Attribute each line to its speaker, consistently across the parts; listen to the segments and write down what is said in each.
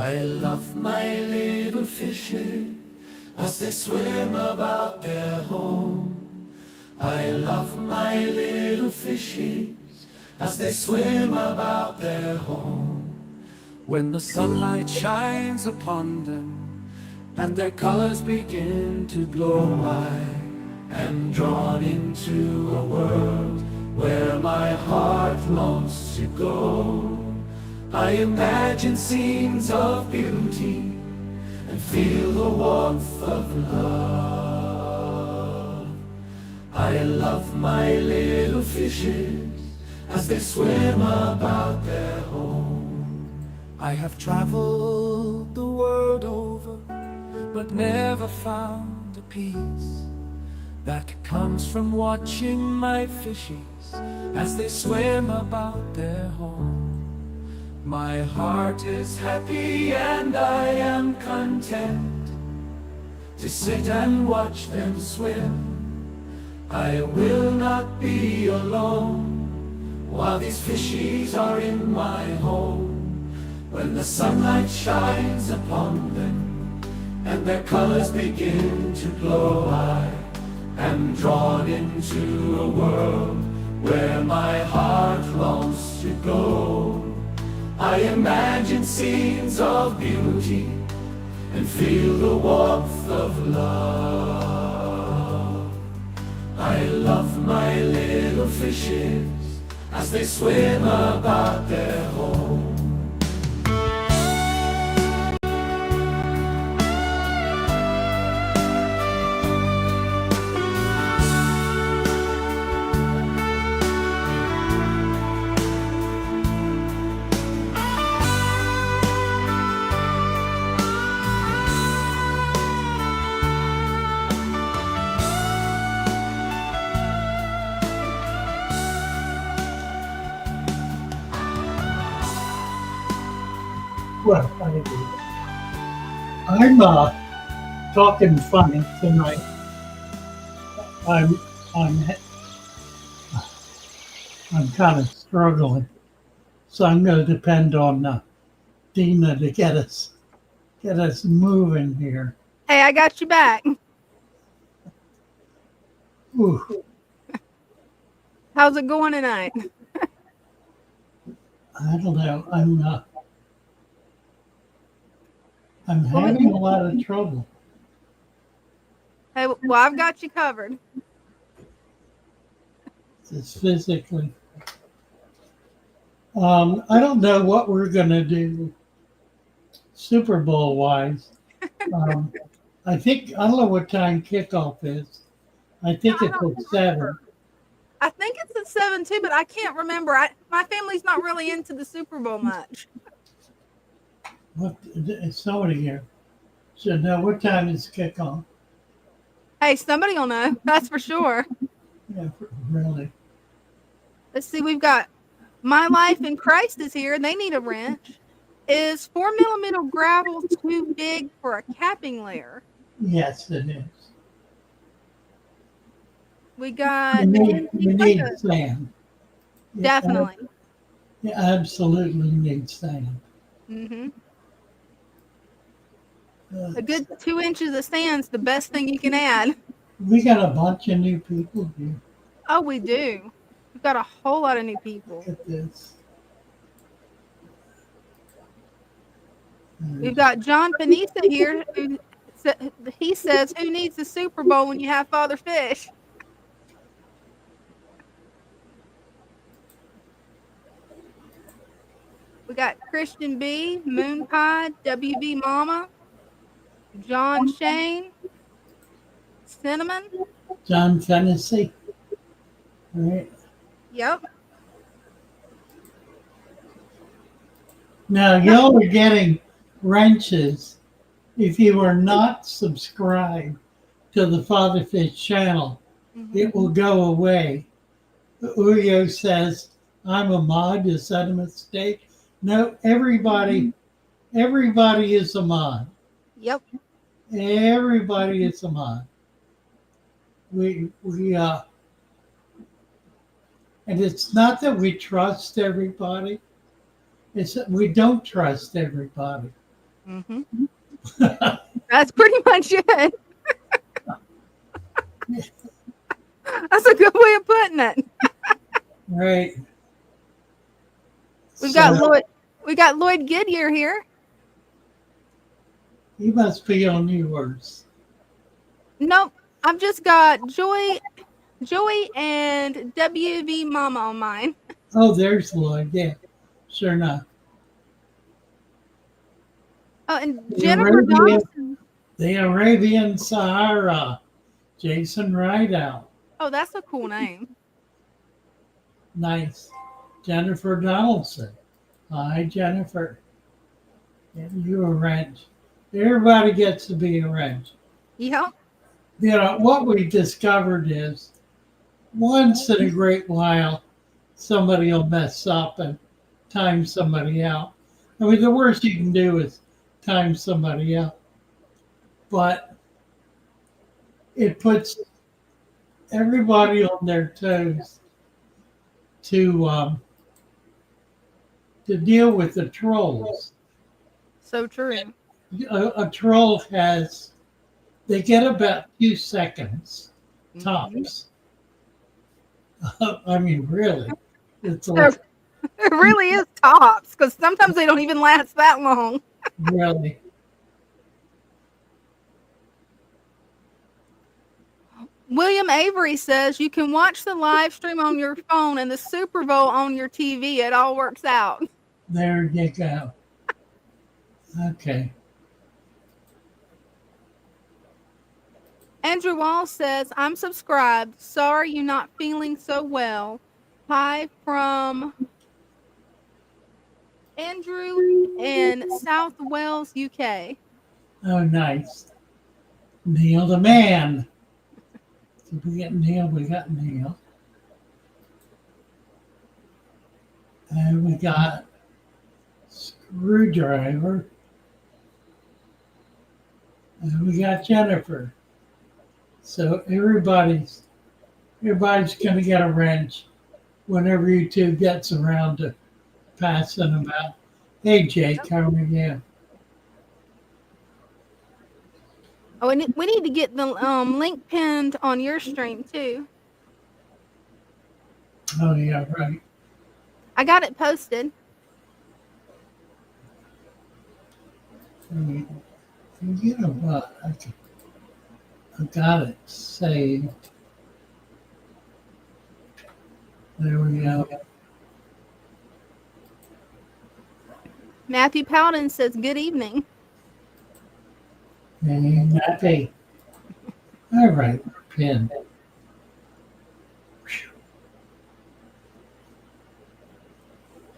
Speaker 1: I love my little fishes as they swim about their home. I love my little fishes as they swim about their home. When the sunlight shines upon them and their colors begin to glow, I am drawn into a world where my heart longs to go. I imagine scenes of beauty and feel the warmth of love. I love my little fishes as they swim about their home. I have traveled the world over, but never found a peace that comes from watching my fishes as they swim about their home. My heart is happy and I am content to sit and watch them swim. I will not be alone while these fishies are in my home. When the sunlight shines upon them and their colors begin to glow, I am drawn into a world where my heart longs to go. I imagine scenes of beauty and feel the warmth of love. I love my little fishes as they swim about their home.
Speaker 2: Well, I'm talking funny tonight. I'm kind of struggling, so I'm going to depend on Dina to get us moving here.
Speaker 3: Hey, I got you back.
Speaker 2: Ooh,
Speaker 3: How's it going tonight?
Speaker 2: I don't know. I'm having a lot of trouble.
Speaker 3: Hey, well, I've got you covered.
Speaker 2: It's physically. I don't know what we're going to do Super Bowl wise. I don't know what time kickoff is. I think it's at 7.
Speaker 3: I think it's at 7 too, but I can't remember. My family's not really into the Super Bowl much.
Speaker 2: What? Somebody here should know what time is kickoff.
Speaker 3: Hey, somebody will know. That's for sure.
Speaker 2: Yeah, really.
Speaker 3: Let's see. We've got My Life in Christ is here. They need a wrench. Is 4mm gravel too big for a capping layer?
Speaker 2: Yes, it is.
Speaker 3: We got
Speaker 2: You need sand.
Speaker 3: Definitely.
Speaker 2: You absolutely need sand.
Speaker 3: Mm-hmm. A good 2 inches of sand's the best thing you can add.
Speaker 2: We got a bunch of new people here.
Speaker 3: Oh, we do. We've got a whole lot of new people.
Speaker 2: Look at this.
Speaker 3: We've got John Panisa here. He says, who needs the Super Bowl when you have Father Fish? We got Christian B, Moon Pie, WB Mama, John Shane, Cinnamon.
Speaker 2: John Tennessee. All right.
Speaker 3: Yep.
Speaker 2: Now, y'all are getting wrenches if you are not subscribed to the Father Fish channel. Mm-hmm. It will go away. Uyo says, I'm a mod. Is that a mistake? No, everybody is a mod.
Speaker 3: Yep.
Speaker 2: Everybody is a mod. And it's not that we trust everybody. It's that we don't trust everybody.
Speaker 3: Mm-hmm. That's pretty much it. That's a good way of putting it.
Speaker 2: Right.
Speaker 3: We've got
Speaker 2: So
Speaker 3: Lloyd. We got Lloyd Goodyear here.
Speaker 2: you must be on yours.
Speaker 3: Nope, I've just got Joy, and WV Mama on mine.
Speaker 2: Oh, there's Lloyd. Yeah, sure enough.
Speaker 3: Oh, and
Speaker 2: The
Speaker 3: Jennifer
Speaker 2: Arabian,
Speaker 3: Dawson.
Speaker 2: the Arabian Sahara. Jason Rideout.
Speaker 3: Oh, that's a cool name.
Speaker 2: Nice. Jennifer Donaldson. Hi, Jennifer. Give you a wrench. Everybody gets to be a wrench.
Speaker 3: Yep.
Speaker 2: You know, what we discovered is once in a great while, somebody will mess up and time somebody out. I mean, the worst you can do is time somebody out. But it puts everybody on their toes to deal with the trolls.
Speaker 3: So true.
Speaker 2: A troll has, they get about 2 seconds tops. I mean, really, it's like,
Speaker 3: It really is tops because sometimes they don't even last that long.
Speaker 2: really.
Speaker 3: William Avery says you can watch the live stream on your phone and the Super Bowl on your TV. It all works out.
Speaker 2: There you go. Okay.
Speaker 3: Andrew Wall says, I'm subscribed. Sorry you're not feeling so well. Hi from Andrew in South Wales, UK.
Speaker 2: Oh, nice. Neil the man. Did we get Neil? We got Neil. And we got Screwdriver. And we got Jennifer. So everybody's going to get a wrench whenever YouTube gets around to passing them out. Hey, Jake, how are you?
Speaker 3: Oh, and we need to get the link pinned on your stream too.
Speaker 2: Oh, yeah, right.
Speaker 3: I got it posted.
Speaker 2: You know what? I got it saved. There we go.
Speaker 3: Matthew Powden says, good evening.
Speaker 2: And happy. All right, pin.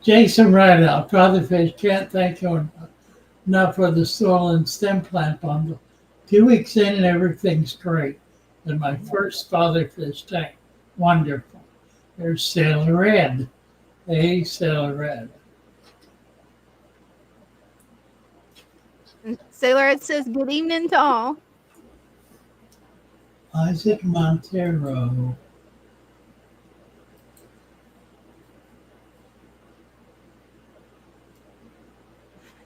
Speaker 2: Jason Rideout, Father Fish, can't thank you enough for the soil and stem plant bundle. 2 weeks in and everything's great. And my first Father Fish tank, wonderful. There's Sailor Red. Hey, Sailor Red.
Speaker 3: Sailor Ed says, good evening to all.
Speaker 2: Isaac Montero.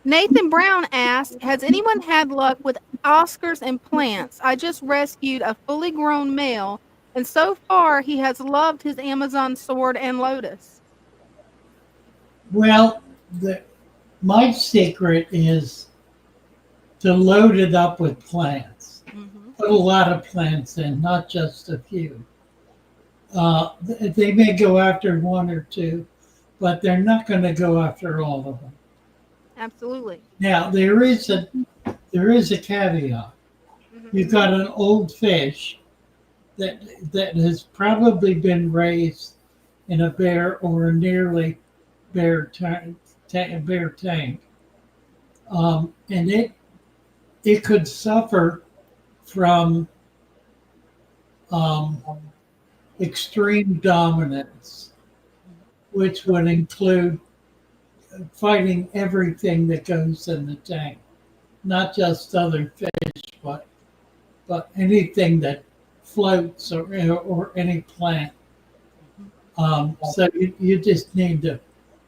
Speaker 3: Nathan Brown asked, has anyone had luck with Oscars and plants? I just rescued a fully grown male, and so far he has loved his Amazon sword and lotus.
Speaker 2: Well, my secret is to load it up with plants.
Speaker 3: Mm-hmm.
Speaker 2: Put a lot of plants in, not just a few. They may go after one or two, but they're not going to go after all of them.
Speaker 3: Absolutely.
Speaker 2: Now there is a caveat.
Speaker 3: Mm-hmm.
Speaker 2: You've got an old fish that has probably been raised in a bare or a nearly bare tank, and it could suffer from extreme dominance, which would include fighting everything that goes in the tank, not just other fish, but anything that floats or any plant. So you just need to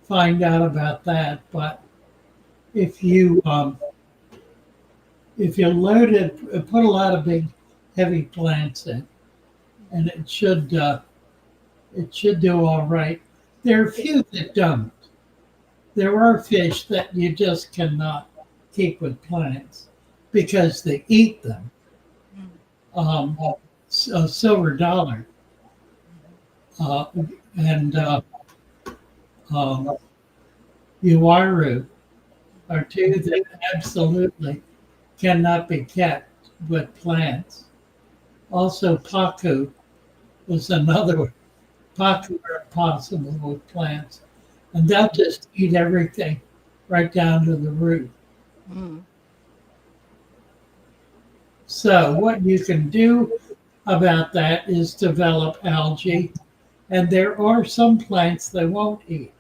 Speaker 2: find out about that. But if you if you load it, put a lot of big, heavy plants in, and it should do all right. There are a few that don't. There are fish that you just cannot keep with plants because they eat them. A silver dollar and Uwaru are two that absolutely cannot be kept with plants. Also, Paku was another one. Paku are impossible with plants. And they'll just eat everything right down to the root.
Speaker 3: Mm.
Speaker 2: So what you can do about that is develop algae. And there are some plants they won't eat.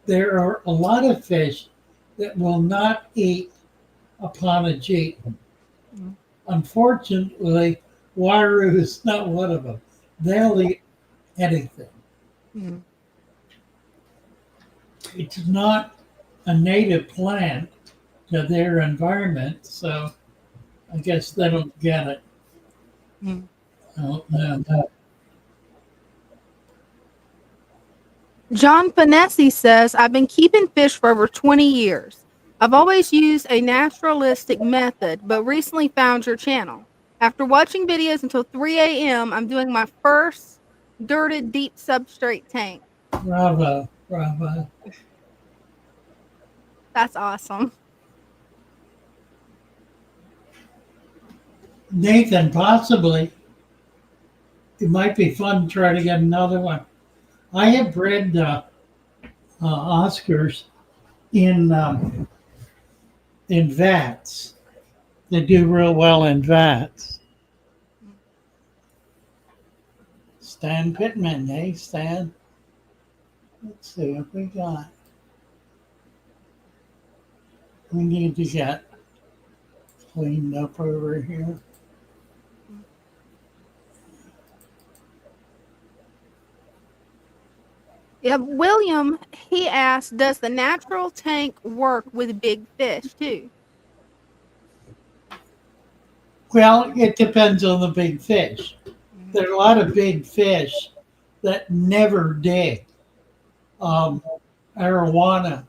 Speaker 2: There are a lot of fish that will not eat Apanageet.
Speaker 3: Mm.
Speaker 2: Unfortunately, Waru is not one of them. They'll eat anything.
Speaker 3: Mm.
Speaker 2: It's not a native plant to their environment, so I guess they don't get it.
Speaker 3: Mm.
Speaker 2: I don't know.
Speaker 3: John Finessi says, I've been keeping fish for over 20 years. I've always used a naturalistic method, but recently found your channel. After watching videos until 3 a.m., I'm doing my first dirted deep substrate tank.
Speaker 2: Bravo, bravo.
Speaker 3: That's awesome.
Speaker 2: Nathan, possibly it might be fun to try to get another one. I have bred Oscars in vats. They do real well in vats. Stan Pittman, hey Stan. Let's see what we got. We need to get cleaned up over here.
Speaker 3: Yeah, William, he asked, does the natural tank work with big fish too?
Speaker 2: Well, it depends on the big fish. There are a lot of big fish that never dig. Arowana,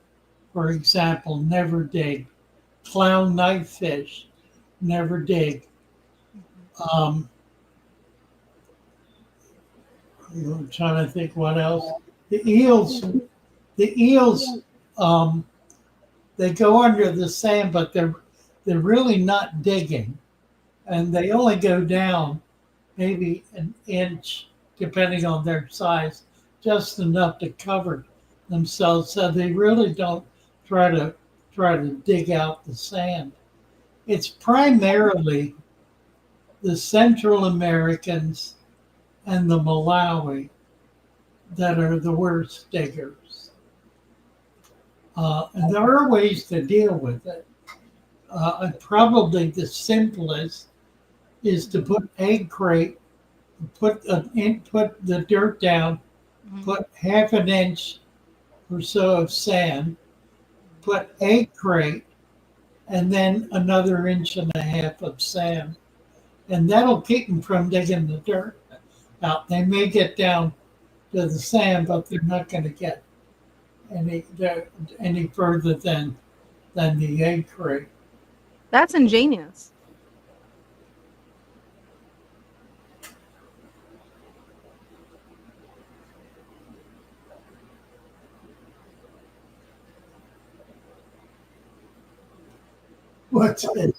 Speaker 2: for example, never dig. Clown knifefish never dig. I'm trying to think what else. The eels, they go under the sand, but they're really not digging, and they only go down maybe an inch, depending on their size, just enough to cover themselves. So they really don't try to dig out the sand. It's primarily the Central Americans and the Malawi that are the worst diggers. And there are ways to deal with it. Probably the simplest is to put egg crate, put the dirt down, put half an inch or so of sand, put egg crate, and then another inch and a half of sand. And that'll keep them from digging the dirt out. They may get down to the sand, but they're not going to get any further than the egg crate.
Speaker 3: That's ingenious.
Speaker 2: What's this?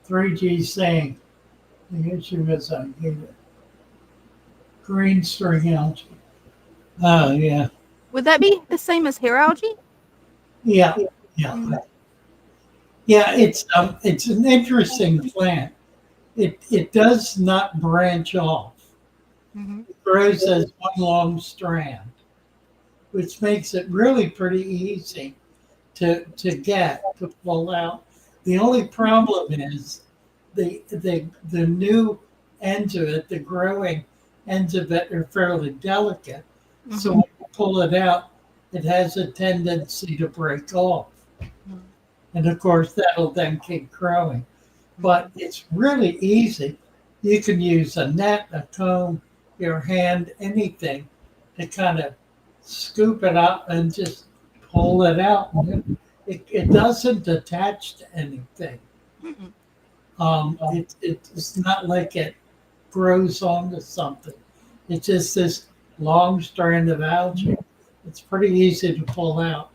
Speaker 2: 3G saying the issue is I hate it. Green string algae. Oh yeah.
Speaker 3: Would that be the same as hair algae?
Speaker 2: Yeah. Yeah, it's an interesting plant. It does not branch off. It grows as one long strand, which makes it really pretty easy to pull out. The only problem is the new ends of it, the growing ends of it are fairly delicate. So when you pull it out, it has a tendency to break off. And of course, that'll then keep growing. But it's really easy. You can use a net, a comb, your hand, anything to kind of scoop it up and just pull it out. It doesn't attach to anything.
Speaker 3: Mm-mm.
Speaker 2: It's not like it grows onto something. It's just this long strand of algae. It's pretty easy to pull out.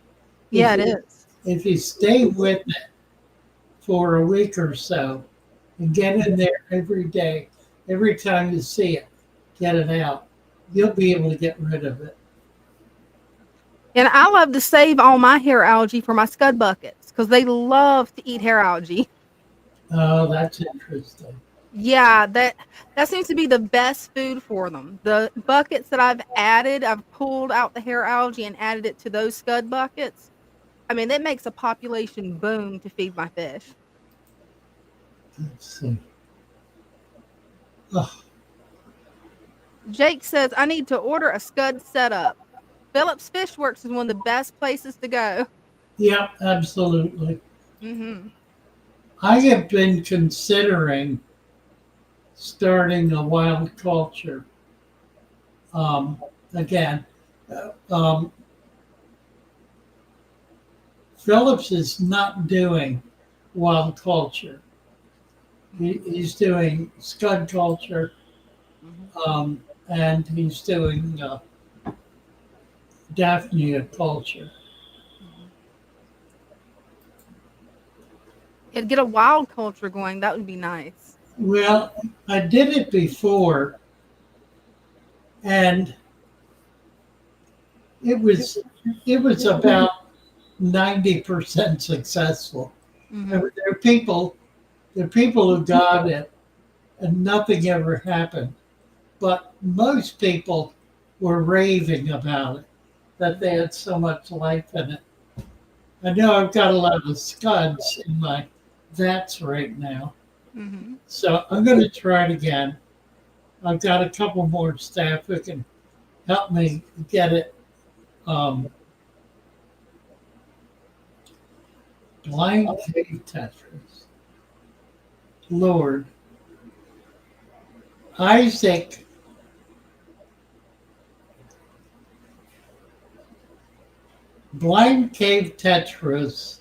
Speaker 3: Yeah,
Speaker 2: If
Speaker 3: it
Speaker 2: you,
Speaker 3: is.
Speaker 2: if you stay with it for a week or so and get in there every day, every time you see it, get it out, you'll be able to get rid of it.
Speaker 3: And I love to save all my hair algae for my scud buckets because they love to eat hair algae.
Speaker 2: Oh, that's interesting.
Speaker 3: Yeah, that seems to be the best food for them. The buckets that I've pulled out the hair algae and added it to those scud buckets. I mean, that makes a population boom to feed my fish.
Speaker 2: Let's see. Oh,
Speaker 3: Jake says I need to order a scud setup. Phillips Fish Works is one of the best places to go.
Speaker 2: yeah, absolutely.
Speaker 3: Mhm.
Speaker 2: I have been considering starting a wild culture. Again, um, Phillips is not doing wild culture. He's doing scud culture,
Speaker 3: Mhm.
Speaker 2: and he's doing Daphnia culture.
Speaker 3: Mhm. Yeah, get a wild culture going. That would be nice.
Speaker 2: Well, I did it before, and it was it was about 90% successful.
Speaker 3: Mhm.
Speaker 2: There are people who got it, and nothing ever happened. But most people were raving about it, that they had so much life in it. I know I've got a lot of scuds in my vats right now,
Speaker 3: Mhm.
Speaker 2: so I'm going to try it again. I've got a couple more staff who can help me get it um, blind cave tetras. Lord, Isaac, blind cave tetras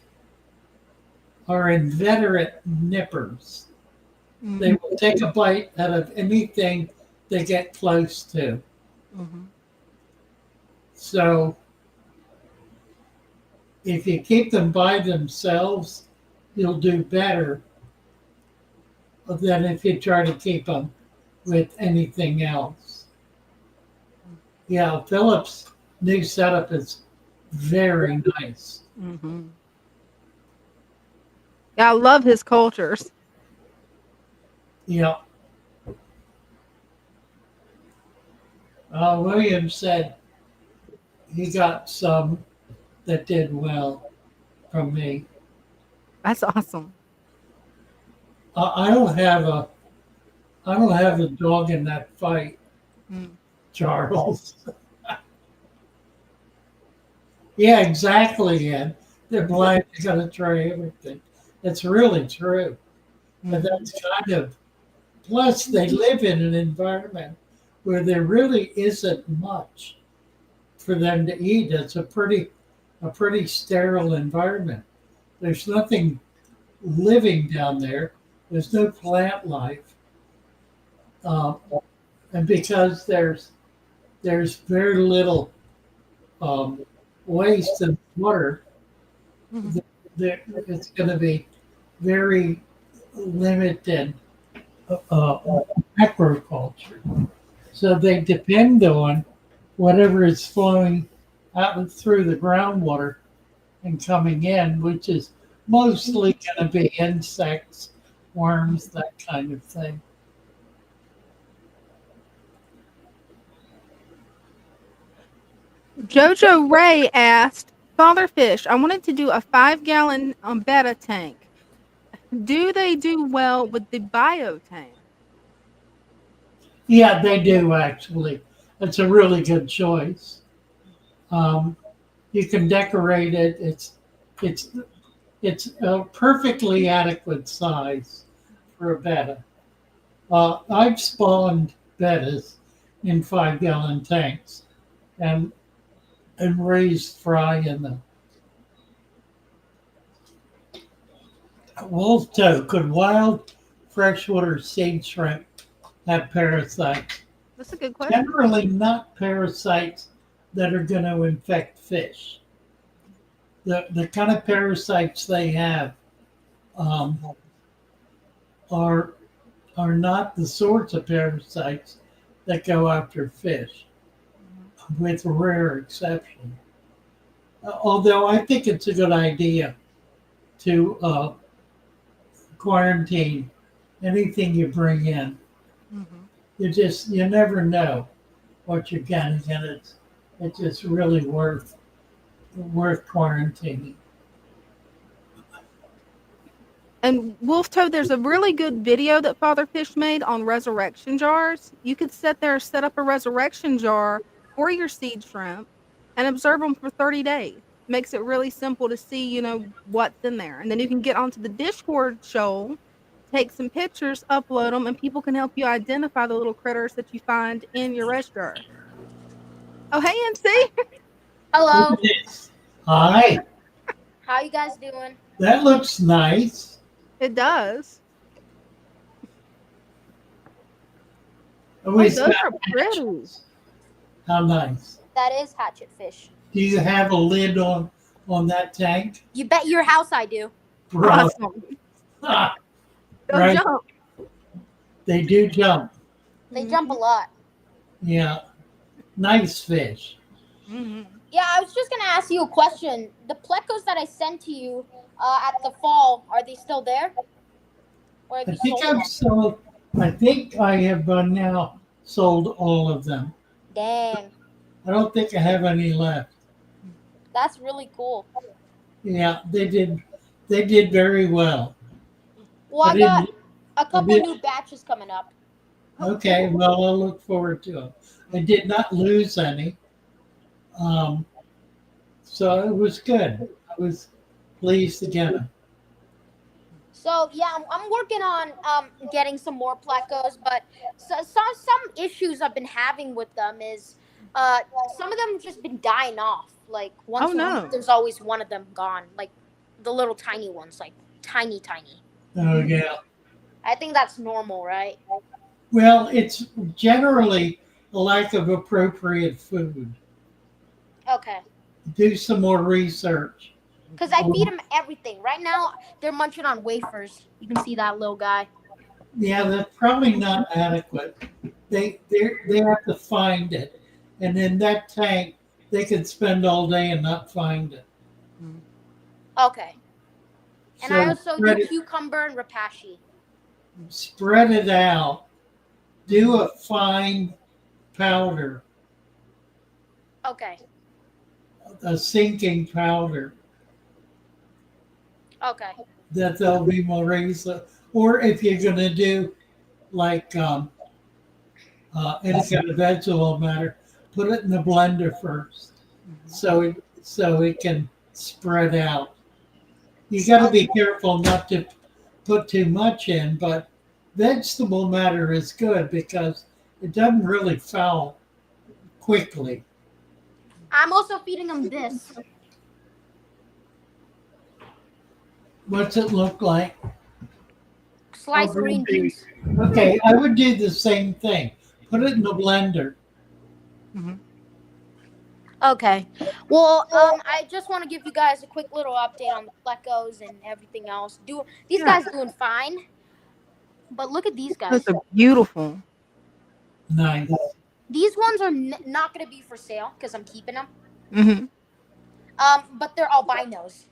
Speaker 2: are inveterate nippers. They
Speaker 3: Mhm.
Speaker 2: will take a bite out of anything they get close to.
Speaker 3: Mhm.
Speaker 2: So if you keep them by themselves, you'll do better than if you try to keep them with anything else. Yeah, Philip's new setup is very nice.
Speaker 3: Mhm. Yeah, I love his cultures.
Speaker 2: Yeah. William said he got some that did well from me.
Speaker 3: That's awesome.
Speaker 2: I don't have a dog in that fight,
Speaker 3: Mm.
Speaker 2: Charles. Yeah, exactly, Ed. They're blind. They got to try everything. It's really true. But
Speaker 3: Mhm.
Speaker 2: that's kind of, plus they live in an environment where there really isn't much for them to eat. It's a pretty sterile environment. There's nothing living down there. There's no plant life. Um, and because there's very little um, waste in water,
Speaker 3: Mhm.
Speaker 2: it's going to be very limited uh, aquaculture. So they depend on whatever is flowing out through the groundwater and coming in, which is mostly going to be insects, worms, that kind of thing.
Speaker 3: Jojo Ray asked, Father Fish, I wanted to do a 5-gallon betta tank. Do they do well with the bio tank?
Speaker 2: Yeah, they do actually. It's a really good choice. Um, you can decorate it. It's It's a perfectly adequate size for a betta. I've spawned bettas in 5-gallon tanks and raised fry in them. Wolf toe, could wild freshwater seed shrimp have parasites?
Speaker 3: That's a good question.
Speaker 2: Generally, not parasites that are going to infect fish. The kind of parasites they have um, are not the sorts of parasites that go after fish, with rare exception. Although I think it's a good idea to quarantine anything you bring in.
Speaker 3: Mm-hmm.
Speaker 2: You never know what you're getting, and it's just really worth quarantining.
Speaker 3: And Wolf Toad, there's a really good video that Father Fish made on resurrection jars. You could set up a resurrection jar for your seed shrimp and observe them for 30 days. Makes it really simple to see, what's in there. And then you can get onto the Discord show, take some pictures, upload them, and people can help you identify the little critters that you find in your res jar. Oh, hey, NC.
Speaker 4: Hello.
Speaker 2: Hi.
Speaker 4: How you guys doing?
Speaker 2: That looks nice.
Speaker 3: It does.
Speaker 2: Oh,
Speaker 3: Those are pretty.
Speaker 2: How nice.
Speaker 4: That is hatchet fish.
Speaker 2: Do you have a lid on that tank?
Speaker 4: You bet your house I do.
Speaker 2: Bro.
Speaker 3: Awesome. Go
Speaker 2: Right.
Speaker 3: jump.
Speaker 2: They do jump.
Speaker 4: They jump a lot.
Speaker 2: Yeah. Nice fish.
Speaker 3: Mm-hmm.
Speaker 4: Yeah, I was just gonna ask you a question. The plecos that I sent to you at the fall, are they still there? Or have
Speaker 2: I
Speaker 4: you
Speaker 2: think
Speaker 4: sold
Speaker 2: I've sold. I think I have now sold all of them.
Speaker 4: Dang,
Speaker 2: I don't think I have any left.
Speaker 4: that's really cool.
Speaker 2: Yeah, they did. They did very well.
Speaker 4: Well, I got a couple
Speaker 2: didn't-
Speaker 4: new batches coming up.
Speaker 2: Okay, well, I'll look forward to it. I did not lose any. So it was good. I was pleased to get them.
Speaker 4: So yeah, I'm working on getting some more plecos, but some issues I've been having with them is some of them have just been dying off. Like once a week, there's always one of them gone. Like the little tiny ones, like tiny.
Speaker 2: Oh yeah.
Speaker 4: I think that's normal, right?
Speaker 2: Well, it's generally a lack of appropriate food.
Speaker 4: Okay.
Speaker 2: Do some more research.
Speaker 4: Because I feed them everything. Right now, they're munching on wafers. You can see that little guy.
Speaker 2: Yeah, that's probably not adequate. They have to find it, and in that tank, they could spend all day and not find it.
Speaker 4: Okay. And
Speaker 2: So
Speaker 4: I also do cucumber and rapashi.
Speaker 2: Spread it out. Do a fine powder,
Speaker 4: Okay.
Speaker 2: a sinking powder
Speaker 4: Okay.
Speaker 2: that they'll be more raised. Or if you're going to do like any kind of vegetable matter, put it in the blender first, so it can spread out. You got to be careful not to put too much in, but vegetable matter is good because it doesn't really foul quickly.
Speaker 4: I'm also feeding them this.
Speaker 2: What's it look like?
Speaker 4: Sliced green beans.
Speaker 2: Okay, I would do the same thing. Put it in the blender.
Speaker 4: Okay. Well, I just want to give you guys a quick little update on the plecos and everything else. These guys doing fine, but look at these guys.
Speaker 3: Those are beautiful.
Speaker 2: Nice.
Speaker 4: These ones are not going to be for sale because I'm keeping them.
Speaker 3: Mm-hmm.
Speaker 4: But they're albinos.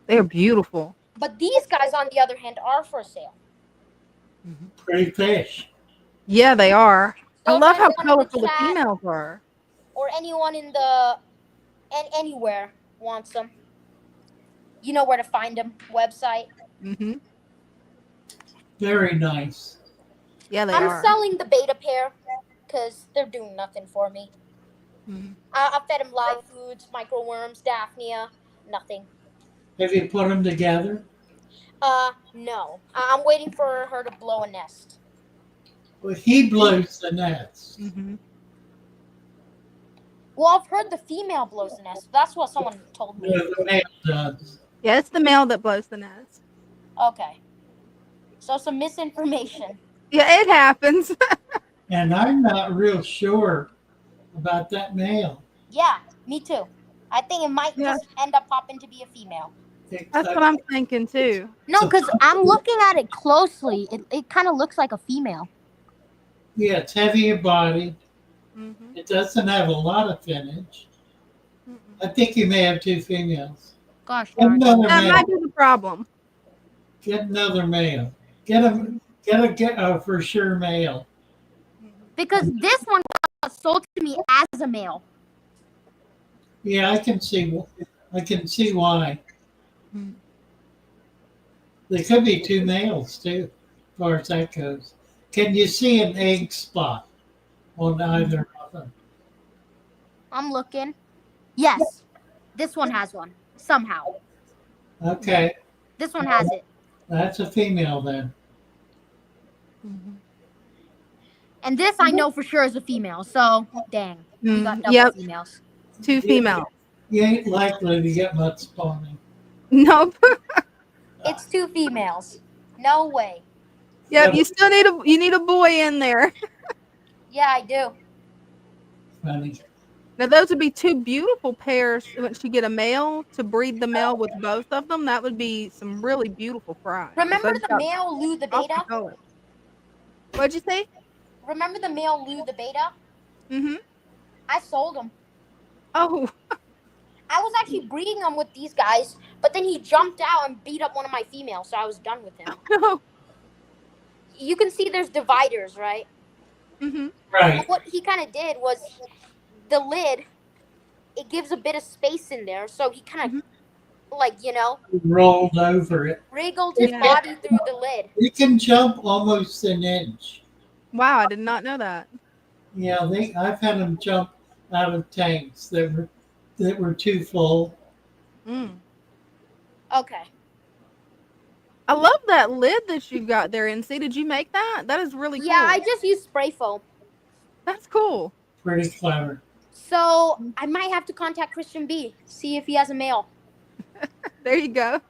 Speaker 3: They're beautiful.
Speaker 4: But these guys, on the other hand, are for sale.
Speaker 2: Pretty fish.
Speaker 3: Yeah, they are.
Speaker 4: So
Speaker 3: I love how
Speaker 4: anyone in the
Speaker 3: colorful the
Speaker 4: chat
Speaker 3: females are.
Speaker 4: or anyone in the anywhere wants them, you know where to find them. Website.
Speaker 3: Mm-hmm.
Speaker 2: Very nice.
Speaker 3: Yeah, they
Speaker 4: I'm
Speaker 3: are.
Speaker 4: selling the beta pair because they're doing nothing for me.
Speaker 3: Mm-hmm.
Speaker 4: I fed them live foods, microworms, Daphnia, nothing.
Speaker 2: Have you put them together?
Speaker 4: No. I'm waiting for her to blow a nest.
Speaker 2: Well, he blows the nest.
Speaker 3: Mm-hmm.
Speaker 4: Well, I've heard the female blows the nest. That's what someone told me.
Speaker 2: Well, the male does.
Speaker 3: Yeah, it's the male that blows the nest.
Speaker 4: Okay. So some misinformation.
Speaker 3: Yeah, it happens.
Speaker 2: And I'm not real sure about that male.
Speaker 4: Yeah, me too. I think it might
Speaker 3: Yeah.
Speaker 4: just end up popping to be a female.
Speaker 3: That's what I'm thinking too.
Speaker 4: No, because I'm looking at it closely. It kind of looks like a female.
Speaker 2: Yeah, it's heavier body.
Speaker 3: Mm-hmm.
Speaker 2: It doesn't have a lot of finnage.
Speaker 3: Mm-mm.
Speaker 2: I think you may have two females.
Speaker 4: Gosh
Speaker 2: Get
Speaker 4: darn it.
Speaker 2: another
Speaker 3: That
Speaker 2: male.
Speaker 3: might be the problem.
Speaker 2: Get another male. Get a for sure male.
Speaker 4: Because this one got sold to me as a male.
Speaker 2: Yeah, I can see why.
Speaker 3: Mm.
Speaker 2: There could be two males too, as far as that goes. Can you see an egg spot on either of them?
Speaker 4: I'm looking. Yes, this one has one somehow.
Speaker 2: Okay,
Speaker 4: This one has it,
Speaker 2: that's a female then.
Speaker 3: Mm-hmm.
Speaker 4: and this I know for sure is a female. So dang, we got double
Speaker 3: Yep,
Speaker 4: females.
Speaker 3: 2 females.
Speaker 2: You ain't likely to get much spawning.
Speaker 3: Nope.
Speaker 4: It's 2 females. No way.
Speaker 3: Yep, you still need a boy in there.
Speaker 4: Yeah, I do.
Speaker 2: Funny.
Speaker 3: Now those would be 2 beautiful pairs once you get a male to breed the male with both of them. That would be some really beautiful fries.
Speaker 4: Remember the male Lou the beta?
Speaker 3: What'd you say?
Speaker 4: Remember the male Lou the beta?
Speaker 3: Mm-hmm.
Speaker 4: I sold him.
Speaker 3: Oh.
Speaker 4: I was actually breeding him with these guys, but then he jumped out and beat up one of my females, so I was done with him.
Speaker 3: No.
Speaker 4: You can see there's dividers, right?
Speaker 3: Mm-hmm.
Speaker 2: Right.
Speaker 4: What he kind of did was the lid, it gives a bit of space in there, so he kind of, like,
Speaker 2: Rolled over it.
Speaker 4: wriggled his
Speaker 3: Yeah.
Speaker 4: body through the lid.
Speaker 2: It can jump almost an inch.
Speaker 3: Wow, I did not know that.
Speaker 2: Yeah, I've had them jump out of tanks that were too full.
Speaker 3: Mm.
Speaker 4: Okay.
Speaker 3: I love that lid that you've got there, NC. Did you make that? That is really cool.
Speaker 4: Yeah, I just used spray foam.
Speaker 3: That's cool.
Speaker 2: Pretty clever.
Speaker 4: So I might have to contact Christian B, see if he has a male.
Speaker 3: There you go.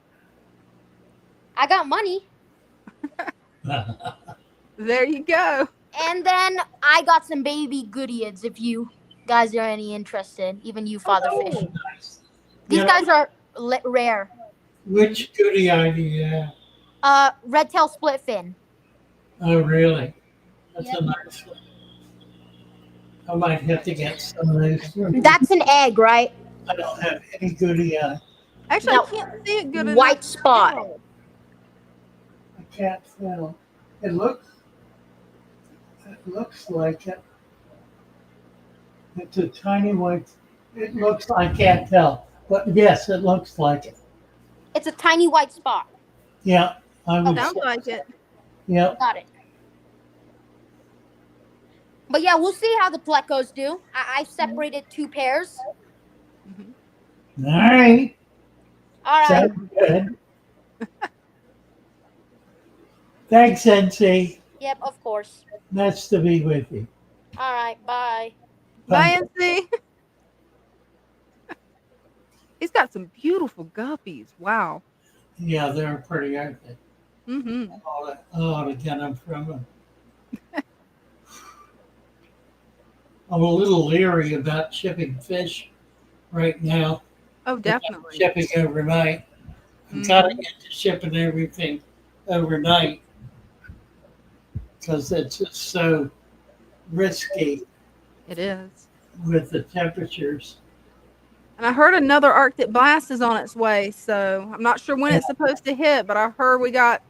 Speaker 4: I got money.
Speaker 3: There you go.
Speaker 4: And then I got some baby goodieads if you guys are any interested. Even you, Father Fish.
Speaker 2: Nice.
Speaker 4: These
Speaker 2: Yeah.
Speaker 4: guys are rare.
Speaker 2: Which goodie eye do you have?
Speaker 4: Red tail split fin.
Speaker 2: Oh, really? That's
Speaker 4: Yep.
Speaker 2: a nice one. I might have to get some of those.
Speaker 4: That's an egg, right?
Speaker 2: I don't have any goodie eye.
Speaker 3: Actually,
Speaker 4: Now,
Speaker 3: I can't see it good enough.
Speaker 4: white spot.
Speaker 2: I can't tell. It looks like it. It's a tiny white. It looks, I can't tell. But yes, it looks like it.
Speaker 4: It's a tiny white spot.
Speaker 2: Yeah, I would
Speaker 3: Sounds
Speaker 2: say.
Speaker 3: like it.
Speaker 2: Yep.
Speaker 4: Got it. But yeah, we'll see how the plecos do. I separated 2 pairs.
Speaker 2: All right.
Speaker 4: All right.
Speaker 2: Sounds good. Thanks, NC.
Speaker 4: Yep, of course.
Speaker 2: Nice to be with you.
Speaker 4: All right. Bye.
Speaker 3: Bye, NC. He's got some beautiful guppies. Wow.
Speaker 2: Yeah, they're pretty, aren't they?
Speaker 3: Mm-hmm.
Speaker 2: I ought to get them from them. I'm a little leery about shipping fish right now.
Speaker 3: Oh, definitely.
Speaker 2: Shipping overnight. I've got to get to shipping everything overnight because it's just so risky
Speaker 3: It is.
Speaker 2: with the temperatures.
Speaker 3: And I heard another Arctic blast is on its way, so I'm not sure when it's supposed to hit, but I heard we got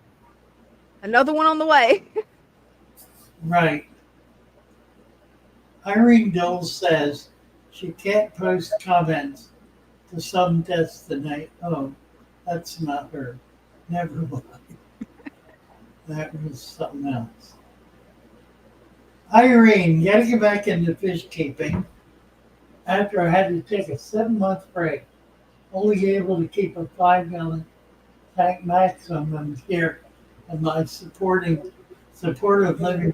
Speaker 3: another one on the way.
Speaker 2: Right. Irene Dole says she can't post comments to some destination. Oh, that's not her. Never mind. That was something else. Irene, you gotta get back into fish keeping after I had to take a 7-month break. only able to keep a 5 gallon tank maximum here in my supportive living.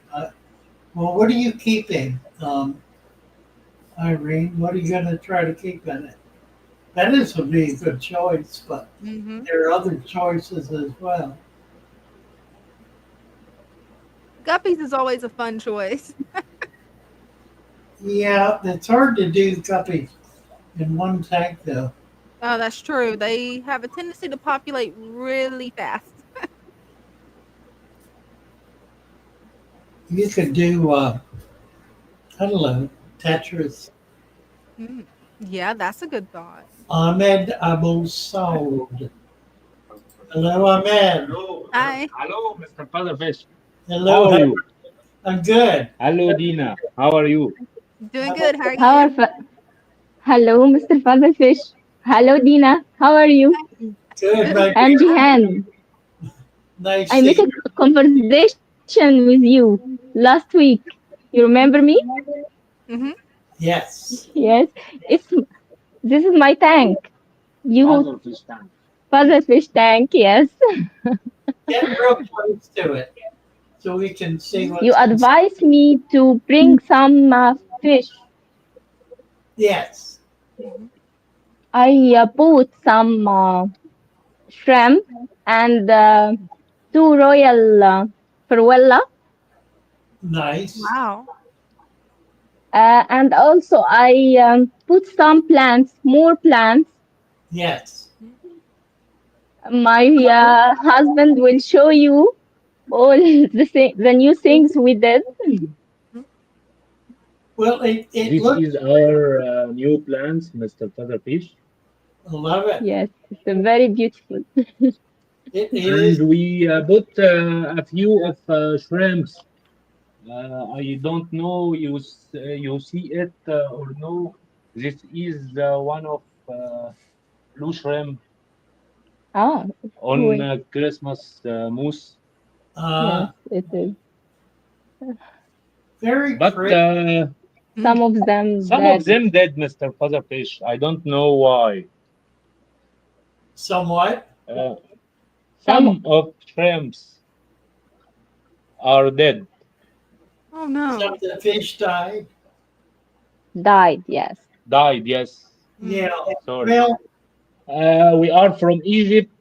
Speaker 2: Well, what are you keeping, Irene? What are you going to try to keep in it? Venice would be a good choice, but
Speaker 3: Hmm.
Speaker 2: there are other choices as well.
Speaker 3: Guppies is always a fun choice.
Speaker 2: Yeah, it's hard to do guppies in one tank though.
Speaker 3: Oh, that's true. They have a tendency to populate really fast.
Speaker 2: You could do, I don't know, Tetras.
Speaker 3: Mm. Yeah, that's a good thought.
Speaker 2: Ahmed Abul Saud. Hello, Ahmed.
Speaker 3: Hi.
Speaker 5: Hello, Mr. Father Fish.
Speaker 2: Hello,
Speaker 5: How are you?
Speaker 2: I'm good.
Speaker 5: Hello, Dina. How are you?
Speaker 3: Doing
Speaker 2: How
Speaker 3: good. How are
Speaker 2: about
Speaker 6: How
Speaker 3: you?
Speaker 6: are Hello, Mr. Father Fish. Hello, Dina. How are you?
Speaker 2: good,
Speaker 3: Good.
Speaker 2: my
Speaker 6: I'm
Speaker 2: dear?
Speaker 6: Jihan.
Speaker 2: Nice
Speaker 6: I
Speaker 2: to
Speaker 6: make
Speaker 2: hear.
Speaker 6: a conversation with you last week. You remember me?
Speaker 3: Hmm.
Speaker 2: Yes.
Speaker 6: Yes. It's This is my tank. You
Speaker 5: Father Fish tank.
Speaker 6: Father Fish tank. Yes.
Speaker 2: Get real close to it so we can see
Speaker 6: You
Speaker 2: what's inside.
Speaker 6: advised me to bring some fish.
Speaker 2: Yes.
Speaker 3: Hmm.
Speaker 6: I bought some shrimp and two royal Peruella.
Speaker 2: Nice.
Speaker 3: Wow.
Speaker 6: And also I put some plants, more plants.
Speaker 2: Yes.
Speaker 6: My husband will show you all the new things we did.
Speaker 2: Well, it
Speaker 5: This
Speaker 2: looks,
Speaker 5: is our new plants, Mr. Father Fish.
Speaker 2: I love it.
Speaker 6: Yes, it's very beautiful.
Speaker 2: It is.
Speaker 5: And we put a few of shrimps. I don't know you see it or no. This is one of blue shrimp
Speaker 6: Ah,
Speaker 5: on
Speaker 6: cool.
Speaker 5: Christmas mousse.
Speaker 2: Uh,
Speaker 6: Yes, it is.
Speaker 2: very
Speaker 5: But
Speaker 2: pretty.
Speaker 6: Some
Speaker 3: Mm.
Speaker 6: of them
Speaker 5: some of
Speaker 6: dead.
Speaker 5: them dead, Mr. Father Fish. I don't know why.
Speaker 2: Somewhat.
Speaker 5: Uh,
Speaker 6: Some
Speaker 5: some of shrimps are dead.
Speaker 3: Oh
Speaker 2: Some
Speaker 3: no.
Speaker 2: of the fish died.
Speaker 6: died. Yes.
Speaker 5: Died, yes.
Speaker 2: Yeah.
Speaker 3: Mm.
Speaker 5: Sorry.
Speaker 2: Well,
Speaker 5: We are from Egypt.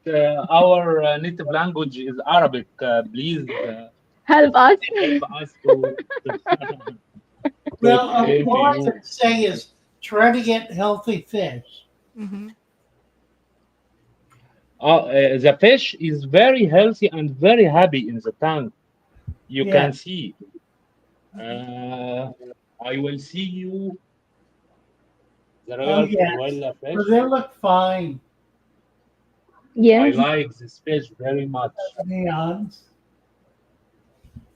Speaker 5: Our native language is Arabic. Please
Speaker 6: Help us.
Speaker 5: help us to explain to
Speaker 2: all I
Speaker 5: you.
Speaker 2: can say is try to get healthy fish.
Speaker 3: Hmm.
Speaker 5: The fish is very healthy and very happy in the tank. You
Speaker 2: Yeah.
Speaker 5: can see. Uh, I will see you the
Speaker 2: Oh,
Speaker 5: royal
Speaker 2: yes.
Speaker 5: Cruella
Speaker 2: Well,
Speaker 5: fish.
Speaker 2: they look fine.
Speaker 5: I
Speaker 6: Yes.
Speaker 5: like this fish very much.
Speaker 2: Neons.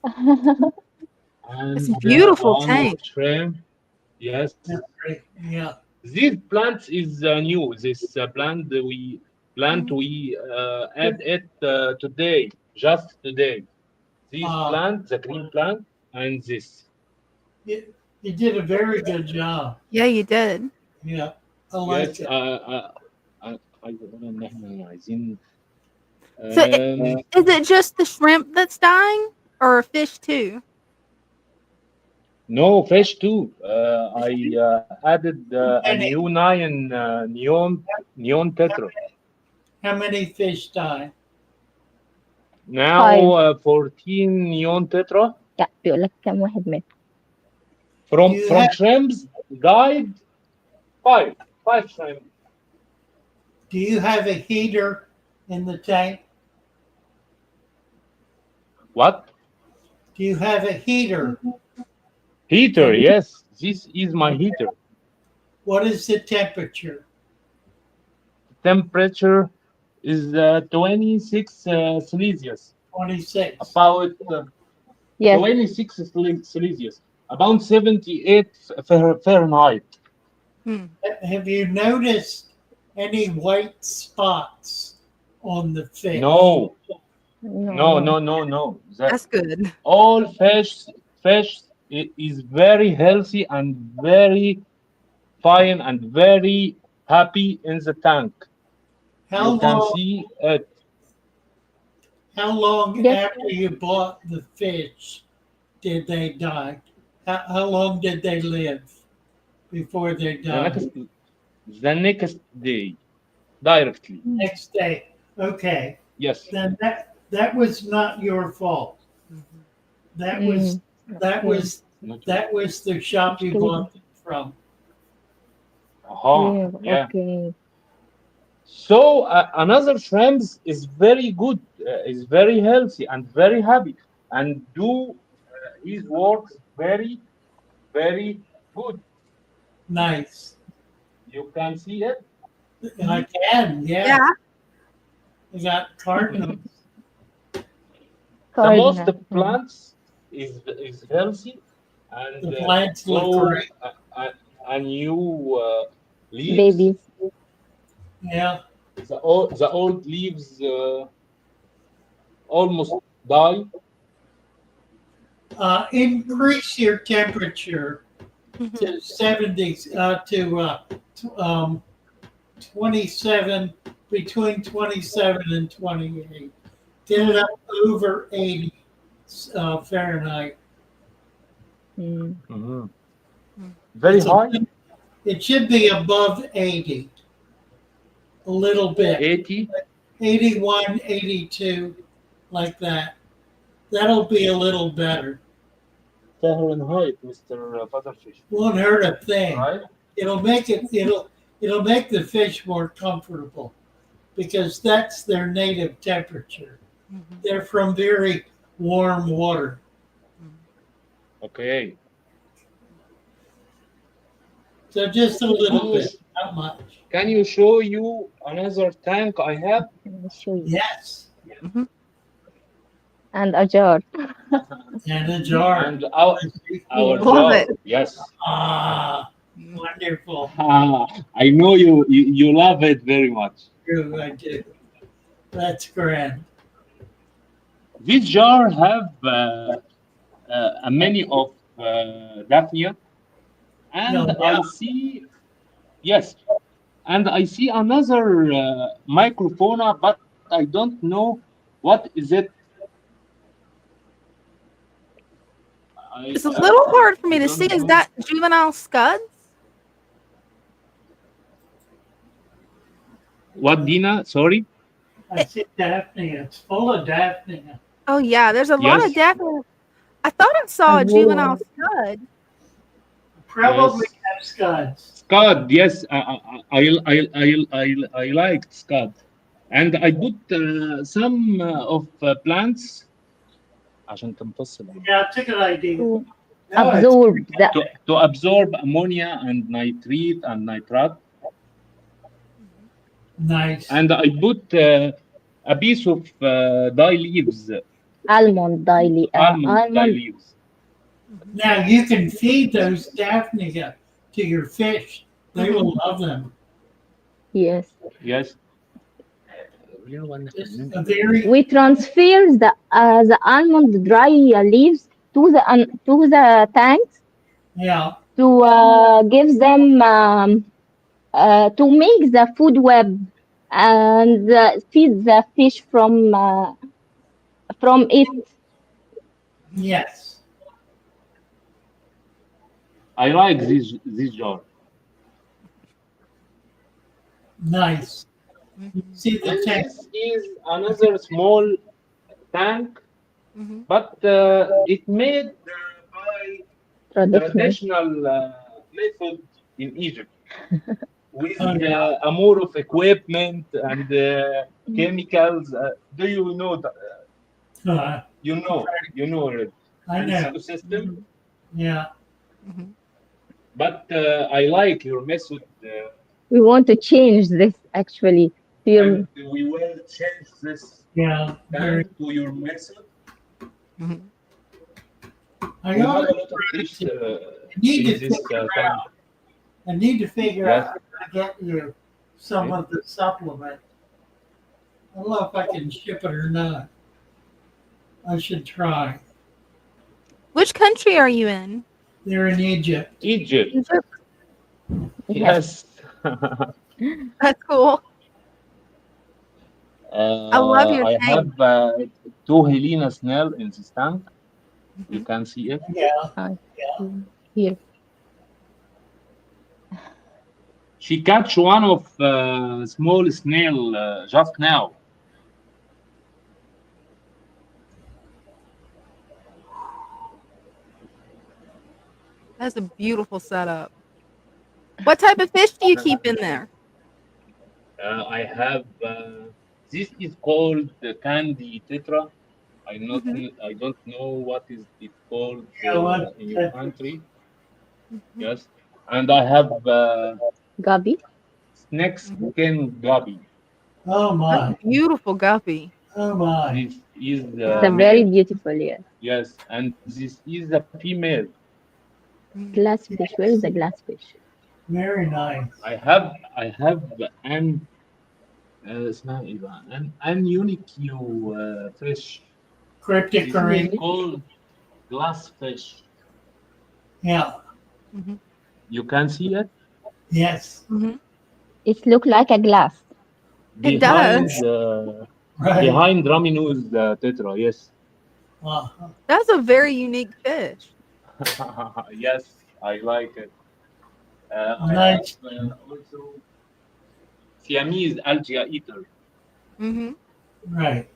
Speaker 3: It's a
Speaker 5: And
Speaker 3: beautiful
Speaker 5: one of
Speaker 3: tank.
Speaker 5: shrimp. Yes.
Speaker 2: Yeah. Right. Yeah.
Speaker 5: This plant is new. This plant
Speaker 3: Mhm.
Speaker 5: we add it today, just today. This
Speaker 2: Uh,
Speaker 5: plant, the green plant, and this.
Speaker 2: you, you did a very good job.
Speaker 3: Yeah, you did.
Speaker 2: Yeah. I like
Speaker 5: Yes,
Speaker 2: it.
Speaker 5: عايز اقول ان احنا عايزين
Speaker 3: So,
Speaker 5: um,
Speaker 3: is it just the shrimp that's dying, or fish too?
Speaker 5: no fish too.
Speaker 3: Fish
Speaker 5: I
Speaker 3: too.
Speaker 5: added a
Speaker 2: Penny,
Speaker 5: new nine neon tetra.
Speaker 2: how many fish died?
Speaker 5: Now
Speaker 6: Five.
Speaker 5: 14 neon tetra
Speaker 6: لا بيقول لك كم واحد مات.
Speaker 2: Do
Speaker 5: from
Speaker 2: you
Speaker 5: from
Speaker 2: have
Speaker 5: shrimps died five shrimp.
Speaker 2: do you have a heater in the tank?
Speaker 5: What?
Speaker 2: Do you have a heater?
Speaker 5: Heater,
Speaker 2: Can
Speaker 5: yes. This is my heater.
Speaker 2: what is the temperature?
Speaker 5: Temperature is 26 Celsius.
Speaker 2: 26.
Speaker 5: About
Speaker 6: Yes.
Speaker 5: 26 Celsius. About 78 Fahrenheit.
Speaker 3: Hmm.
Speaker 2: Have you noticed any white spots on the fish?
Speaker 5: No, no,
Speaker 6: No.
Speaker 5: no, no, no. The
Speaker 3: That's good.
Speaker 5: all fish is very healthy and very fine and very happy in the tank.
Speaker 2: How
Speaker 5: You can
Speaker 2: long?
Speaker 5: see it.
Speaker 2: How long
Speaker 6: Yes.
Speaker 2: after you bought the fish did they die? How long did they live before they
Speaker 5: The
Speaker 2: died?
Speaker 5: next day, directly.
Speaker 2: Next day. Okay.
Speaker 5: Yes.
Speaker 2: Then that was not your fault. That was
Speaker 6: Mm.
Speaker 2: that
Speaker 6: Okay.
Speaker 2: was
Speaker 5: Not
Speaker 2: that was the shop
Speaker 6: مش
Speaker 2: you
Speaker 6: كده.
Speaker 2: bought them from.
Speaker 5: Aha. Yeah.
Speaker 6: Okay.
Speaker 5: So another shrimps is very good, is very healthy and very happy, and do his works very very good.
Speaker 2: Nice.
Speaker 5: You can see it.
Speaker 2: I can, yeah.
Speaker 3: Yeah.
Speaker 2: You got cardinals.
Speaker 5: The most
Speaker 6: Cardinal.
Speaker 5: plants is healthy and
Speaker 2: The plants look
Speaker 5: grow
Speaker 2: great.
Speaker 5: a new leaves.
Speaker 6: Babies.
Speaker 2: Yeah.
Speaker 5: The old leaves almost die.
Speaker 2: Increase your temperature
Speaker 3: Mhm.
Speaker 2: to 70 to 27, between 27 and 28. Get it up over 80 Fahrenheit.
Speaker 6: Mm.
Speaker 5: Mhm. Very
Speaker 2: It's a,
Speaker 5: high.
Speaker 2: it should be above 80 a little bit.
Speaker 5: 80.
Speaker 2: 81, 82, like that. That'll be a little better.
Speaker 5: Fahrenheit, Mr. Fatherfish.
Speaker 2: Won't hurt a thing.
Speaker 5: Right?
Speaker 2: It'll make the fish more comfortable because that's their native temperature. They're from very warm water.
Speaker 5: Okay.
Speaker 2: So just a little
Speaker 5: Can you,
Speaker 2: bit, not much.
Speaker 5: can you show you another tank I have?
Speaker 6: I'll show you.
Speaker 2: Yes.
Speaker 6: And a jar.
Speaker 2: And a jar.
Speaker 5: And our
Speaker 3: Love
Speaker 5: jar.
Speaker 3: it.
Speaker 5: Yes.
Speaker 2: Ah, wonderful.
Speaker 5: I know you love it very much.
Speaker 2: True, I do. That's grand.
Speaker 5: This jar have a many of daphnia,
Speaker 2: No,
Speaker 5: and I see yes, and I see another microfauna, but I don't know what is it.
Speaker 3: It's a little hard for
Speaker 5: I
Speaker 3: me to
Speaker 5: don't
Speaker 3: see. Is
Speaker 5: know.
Speaker 3: that juvenile scuds?
Speaker 5: What, Dina? Sorry.
Speaker 2: I see Daphne. It's full of Daphne.
Speaker 3: Oh yeah, there's a lot of
Speaker 5: Yes.
Speaker 3: daphne. I thought I saw a juvenile scud.
Speaker 2: Probably
Speaker 5: Yes.
Speaker 2: have scuds.
Speaker 5: Scud. Yes. I liked Scud, and I put some of plants عشان تمتص الأمونيا.
Speaker 2: Yeah, it's a good idea.
Speaker 6: To
Speaker 2: No, it's
Speaker 6: absorb the
Speaker 5: to absorb ammonia and nitrate and nitrat.
Speaker 2: nice.
Speaker 5: And I put a piece of dye leaves,
Speaker 6: almond dye,
Speaker 5: almond dye
Speaker 6: almond.
Speaker 5: leaves.
Speaker 2: Now you can feed those Daphne to your fish. They will love them.
Speaker 6: Yes.
Speaker 5: Yes.
Speaker 2: It's a very
Speaker 6: We transfer the almond dry leaves to the tanks
Speaker 2: yeah.
Speaker 6: to give them to make the food web and feed the fish from it.
Speaker 2: Yes.
Speaker 5: I like this jar.
Speaker 2: Nice. See the
Speaker 5: And
Speaker 2: tank.
Speaker 5: this is another small tank, but it made by traditional method in Egypt with a more of equipment and chemicals. Do you know that? You know it.
Speaker 2: I
Speaker 5: And
Speaker 2: know.
Speaker 5: ecosystem.
Speaker 2: Yeah.
Speaker 5: But I like your method,
Speaker 6: We want to change this actually. To your,
Speaker 5: and we will change this
Speaker 2: Yeah. Very.
Speaker 5: tank to your method.
Speaker 2: I
Speaker 5: We have a
Speaker 2: always
Speaker 5: lot of fish
Speaker 2: need
Speaker 5: in
Speaker 2: to
Speaker 5: this
Speaker 2: figure
Speaker 5: tank.
Speaker 2: out. I need to figure
Speaker 5: Yes.
Speaker 2: out how to get you some of the supplement. I don't know if I can ship it or not. I should try.
Speaker 3: Which country are you in?
Speaker 2: They're in Egypt.
Speaker 5: Egypt.
Speaker 6: yes.
Speaker 5: Yes.
Speaker 3: That's cool. I love your
Speaker 5: I
Speaker 3: tank.
Speaker 5: have two Helena snail in this tank. You
Speaker 3: Mhm.
Speaker 5: can see it.
Speaker 2: Yeah.
Speaker 6: I see here.
Speaker 5: She catch one of small snail just now.
Speaker 3: That's a beautiful setup. What type of fish do you keep in there?
Speaker 5: I have this is called the candy tetra.
Speaker 3: Mhm.
Speaker 5: I don't know what is it called
Speaker 2: Yeah. What?
Speaker 5: in your country.
Speaker 3: Mhm.
Speaker 5: Yes, and I have
Speaker 6: Gabi.
Speaker 5: snake
Speaker 3: Mhm.
Speaker 5: skin gubby.
Speaker 2: Oh
Speaker 3: That's a
Speaker 2: my.
Speaker 3: beautiful guppy.
Speaker 2: Oh my.
Speaker 5: This is
Speaker 6: It's a
Speaker 3: Wow.
Speaker 6: very beautiful, yes.
Speaker 5: yes, and this is a female.
Speaker 3: Mm.
Speaker 6: Glass fish. Where is the glass fish?
Speaker 2: Very nice.
Speaker 5: I have an اسمها ايه بقى an unique fish. This is
Speaker 2: Cryptocurrency.
Speaker 6: Really?
Speaker 5: called glass fish.
Speaker 2: Yeah.
Speaker 3: Mhm.
Speaker 5: You can see it
Speaker 2: Yes.
Speaker 3: Mhm.
Speaker 6: It look like a glass.
Speaker 3: It
Speaker 5: behind
Speaker 3: does.
Speaker 2: Right.
Speaker 5: behind Raminus tetra. Yes,
Speaker 2: Uh,
Speaker 3: That's a very unique fish.
Speaker 5: yes, I like it. I have
Speaker 2: nice.
Speaker 5: also Siamese algae eater.
Speaker 3: Mhm.
Speaker 2: Right.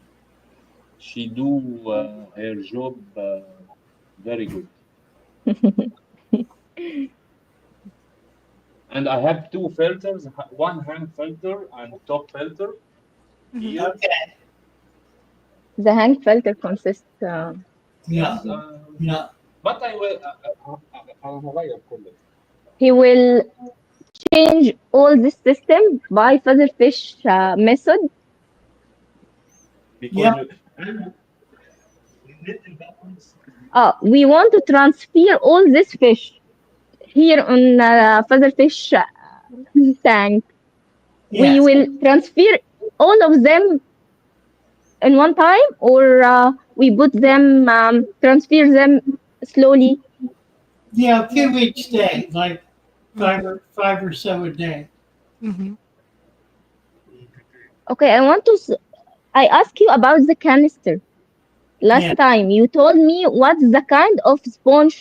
Speaker 5: She do her job very good. And I have two filters, one hand filter and top filter
Speaker 3: Mhm.
Speaker 5: here.
Speaker 2: Okay.
Speaker 6: The hang filter consists.
Speaker 2: Yeah.
Speaker 5: Yes,
Speaker 2: Yeah.
Speaker 5: but I will هغير كله
Speaker 6: He will change all this system by featherfish method.
Speaker 5: because
Speaker 2: Yep.
Speaker 5: and
Speaker 6: We want to transfer all this fish here on featherfish tank. We
Speaker 2: Yes.
Speaker 6: will transfer all of them in one time, or we put them, transfer them slowly.
Speaker 2: Yeah. A few each day, like
Speaker 3: Mhm.
Speaker 2: five or so a day.
Speaker 3: Mhm.
Speaker 6: Okay, I ask you about the canister. Last
Speaker 2: Yeah.
Speaker 6: time you told me what's the kind of sponge.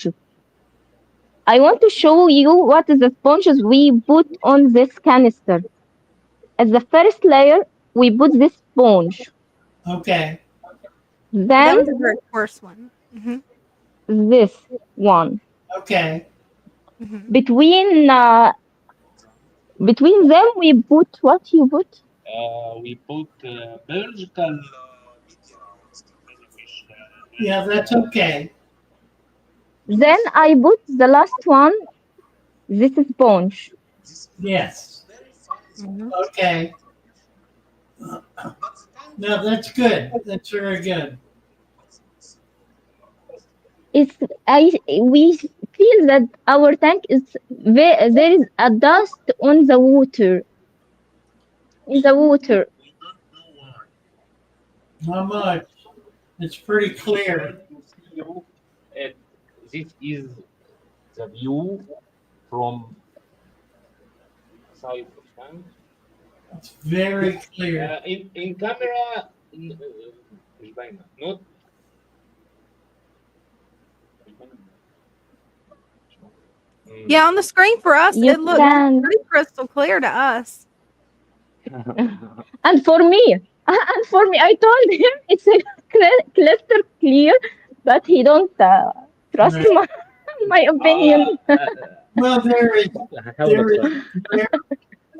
Speaker 6: I want to show you what is the sponges we put on this canister. As the first layer, we put this sponge.
Speaker 2: Okay.
Speaker 6: Then
Speaker 3: That was a very coarse one. Mhm.
Speaker 6: this one.
Speaker 2: Okay.
Speaker 3: Mhm.
Speaker 6: Between between them, we put what you put.
Speaker 5: we put biological media fish
Speaker 2: Yeah. That's okay.
Speaker 6: Then I put the last one. This sponge.
Speaker 2: Yes.
Speaker 3: Mhm.
Speaker 2: Okay. No, that's good. That's very good.
Speaker 6: It's I we feel that our tank is there is a dust on the water in the water.
Speaker 5: we don't know why.
Speaker 2: Not much. It's pretty
Speaker 5: If you try
Speaker 2: clear.
Speaker 5: to see you, it, this is the view from side of tank.
Speaker 2: It's very clear.
Speaker 5: In camera مش باينة not مش باينة. Mm.
Speaker 3: Yeah, on the screen for us,
Speaker 6: You
Speaker 3: it looks
Speaker 6: can,
Speaker 3: pretty crystal clear to us.
Speaker 6: and for me, I told him it's a cluster clear, but he don't trust
Speaker 2: Right.
Speaker 6: my my opinion.
Speaker 2: Well,
Speaker 5: هحاول
Speaker 2: there is
Speaker 5: اتصرف.
Speaker 2: glare,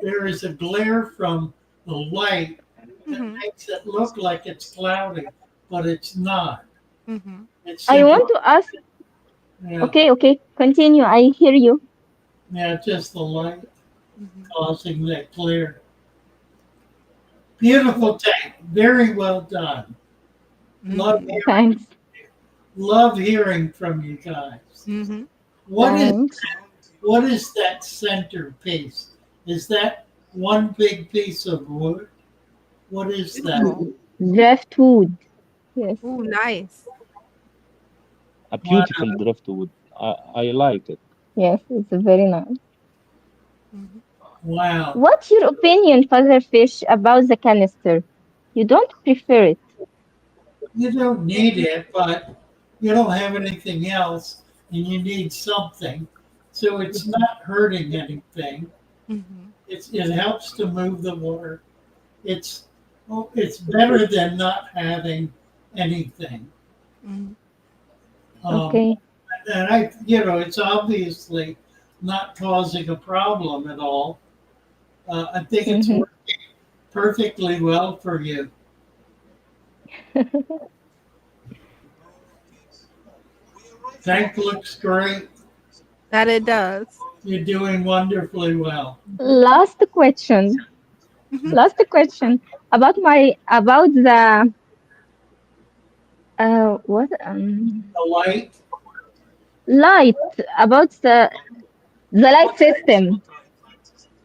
Speaker 2: there is a glare from the light that
Speaker 3: Mhm.
Speaker 2: makes it look like it's cloudy, but it's not.
Speaker 3: Mhm.
Speaker 2: It's
Speaker 6: I
Speaker 2: simply
Speaker 6: want to ask.
Speaker 2: yeah,
Speaker 6: Okay, continue. I hear you.
Speaker 2: yeah, just the light
Speaker 3: Mhm.
Speaker 2: causing that glare. Beautiful tank, very well done. Love
Speaker 3: Mhm.
Speaker 2: hearing,
Speaker 6: Thanks.
Speaker 2: love hearing from you guys.
Speaker 3: Mhm.
Speaker 2: What is
Speaker 6: Thanks.
Speaker 2: what is that centerpiece? Is that one big piece of wood? What is that?
Speaker 3: Beautiful.
Speaker 6: Driftwood. Yes.
Speaker 3: Ooh, nice.
Speaker 5: A
Speaker 2: Wow.
Speaker 5: beautiful driftwood. I like it.
Speaker 6: Yes, it's very nice.
Speaker 3: Mhm.
Speaker 2: Wow.
Speaker 6: What's your opinion, Father Fish, about the canister? You don't prefer it.
Speaker 2: You don't need it, but you don't have anything else and you need something. So it's not hurting anything.
Speaker 3: Mm-hmm.
Speaker 2: It helps to move the water. It's it's better than not having anything.
Speaker 3: Mm-hmm.
Speaker 2: Um,
Speaker 6: Okay.
Speaker 2: and it's obviously not causing a problem at all. I think it's
Speaker 6: Mm-hmm.
Speaker 2: working perfectly well for you. Tank looks great.
Speaker 3: That it does.
Speaker 2: You're doing wonderfully well.
Speaker 6: Last question.
Speaker 3: Mm-hmm.
Speaker 6: Last question about the what
Speaker 2: The light,
Speaker 6: light, about the light system.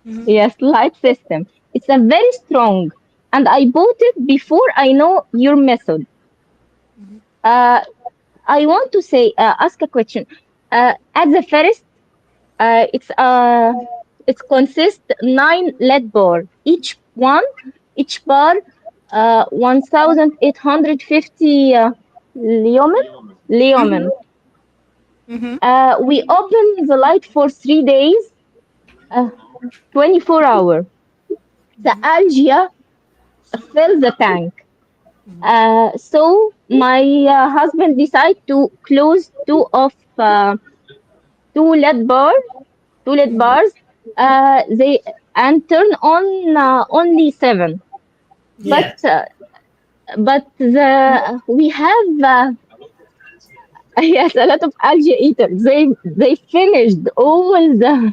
Speaker 3: Mm-hmm.
Speaker 6: Yes, light system. It's a very strong, and I bought it before I know your method.
Speaker 3: Mm-hmm.
Speaker 6: Uh, I want to say, ask a question. At the first, it's it consists 9 LED bar. Each bar, 1,850 lumen.
Speaker 3: Mm-hmm.
Speaker 6: We open the light for 3 days, uh, 24 hours. The
Speaker 3: Mm-hmm.
Speaker 6: algae fill the tank. So my husband decided to close uh, two LED bar, two LED bars. They and turn on only 7. But
Speaker 2: yes.
Speaker 6: the we have yes, a lot of algae eaters. They finished all the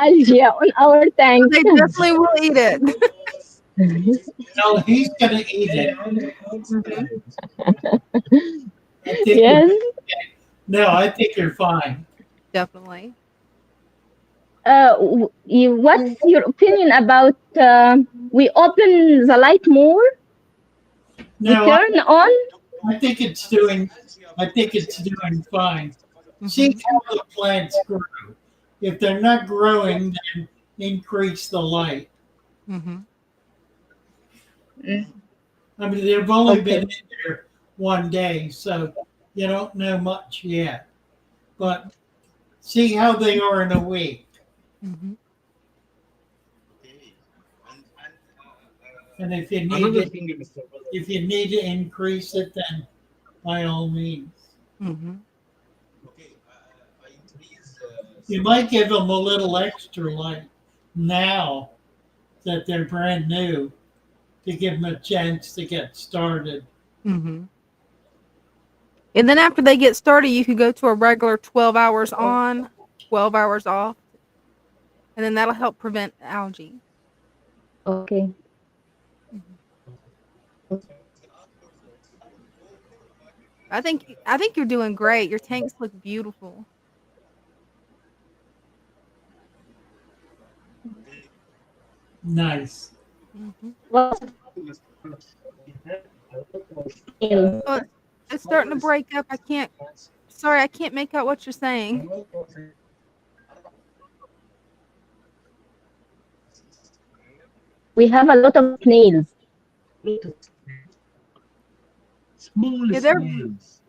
Speaker 6: algae on our tank.
Speaker 3: They definitely will eat it.
Speaker 2: No, he's going to eat it.
Speaker 3: Mm-hmm.
Speaker 2: I think you're,
Speaker 6: Yes.
Speaker 2: no, I think you're fine.
Speaker 3: Definitely.
Speaker 6: What's your opinion about we open the light more? We
Speaker 2: No,
Speaker 6: turn on.
Speaker 2: I think it's doing, I think it's doing fine. See
Speaker 3: Mm-hmm.
Speaker 2: how the plants grow. If they're not growing, then increase the light.
Speaker 3: Mm-hmm.
Speaker 6: Mm,
Speaker 2: I mean, they've only been
Speaker 6: okay.
Speaker 2: in there one day, so you don't know much yet. But see how they are in a week.
Speaker 3: Mm-hmm.
Speaker 2: And if you need
Speaker 5: Another
Speaker 2: to,
Speaker 5: thing, Mr.
Speaker 2: if you need to increase it, then by all means.
Speaker 3: Mm-hmm.
Speaker 2: You might give them a little extra light now that they're brand new to give them a chance to get started.
Speaker 3: Mm-hmm. And then after they get started, you could go to a regular 12 hours on, 12 hours off, and then that'll help prevent algae.
Speaker 6: Okay.
Speaker 3: Mhm. I think you're doing great. Your tanks look beautiful.
Speaker 2: Nice.
Speaker 3: Mhm.
Speaker 6: What's else?
Speaker 3: Oh, it's starting to break up. Sorry, I can't make out what you're saying.
Speaker 6: We have a lot of snails.
Speaker 5: Small
Speaker 3: Yeah, they're
Speaker 5: snails.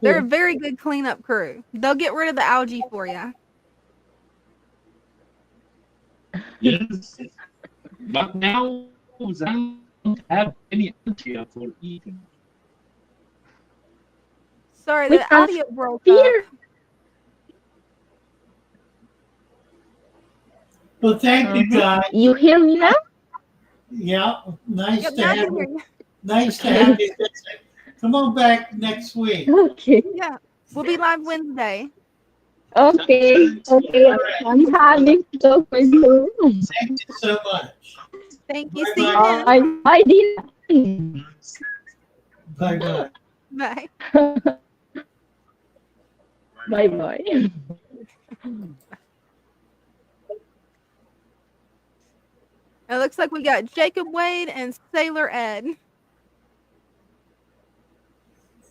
Speaker 3: they're
Speaker 6: Yes.
Speaker 3: a very good cleanup crew. They'll get rid of the algae for you.
Speaker 5: Yes. But now they don't have any algae for eating.
Speaker 3: Sorry,
Speaker 6: We
Speaker 3: the audio broke
Speaker 6: transfer.
Speaker 3: up.
Speaker 2: Well, thank you
Speaker 6: Uh-huh.
Speaker 2: guys.
Speaker 6: You hear me now?
Speaker 2: Yeah, nice
Speaker 3: Yep,
Speaker 2: to
Speaker 3: now I
Speaker 2: have
Speaker 3: can hear
Speaker 2: you.
Speaker 3: you.
Speaker 2: Nice to have
Speaker 6: Okay.
Speaker 2: you visit. Come on back next week.
Speaker 6: Okay.
Speaker 3: Yeah, we'll be live Wednesday.
Speaker 6: Okay. Okay.
Speaker 2: All right.
Speaker 6: I'm happy to talk with you.
Speaker 2: Thank you so much.
Speaker 3: Thank you.
Speaker 2: Bye
Speaker 3: See you
Speaker 2: bye.
Speaker 3: then.
Speaker 6: Bye. Bye, Dina.
Speaker 2: Bye bye.
Speaker 3: Bye.
Speaker 6: Bye bye.
Speaker 3: It looks like we got Jacob Wade and Sailor Ed.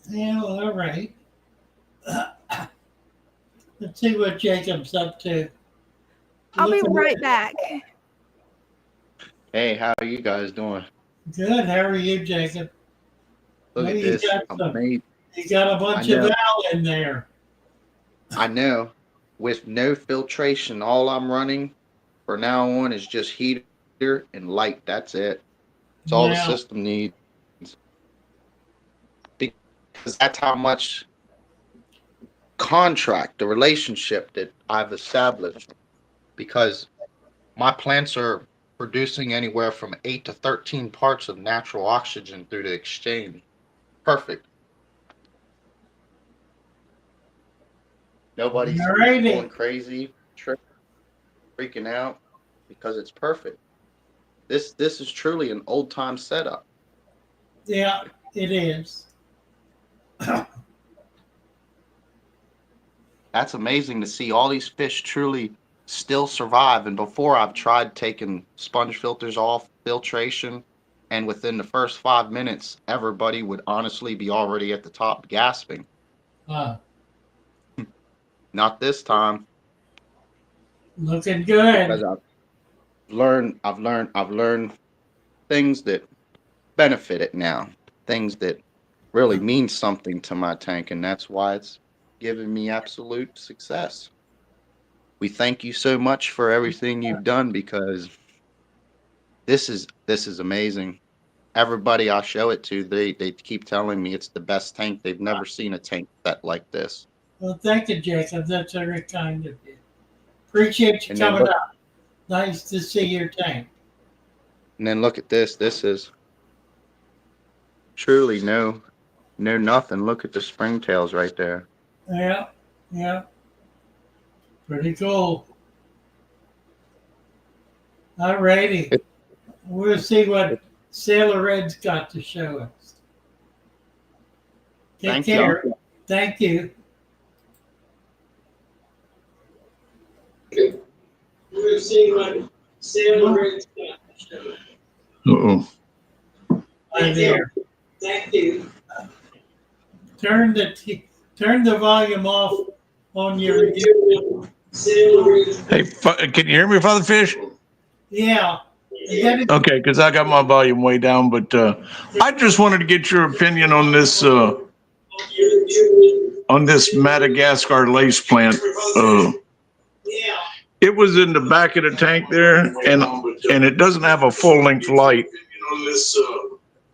Speaker 2: Yeah, well, all right. Let's see what Jacob's up to.
Speaker 3: I'll be
Speaker 2: Look at
Speaker 3: right back.
Speaker 7: Hey, how are you guys doing?
Speaker 2: Good. How are you, Jacob?
Speaker 7: Look
Speaker 2: Well,
Speaker 7: at
Speaker 2: you
Speaker 7: this.
Speaker 2: got
Speaker 7: I'm
Speaker 2: some.
Speaker 7: made.
Speaker 2: You got a
Speaker 7: I
Speaker 2: bunch of
Speaker 7: know.
Speaker 2: Al in there.
Speaker 7: I know. With no filtration, all I'm running for now on is just heater and light. That's it. It's all the
Speaker 2: Yeah.
Speaker 7: system needs. Because that's how much contract, the relationship that I've established. Because my plants are producing anywhere from 8 to 13 parts of natural oxygen through the exchange. Perfect. Nobody's
Speaker 2: All righty.
Speaker 7: going crazy, freaking out because it's perfect. This is truly an old time setup.
Speaker 2: Yeah, it is.
Speaker 7: That's amazing to see all these fish truly still survive. And before I've tried taking sponge filters off, filtration, and within the first 5 minutes, everybody would honestly be already at the top gasping.
Speaker 2: Uh,
Speaker 7: Not this time
Speaker 2: looking good.
Speaker 7: because I've learned things that benefit it now, things that really mean something to my tank, and that's why it's given me absolute success. We thank you so much for everything you've done because this is amazing. Everybody I show it to, they keep telling me it's the best tank. They've never seen a tank set like this.
Speaker 2: Well, thank you, Jacob. That's very kind of you. Appreciate you
Speaker 7: And then
Speaker 2: coming
Speaker 7: look
Speaker 2: up. Nice to see your tank.
Speaker 7: and then look at this. This is truly no nothing. Look at the springtails right there.
Speaker 2: Yeah, yeah. Pretty cool. All righty.
Speaker 7: It,
Speaker 2: We'll see
Speaker 7: it,
Speaker 2: what Sailor Red's got to show us. Take
Speaker 7: thank you.
Speaker 2: care. Thank you. We'll see what Sailor Red's got to show us.
Speaker 8: Uh-oh.
Speaker 2: Hi there. Thank you. Turn turn the volume off on your.
Speaker 8: Hey, can you hear me, Father Fish?
Speaker 2: Yeah. And then
Speaker 8: Okay, because I got my volume way down, but I just wanted to get your opinion on this Madagascar lace plant. It was in the back of the tank there, and it doesn't have a full length light.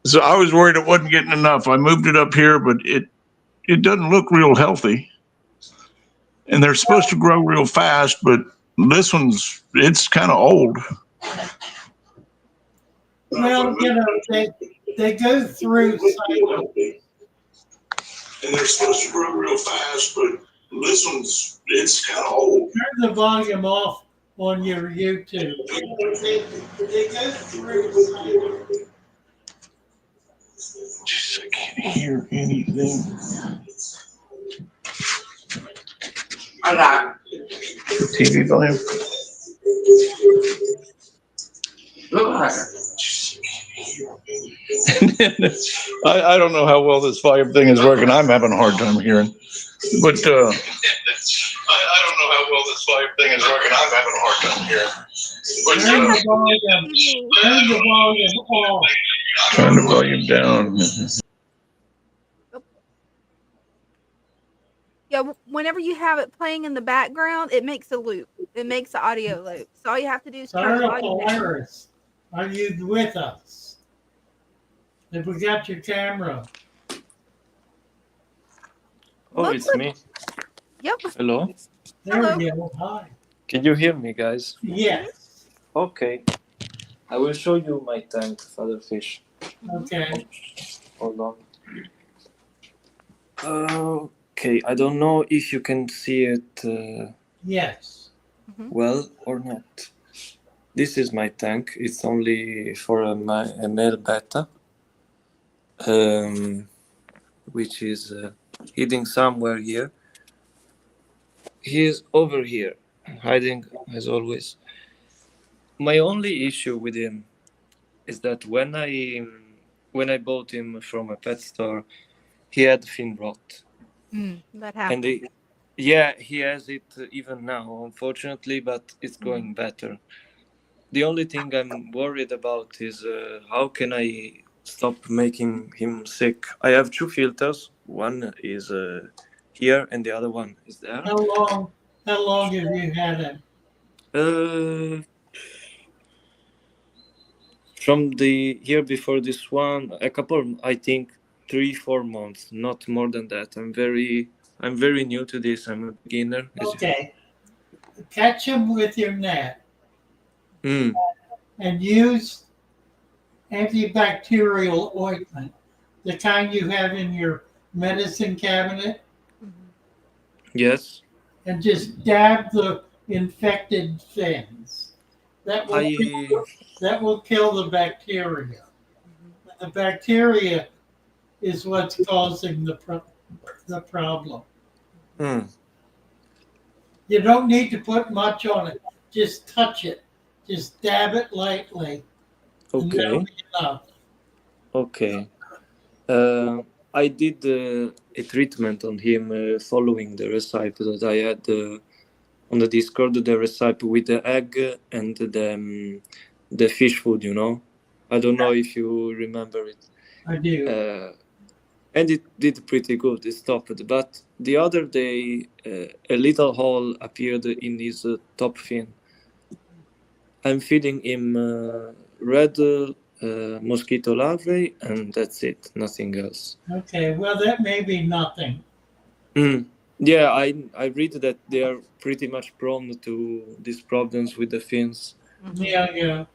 Speaker 8: So I was worried it wasn't getting enough. I moved it up here, but it doesn't look real healthy. And they're supposed to grow real fast, but this it's kind of old.
Speaker 2: well, they go through cycles.
Speaker 8: And they're supposed to grow real fast, but it's kind of old.
Speaker 2: Turn the volume off on your YouTube. They go through cycles.
Speaker 8: Jeez, I can't hear anything. TV volume. I don't know how well this volume thing is working. I'm having a hard time hearing. But I don't know how well this volume thing is working. I'm having a hard time hearing. But
Speaker 2: Turn the volume off.
Speaker 8: turn the volume down.
Speaker 3: Yeah, whenever you have it playing in the background, it makes a loop. It makes the audio loop. So all you have to do is turn the volume down.
Speaker 2: Polaris, are you with us? Have we got your camera?
Speaker 9: Oh,
Speaker 3: Looks
Speaker 9: it's
Speaker 3: like-
Speaker 9: me.
Speaker 3: Yep.
Speaker 9: Hello.
Speaker 2: There
Speaker 3: Hello.
Speaker 2: we go. Hi.
Speaker 9: Can you hear me, guys?
Speaker 2: Yes.
Speaker 9: Okay. I will show you my tank, Father Fish.
Speaker 2: Okay.
Speaker 9: Hold on. Okay, I don't know if you can see it
Speaker 2: Yes.
Speaker 9: well or not. This is my tank. It's only for a male beta, which is hiding somewhere here. He is over here, hiding as always. My only issue with him is that when I bought him from a pet store, he had fin rot,
Speaker 3: That
Speaker 9: and
Speaker 3: happens.
Speaker 9: he has it even now, unfortunately, but it's going better. The only thing I'm worried about is how can I stop making him sick. I have two filters. One is here, and the other one is there.
Speaker 2: How long have you had him?
Speaker 9: Uh, from the year before this one, a couple, I think 3-4 months, not more than that. I'm very new to this. I'm a beginner.
Speaker 2: Okay. Catch him with your net
Speaker 9: Mm,
Speaker 2: and use antibacterial ointment, the kind you have in your medicine cabinet,
Speaker 9: yes.
Speaker 2: and just dab the infected fins. That will
Speaker 9: I
Speaker 2: that will kill the bacteria. The bacteria is what's causing the problem.
Speaker 9: mm,
Speaker 2: You don't need to put much on it. Just touch it. Just dab it lightly, and that'll
Speaker 9: okay.
Speaker 2: be enough.
Speaker 9: Okay. I did a treatment on him following the recipe that I had on the Discord, the recipe with the egg and the fish food, you know. I don't know if you remember it.
Speaker 2: I do.
Speaker 9: And it did pretty good. It stopped. But the other day, a little hole appeared in his top fin. I'm feeding him red mosquito larvae, and that's it. Nothing else.
Speaker 2: Okay, well, that may be nothing.
Speaker 9: Mm. Yeah, I read that they are pretty much prone to these problems with the fins.
Speaker 2: Yeah.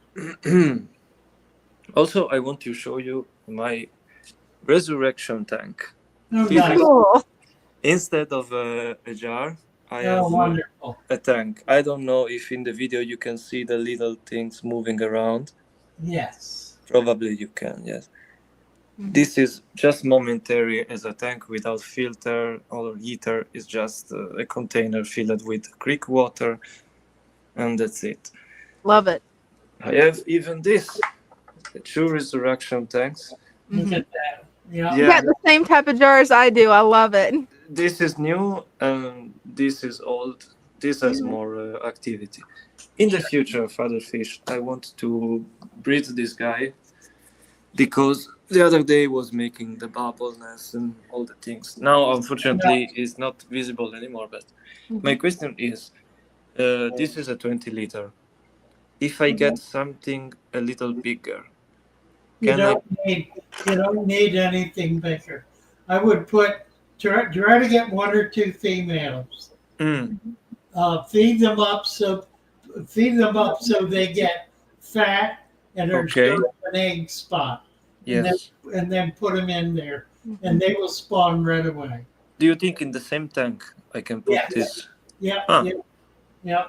Speaker 9: Also, I want to show you my resurrection tank.
Speaker 2: Oh,
Speaker 9: This
Speaker 2: nice.
Speaker 9: is,
Speaker 3: Cool.
Speaker 9: instead of a jar, I
Speaker 2: Oh,
Speaker 9: have
Speaker 2: wonderful.
Speaker 9: a tank. I don't know if in the video you can see the little things moving around.
Speaker 2: Yes.
Speaker 9: Probably you can, yes. This is just momentary as a tank without filter or heater. It's just a container filled with creek water, and that's it.
Speaker 3: Love it.
Speaker 9: I have even this, the two resurrection tanks.
Speaker 2: Look at that. Yeah.
Speaker 3: You
Speaker 9: Yeah,
Speaker 3: got the same type of jar as I do. I love it.
Speaker 9: this is new and this is old. This has more activity. In the future, Father Fish, I want to breed this guy because the other day was making the bubbleness and all the things. Now, unfortunately, it's not visible anymore. But my question is, this is a 20 liter. If I get something a little bigger,
Speaker 2: You
Speaker 9: can I?
Speaker 2: don't need anything bigger. I would try to get one or two females.
Speaker 9: Mm,
Speaker 2: Feed them up so they get fat and are
Speaker 9: Okay.
Speaker 2: showing an egg spot.
Speaker 9: yes.
Speaker 2: And then put them in there, and they will spawn right away.
Speaker 9: Do you think in the same tank I can put
Speaker 2: Yeah.
Speaker 9: this?
Speaker 2: Yeah,
Speaker 9: Huh.
Speaker 2: yeah.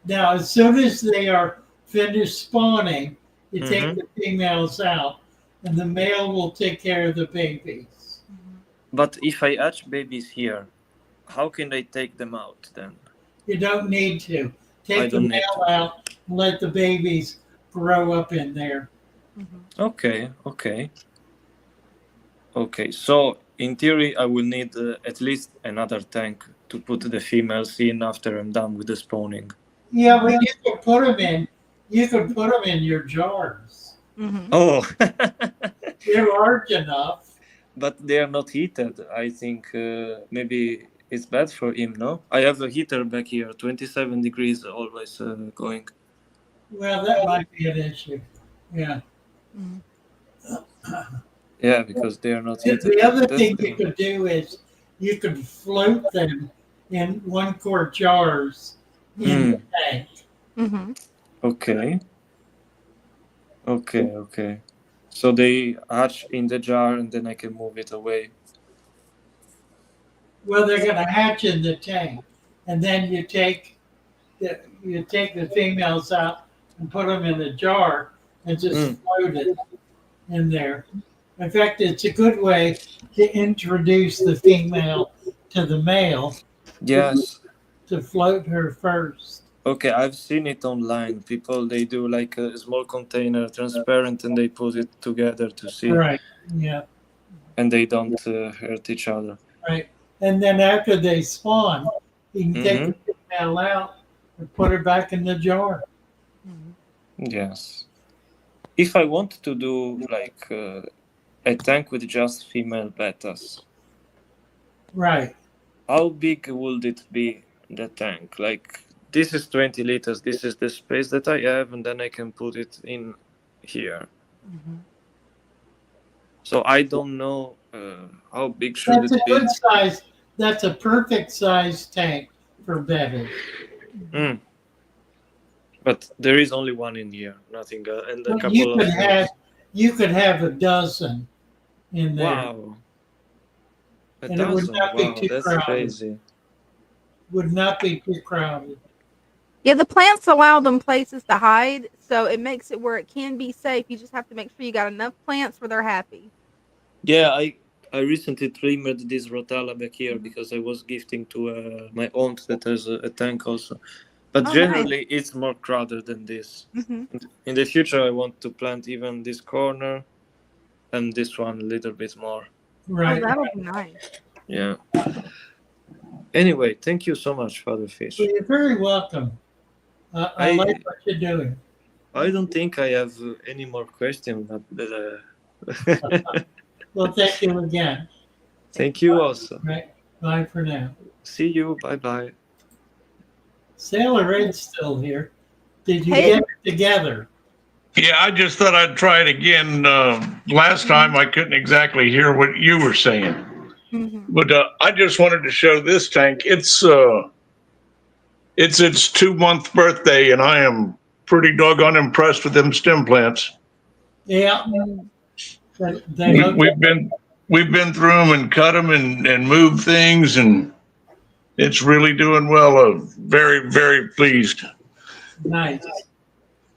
Speaker 2: Now, as soon as they are finished spawning, you take the females out, and the male will take care of the babies.
Speaker 9: But if I hatch babies here, how can I take them out then?
Speaker 2: You don't need to.
Speaker 9: I
Speaker 2: Take the
Speaker 9: don't need
Speaker 2: male out and let the babies grow up in there.
Speaker 9: Okay. So in theory, I will need at least another tank to put the females in after I'm done with the spawning.
Speaker 2: Yeah, but you can put them in. You can put them in your jars.
Speaker 9: Oh,
Speaker 2: They're large enough.
Speaker 9: but they are not heated. I think maybe it's bad for him, no? I have a heater back here, 27 degrees always going.
Speaker 2: Well, that might be an issue. Yeah.
Speaker 9: Yeah, because they are not heated.
Speaker 2: The other
Speaker 9: That's
Speaker 2: thing
Speaker 9: the-
Speaker 2: you could do is you could float them in 1 quart jars in the tank.
Speaker 9: Okay. So they hatch in the jar and then I can move it away.
Speaker 2: Well, they're going to hatch in the tank, and then you take the females out and put them in a jar and just float it in there. In fact, it's a good way to introduce the female to the male.
Speaker 9: Yes.
Speaker 2: To float her first.
Speaker 9: Okay, I've seen it online. People, they do like a small container, transparent, and they put it together to see.
Speaker 2: Right. Yeah.
Speaker 9: And they don't hurt each other.
Speaker 2: Right. And then after they spawn, you can take the female out and put her back in the jar.
Speaker 9: Yes. If I want to do like a tank with just female betas,
Speaker 2: Right.
Speaker 9: how big would it be, the tank? Like, this is 20 liters, this is the space that I have, and then I can put it in here. So I don't know how big should
Speaker 2: That's
Speaker 9: it
Speaker 2: a
Speaker 9: be.
Speaker 2: good size. That's a perfect size tank for bedding.
Speaker 9: Mm. But there is only one in here, nothing, and a
Speaker 2: Well,
Speaker 9: couple of
Speaker 2: you could have a dozen in there,
Speaker 9: wow, a
Speaker 2: and it would
Speaker 9: dozen.
Speaker 2: not be
Speaker 9: Wow,
Speaker 2: too
Speaker 9: that's
Speaker 2: crowded.
Speaker 9: crazy.
Speaker 2: Would not be too crowded.
Speaker 3: Yeah, the plants allow them places to hide, so it makes it where it can be safe. You just have to make sure you got enough plants where they're happy.
Speaker 9: Yeah, I recently trimmed this rotala back here because I was gifting to my aunt that has a tank also. But
Speaker 3: Oh, nice.
Speaker 9: generally, it's more crowded than this.
Speaker 3: Hmm.
Speaker 9: In the future, I want to plant even this corner and this one a little bit more.
Speaker 3: Oh,
Speaker 2: Right.
Speaker 3: that'll be nice.
Speaker 9: Yeah. Anyway, thank you so much, Father Fish.
Speaker 2: Well, you're very welcome. I like what you're doing.
Speaker 9: I don't think I have any more questions. But,
Speaker 2: Well, thank you again.
Speaker 9: thank you also.
Speaker 2: Right. Bye for now.
Speaker 9: See you. Bye bye.
Speaker 2: Sailor Ed's still here. Did you
Speaker 3: Hey.
Speaker 2: get it together?
Speaker 8: Yeah, I just thought I'd try it again. Last time I couldn't exactly hear what you were saying, but I just wanted to show this tank. It's its 2-month birthday, and I am pretty doggone impressed with them stem plants.
Speaker 2: Yeah. They look
Speaker 8: We've been through them and cut them and moved things, and it's really doing well. Very, very pleased.
Speaker 2: nice.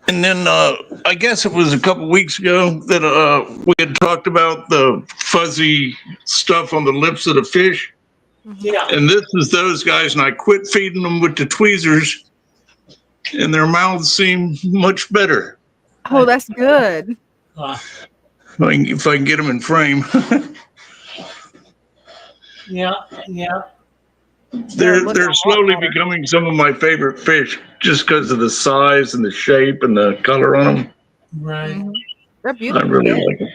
Speaker 8: And then I guess it was a couple weeks ago that we had talked about the fuzzy stuff on the lips of the fish.
Speaker 2: Yeah.
Speaker 8: And this is those guys, and I quit feeding them with the tweezers, and their mouths seem much better.
Speaker 3: Oh, that's good.
Speaker 8: If I can get them in frame.
Speaker 2: Yeah. Yeah.
Speaker 8: They're slowly becoming some of my favorite fish just because of the size and the shape and the color on them.
Speaker 2: Right.
Speaker 3: They're
Speaker 8: I
Speaker 3: beautiful.
Speaker 8: really like them.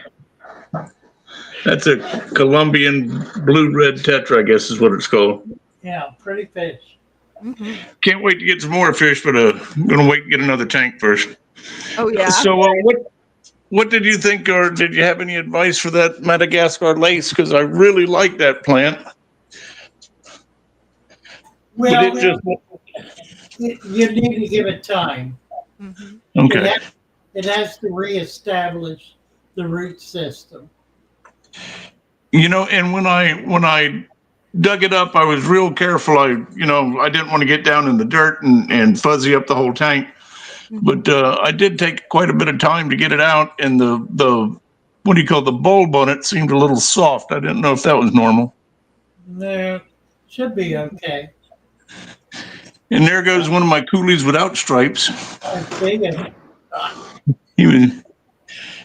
Speaker 8: That's a Colombian blue-red tetra, I guess is what it's called.
Speaker 2: Yeah. Pretty fish.
Speaker 8: Can't wait to get some more fish, but I'm going to wait and get another tank first.
Speaker 3: Oh, yeah.
Speaker 8: So what did you think, or did you have any advice for that Madagascar lace? Because I really like that plant.
Speaker 2: Well,
Speaker 8: But it just,
Speaker 2: you need to give it time.
Speaker 8: okay.
Speaker 2: It has to reestablish the root system.
Speaker 8: You know, and when I dug it up, I was real careful. I didn't want to get down in the dirt and fuzzy up the whole tank. But I did take quite a bit of time to get it out, and the what do you call the bulb on it seemed a little soft. I didn't know if that was normal.
Speaker 2: No, should be okay.
Speaker 8: And there goes one of my coolies without stripes.
Speaker 2: I see it.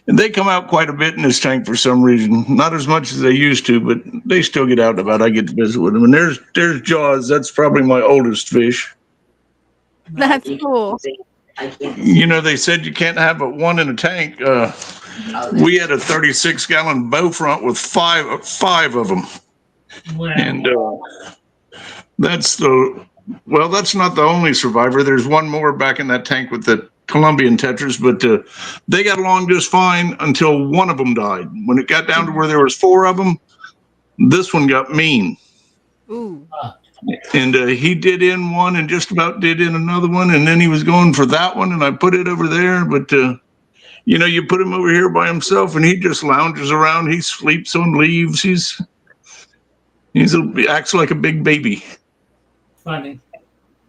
Speaker 8: And they come out quite a bit in this tank for some reason. Not as much as they used to, but they still get out and about. I get to visit with them. And there's Jaws. That's probably my oldest fish.
Speaker 3: That's cool.
Speaker 8: You know, they said you can't have but one in a tank. We had a 36-gallon bow front with five of them.
Speaker 2: Wow.
Speaker 8: And that's not the only survivor. There's one more back in that tank with the Colombian tetras, but they got along just fine until one of them died. When it got down to where there was 4 of them, this one got mean.
Speaker 3: Ooh.
Speaker 8: And he did in one and just about did in another one, and then he was going for that one, and I put it over there. But you put him over here by himself, and he just lounges around. He sleeps on leaves. He acts like a big baby.
Speaker 2: Funny.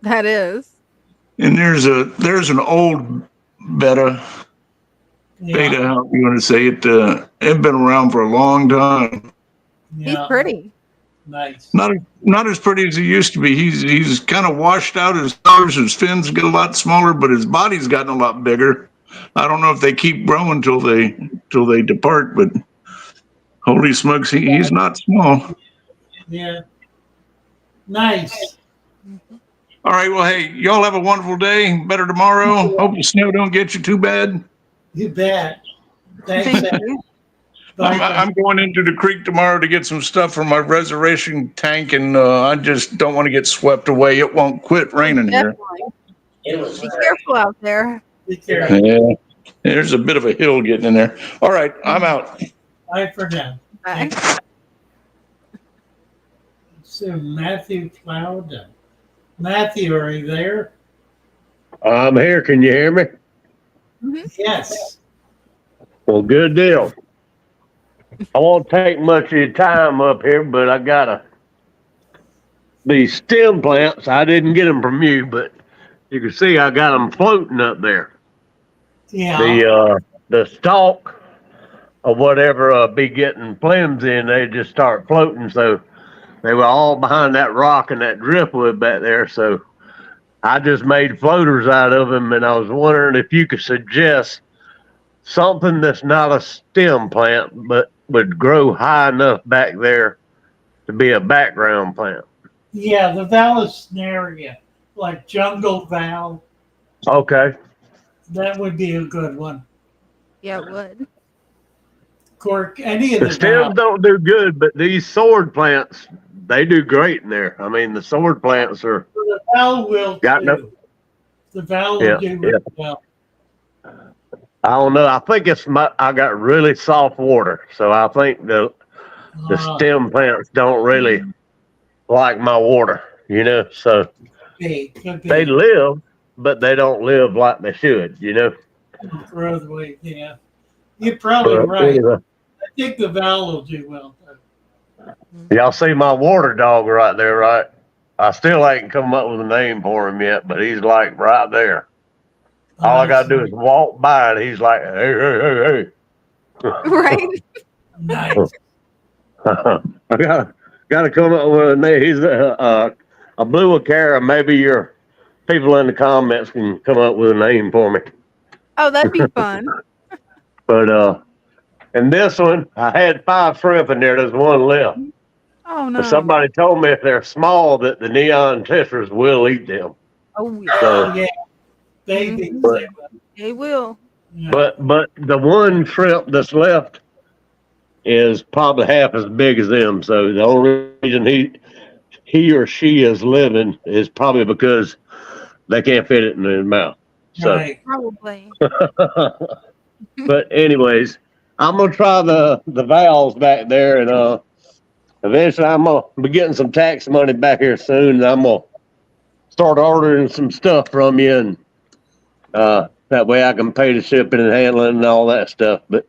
Speaker 3: That is.
Speaker 8: And there's an old beta, however you want to say it. It's been around for a long time.
Speaker 3: He's pretty.
Speaker 2: Nice.
Speaker 8: Not as pretty as he used to be. He's kind of washed out. His colors, his fins get a lot smaller, but his body's gotten a lot bigger. I don't know if they keep growing till they depart, but holy smokes, he's not small.
Speaker 2: Yeah. Nice.
Speaker 8: All right. Well, hey, y'all have a wonderful day. Better tomorrow. Hope the snow don't get you too bad.
Speaker 2: You bet. Thanks.
Speaker 3: Thank
Speaker 2: Ed.
Speaker 3: you.
Speaker 2: Bye.
Speaker 8: I'm going into the creek tomorrow to get some stuff for my reservation tank, and I just don't want to get swept away. It won't quit raining here.
Speaker 3: Definitely. Be careful out there.
Speaker 2: Be careful.
Speaker 8: Yeah, there's a bit of a hill getting in there. All right, I'm out.
Speaker 2: Bye for now.
Speaker 3: Bye.
Speaker 2: So Matthew Cloud. Matthew, are you there?
Speaker 10: I'm here. Can you hear me?
Speaker 2: Yes.
Speaker 10: Well, good deal. I won't take much of your time up here, but I got these stem plants. I didn't get them from you, but you can see I got them floating up there.
Speaker 2: Yeah.
Speaker 10: The stalk or whatever be getting flimsy, and they just start floating. So they were all behind that rock and that driftwood back there. So I just made floaters out of them, and I was wondering if you could suggest something that's not a stem plant, but would grow high enough back there to be a background plant.
Speaker 2: Yeah, the Vallisneria, like jungle val,
Speaker 10: Okay.
Speaker 2: that would be a good one.
Speaker 3: Yeah, it would.
Speaker 2: Cork, any of
Speaker 10: The
Speaker 2: the
Speaker 10: stems
Speaker 2: val.
Speaker 10: don't do good, but these sword plants, they do great in there. I mean, the sword plants are
Speaker 2: The val will
Speaker 10: got no.
Speaker 2: too. The val will
Speaker 10: Yeah,
Speaker 2: do
Speaker 10: yeah.
Speaker 2: really well.
Speaker 10: I don't know. I think I got really soft water, so I think the stem plants don't really like my water, so
Speaker 2: Could be.
Speaker 10: they live, but they don't live like they should,
Speaker 2: Grow the way, yeah. You're probably
Speaker 10: But
Speaker 2: right.
Speaker 10: anyway,
Speaker 2: I think the val will do well.
Speaker 10: y'all see my water dog right there, right? I still ain't come up with a name for him yet, but he's like right there. All I gotta do is walk by and he's like, hey, hey, hey, hey.
Speaker 3: Right.
Speaker 2: Nice.
Speaker 10: I gotta come up with a name. He's a blue Acara. Maybe your people in the comments can come up with a name for me.
Speaker 3: Oh, that'd be fun.
Speaker 10: But and this one, I had 5 shrimp in there. There's one left.
Speaker 3: Oh no.
Speaker 10: But somebody told me if they're small that the neon tetras will eat them.
Speaker 3: Oh yeah.
Speaker 10: So,
Speaker 2: Yeah. Baby.
Speaker 10: But-
Speaker 3: They will.
Speaker 2: Yeah.
Speaker 10: but the one shrimp that's left is probably half as big as them. So the only reason he or she is living is probably because they can't fit it in their mouth. So,
Speaker 2: Right.
Speaker 3: Probably.
Speaker 10: but anyways, I'm gonna try the valves back there, and eventually I'm gonna be getting some tax money back here soon, and I'm gonna start ordering some stuff from you, and that way I can pay the shipping and handling and all that stuff. But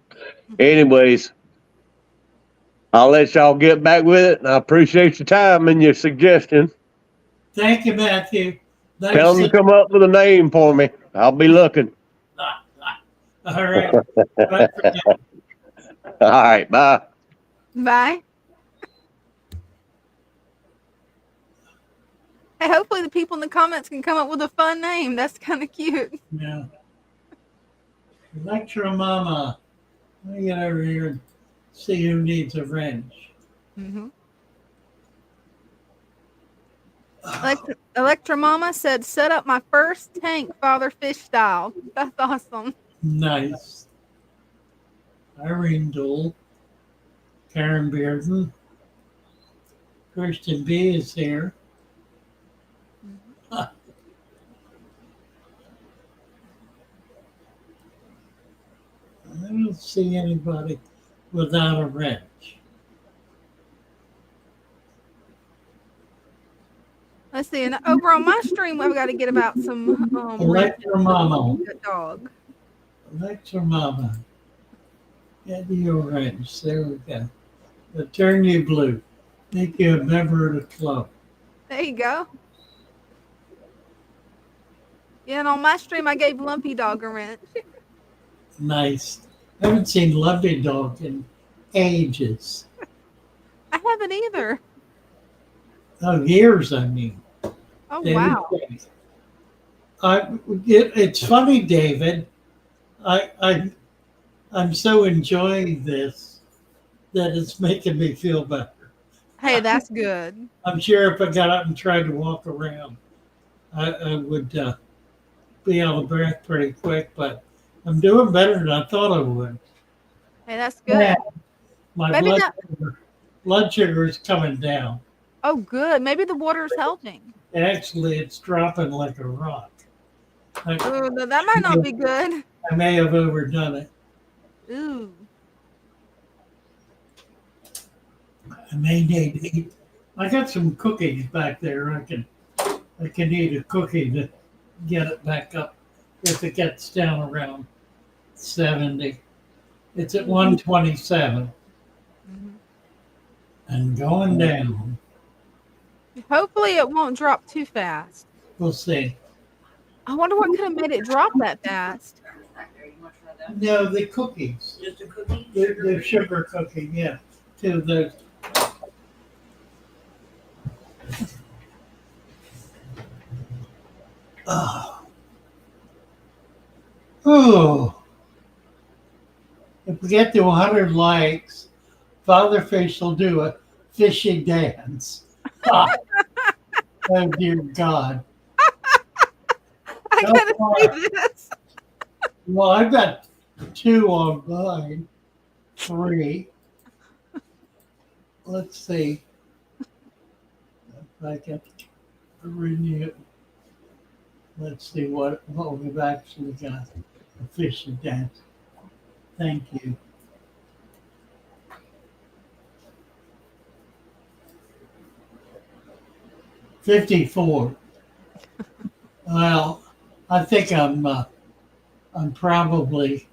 Speaker 10: anyways, I'll let y'all get back with it, and I appreciate your time and your suggestion.
Speaker 2: Thank you, Matthew. Thanks.
Speaker 10: Tell them to come up with a name for me. I'll be looking.
Speaker 2: All right. Bye for now.
Speaker 10: All right, bye.
Speaker 3: Bye. Hey, hopefully the people in the comments can come up with a fun name. That's kind of cute.
Speaker 2: Yeah. Electro Mama. Let me get over here and see who needs a wrench.
Speaker 3: Mm-hmm. Electra Mama said, set up my first tank Father Fish style. That's awesome.
Speaker 2: Nice. Irene Dole. Karen Bearden. Christian B is here. I don't see anybody without a wrench.
Speaker 3: Let's see. And over on my stream, I've got to get about some
Speaker 2: Electro Mama.
Speaker 3: dog.
Speaker 2: Electro Mama. Get your wrench. There we go. The Turn You Blue. Make you a member of the club.
Speaker 3: There you go. Yeah, and on my stream, I gave Lumpy Dog a wrench.
Speaker 2: Nice. I haven't seen Lumpy Dog in ages.
Speaker 3: I haven't either.
Speaker 2: Oh, years, I mean.
Speaker 3: Oh,
Speaker 2: David,
Speaker 3: wow.
Speaker 2: It's funny, David. I'm so enjoying this that it's making me feel better.
Speaker 3: Hey, that's good.
Speaker 2: I'm sure if I got up and tried to walk around, I would be out of breath pretty quick, but I'm doing better than I thought I would.
Speaker 3: Hey, that's good.
Speaker 2: Yeah, my
Speaker 3: Maybe that.
Speaker 2: blood sugar is coming down.
Speaker 3: Oh, good. Maybe the water's helping.
Speaker 2: Actually, it's dropping like a rock.
Speaker 3: Oh, that might not be good.
Speaker 2: I may have overdone it.
Speaker 3: Ooh.
Speaker 2: I may need to eat. I got some cookies back there. I can eat a cookie to get it back up if it gets down around 70. It's at 127 and going down.
Speaker 3: Hopefully it won't drop too fast.
Speaker 2: We'll see.
Speaker 3: I wonder what could have made it drop that fast.
Speaker 2: No, the cookies.
Speaker 11: Just a cookie?
Speaker 2: The sugar cookie, yeah. To the oh. If we get to 100 likes, Father Fish will do a fishy dance. Oh dear God.
Speaker 3: I gotta see this.
Speaker 2: Well, I've got 2 on mine. 3. Let's see. If I can renew. Let's see what we've actually got. A fishy dance. Thank you. $54. Well, I think I'm probably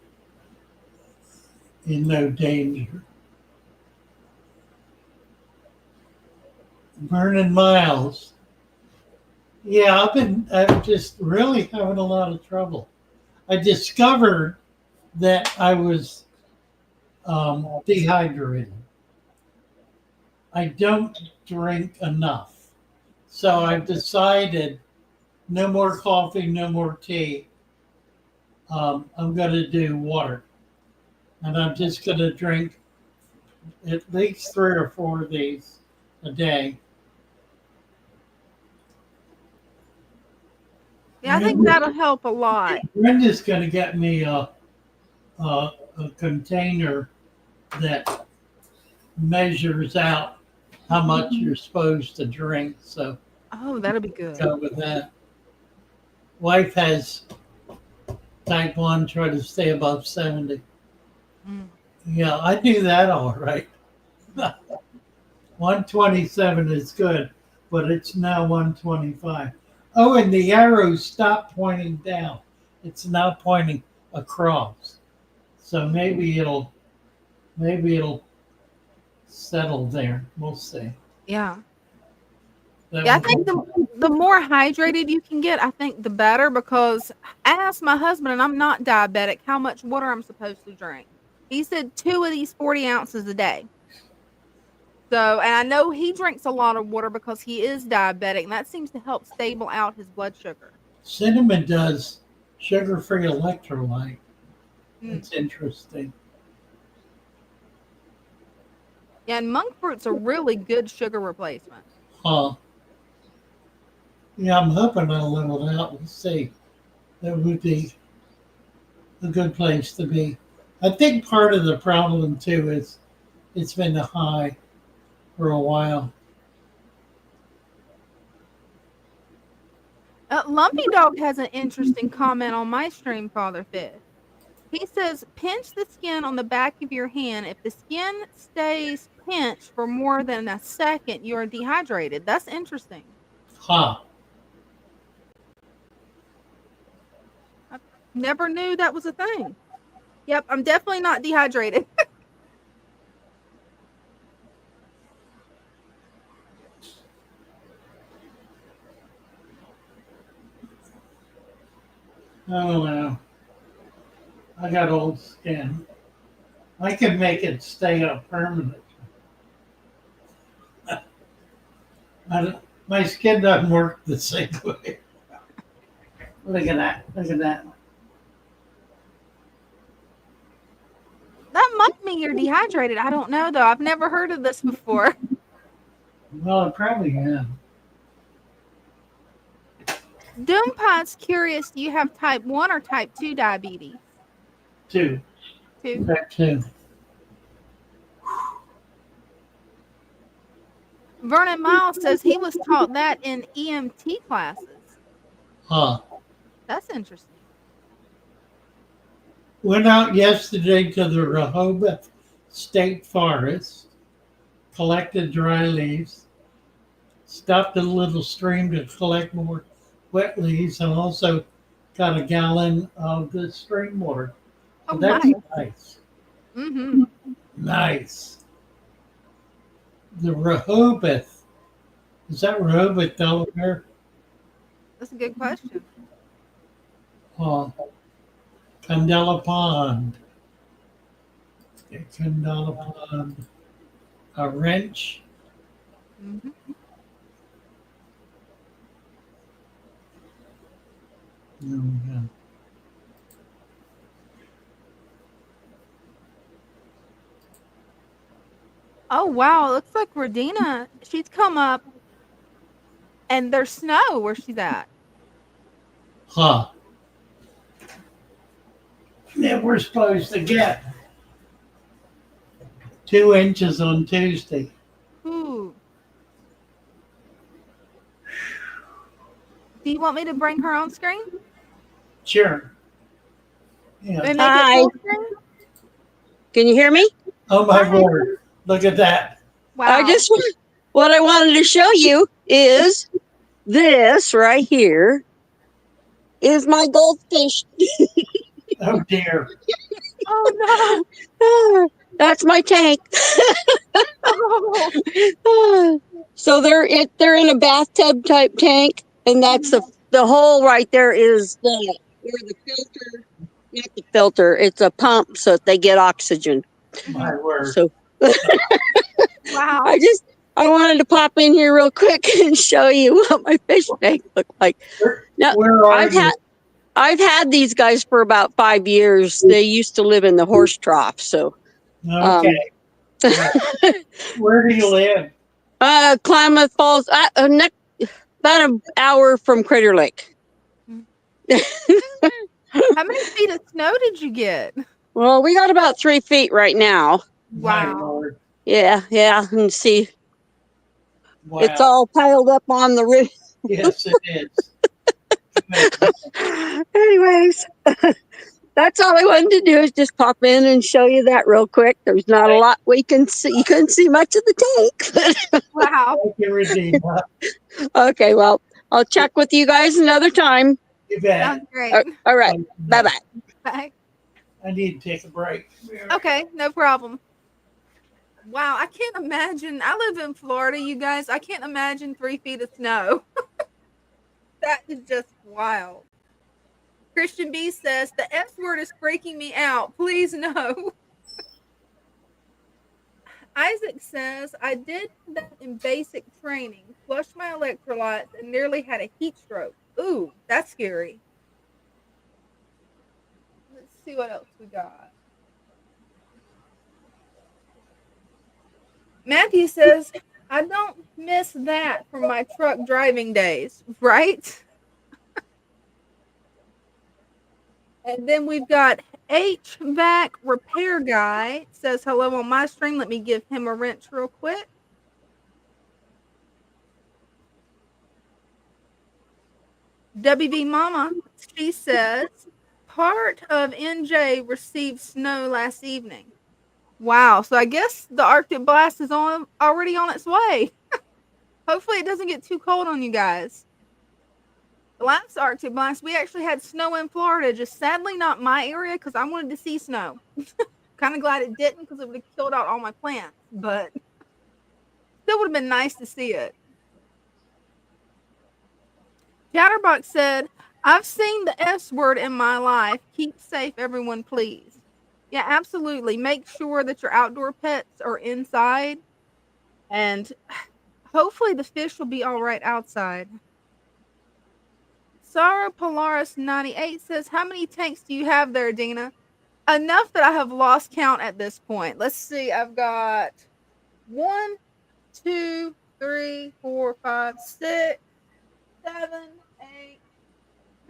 Speaker 2: in no danger. Burning miles. Yeah, I'm just really having a lot of trouble. I discovered that I was dehydrated. I don't drink enough. So I've decided no more coffee, no more tea. I'm going to do water. And I'm just going to drink at least 3 or 4 of these a day.
Speaker 3: Yeah, I think that'll help a lot.
Speaker 2: Brenda's going to get me a container that measures out how much you're supposed to drink. So,
Speaker 3: oh, that'll be good.
Speaker 2: Go with that. Wife has type 1, try to stay above 70. Yeah, I do that all right. 127 is good, but it's now 125. Oh, and the arrow stopped pointing down. It's now pointing across. So maybe it'll settle there. We'll see.
Speaker 3: Yeah. Yeah, I think the more hydrated you can get, I think the better, because I asked my husband, and I'm not diabetic, how much water I'm supposed to drink. He said 2 of these 40 ounces a day. So, and I know he drinks a lot of water because he is diabetic, and that seems to help stable out his blood sugar.
Speaker 2: Cinnamon does sugar-free electrolyte. It's interesting.
Speaker 3: Yeah, and monk fruit's a really good sugar replacement.
Speaker 2: Huh. Yeah, I'm hoping I'll level it out. We'll see. That would be a good place to be. I think part of the problem, too, is it's been a high for a while.
Speaker 3: Lumpy Dog has an interesting comment on my stream, Father Fish. He says, pinch the skin on the back of your hand. If the skin stays pinched for more than a second, you are dehydrated. That's interesting.
Speaker 2: Huh.
Speaker 3: I never knew that was a thing. Yep, I'm definitely not dehydrated.
Speaker 2: Oh, well. I got old skin. I can make it stay up permanently. My skin doesn't work the same way. Look at that. Look at that.
Speaker 3: That might mean you're dehydrated. I don't know, though. I've never heard of this before.
Speaker 2: Well, I probably am.
Speaker 3: Doompot's curious, do you have type 1 or type 2 diabetes?
Speaker 2: 2.
Speaker 3: 2.
Speaker 2: Type 2.
Speaker 3: Vernon Miles says he was taught that in EMT classes.
Speaker 2: Huh.
Speaker 3: That's interesting.
Speaker 2: Went out yesterday to the Rehoboth State Forest, collected dry leaves, stopped at a little stream to collect more wet leaves, and also got a gallon of the stream water. So
Speaker 3: Oh,
Speaker 2: that's
Speaker 3: nice.
Speaker 2: nice.
Speaker 3: Mm-hmm.
Speaker 2: Nice. The Rehoboth. Is that Rehoboth, Delaware?
Speaker 3: That's a good question.
Speaker 2: Candela Pond. Okay, Candela Pond. A wrench.
Speaker 3: Mm-hmm.
Speaker 2: There we go.
Speaker 3: Oh, wow. It looks like Radina, she's come up and there's snow where she's at.
Speaker 2: Huh. Then we're supposed to get 2 inches on Tuesday.
Speaker 3: Ooh. Do you want me to bring her on screen?
Speaker 2: Sure. Yeah.
Speaker 3: And make
Speaker 11: Hi.
Speaker 3: it full screen?
Speaker 11: Can you hear me?
Speaker 2: Oh my word. Look at that.
Speaker 11: I
Speaker 3: Wow.
Speaker 11: just what I wanted to show you is this right here is my goldfish.
Speaker 2: Oh dear.
Speaker 3: Oh,
Speaker 11: That's my tank.
Speaker 3: no.
Speaker 11: So they're in a bathtub type tank, and that's the hole right there is the where the filter, not the filter, it's a pump so that they get oxygen.
Speaker 2: My word.
Speaker 11: So
Speaker 3: Wow.
Speaker 11: I wanted to pop in here real quick and show you what my fish tank looked like. Now,
Speaker 2: Where are you?
Speaker 11: I've had these guys for about 5 years. They used to live in the horse trough, so
Speaker 2: Okay. Where do you live?
Speaker 11: Klamath Falls, about an hour from Crater Lake.
Speaker 3: How many feet of snow did you get?
Speaker 11: Well, we got about 3 feet right now.
Speaker 2: My
Speaker 3: Wow.
Speaker 2: Lord.
Speaker 11: Yeah, and see,
Speaker 2: Wow.
Speaker 11: it's all piled up on the roof.
Speaker 2: Yes, it is.
Speaker 11: Anyways, that's all I wanted to do is just pop in and show you that real quick. There's not a lot we can see. You couldn't see much of the tank.
Speaker 3: Wow.
Speaker 2: Thank you, Regina.
Speaker 11: Okay, well, I'll check with you guys another time.
Speaker 2: You bet.
Speaker 3: Sounds great.
Speaker 11: All right. Bye-bye.
Speaker 3: Bye.
Speaker 2: I need to take a break.
Speaker 3: Okay, no problem. Wow, I can't imagine. I live in Florida, you guys. I can't imagine 3 feet of snow. That is just wild. Christian B says, the S word is freaking me out. Please no. Isaac says, I did that in basic training, flushed my electrolytes, and nearly had a heat stroke. Ooh, that's scary. Let's see what else we got. Matthew says, I don't miss that from my truck driving days, right? And then we've got HVAC repair guy says hello on my stream. Let me give him a wrench real quick. WB Mama, she says, part of NJ received snow last evening. Wow, so I guess the Arctic blast is already on its way. Hopefully it doesn't get too cold on you guys. The last Arctic blast, we actually had snow in Florida, just sadly not my area because I wanted to see snow. Kind of glad it didn't because it would have killed out all my plants, but still would have been nice to see it. Chatterbox said, I've seen the S word in my life. Keep safe, everyone, please. Yeah, absolutely. Make sure that your outdoor pets are inside, and hopefully the fish will be all right outside. Sarah Polaris 98 says, how many tanks do you have there, Dina? Enough that I have lost count at this point. Let's see. I've got 1, 2, 3, 4, 5, 6, 7, 8,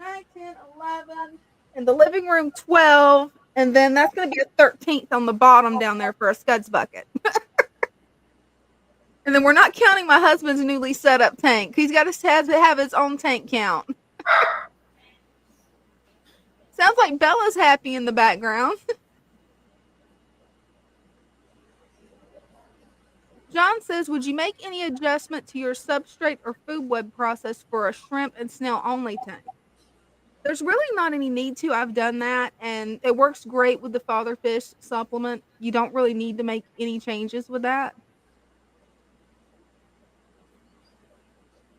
Speaker 3: 9, 10, 11. In the living room, 12. And then that's going to be a 13th on the bottom down there for a Scuds bucket. And then we're not counting my husband's newly set up tank. He's got to have his own tank count. Sounds like Bella's happy in the background. John says, would you make any adjustment to your substrate or food web process for a shrimp and snail only tank? There's really not any need to. I've done that, and it works great with the Father Fish supplement. You don't really need to make any changes with that.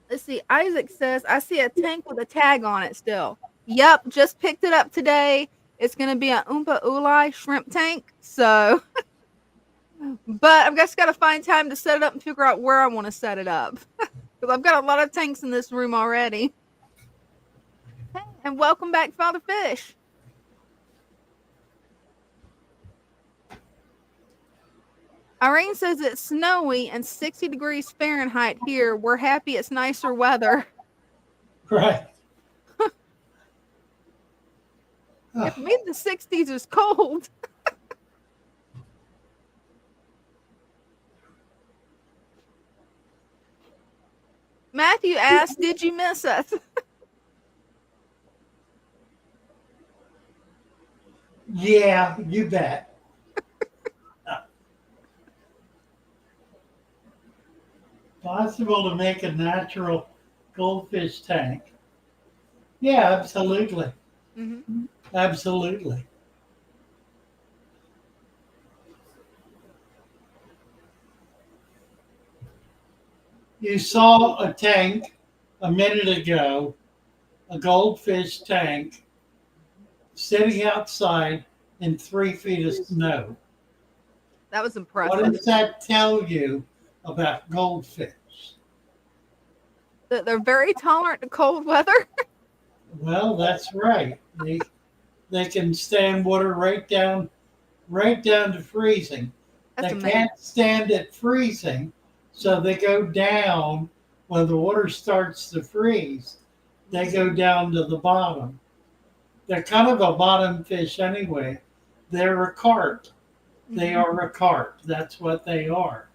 Speaker 3: Let's see. Isaac says, I see a tank with a tag on it still. Yep, just picked it up today. It's going to be an Oompa Ulai shrimp tank. So, but I've just got to find time to set it up and figure out where I want to set it up. Because I've got a lot of tanks in this room already. Hey, and welcome back, Father Fish. Irene says it's snowy and 60 degrees Fahrenheit here. We're happy it's nicer weather.
Speaker 2: Right.
Speaker 3: If me the 60s is cold. Matthew asked, did you miss us?
Speaker 2: Yeah, you bet. Possible to make a natural goldfish tank? Yeah, absolutely.
Speaker 3: Mm-hmm.
Speaker 2: Absolutely. You saw a tank a minute ago, a goldfish tank, sitting outside in 3 feet of snow.
Speaker 3: That was impressive.
Speaker 2: What does that tell you about goldfish?
Speaker 3: That they're very tolerant to cold weather.
Speaker 2: Well, that's right. They can stand water right down to freezing.
Speaker 3: That's
Speaker 2: They
Speaker 3: amazing.
Speaker 2: can't stand it freezing, so they go down when the water starts to freeze. They go down to the bottom. They're kind of a bottom fish anyway. They're a carp. They are a carp. That's what they are.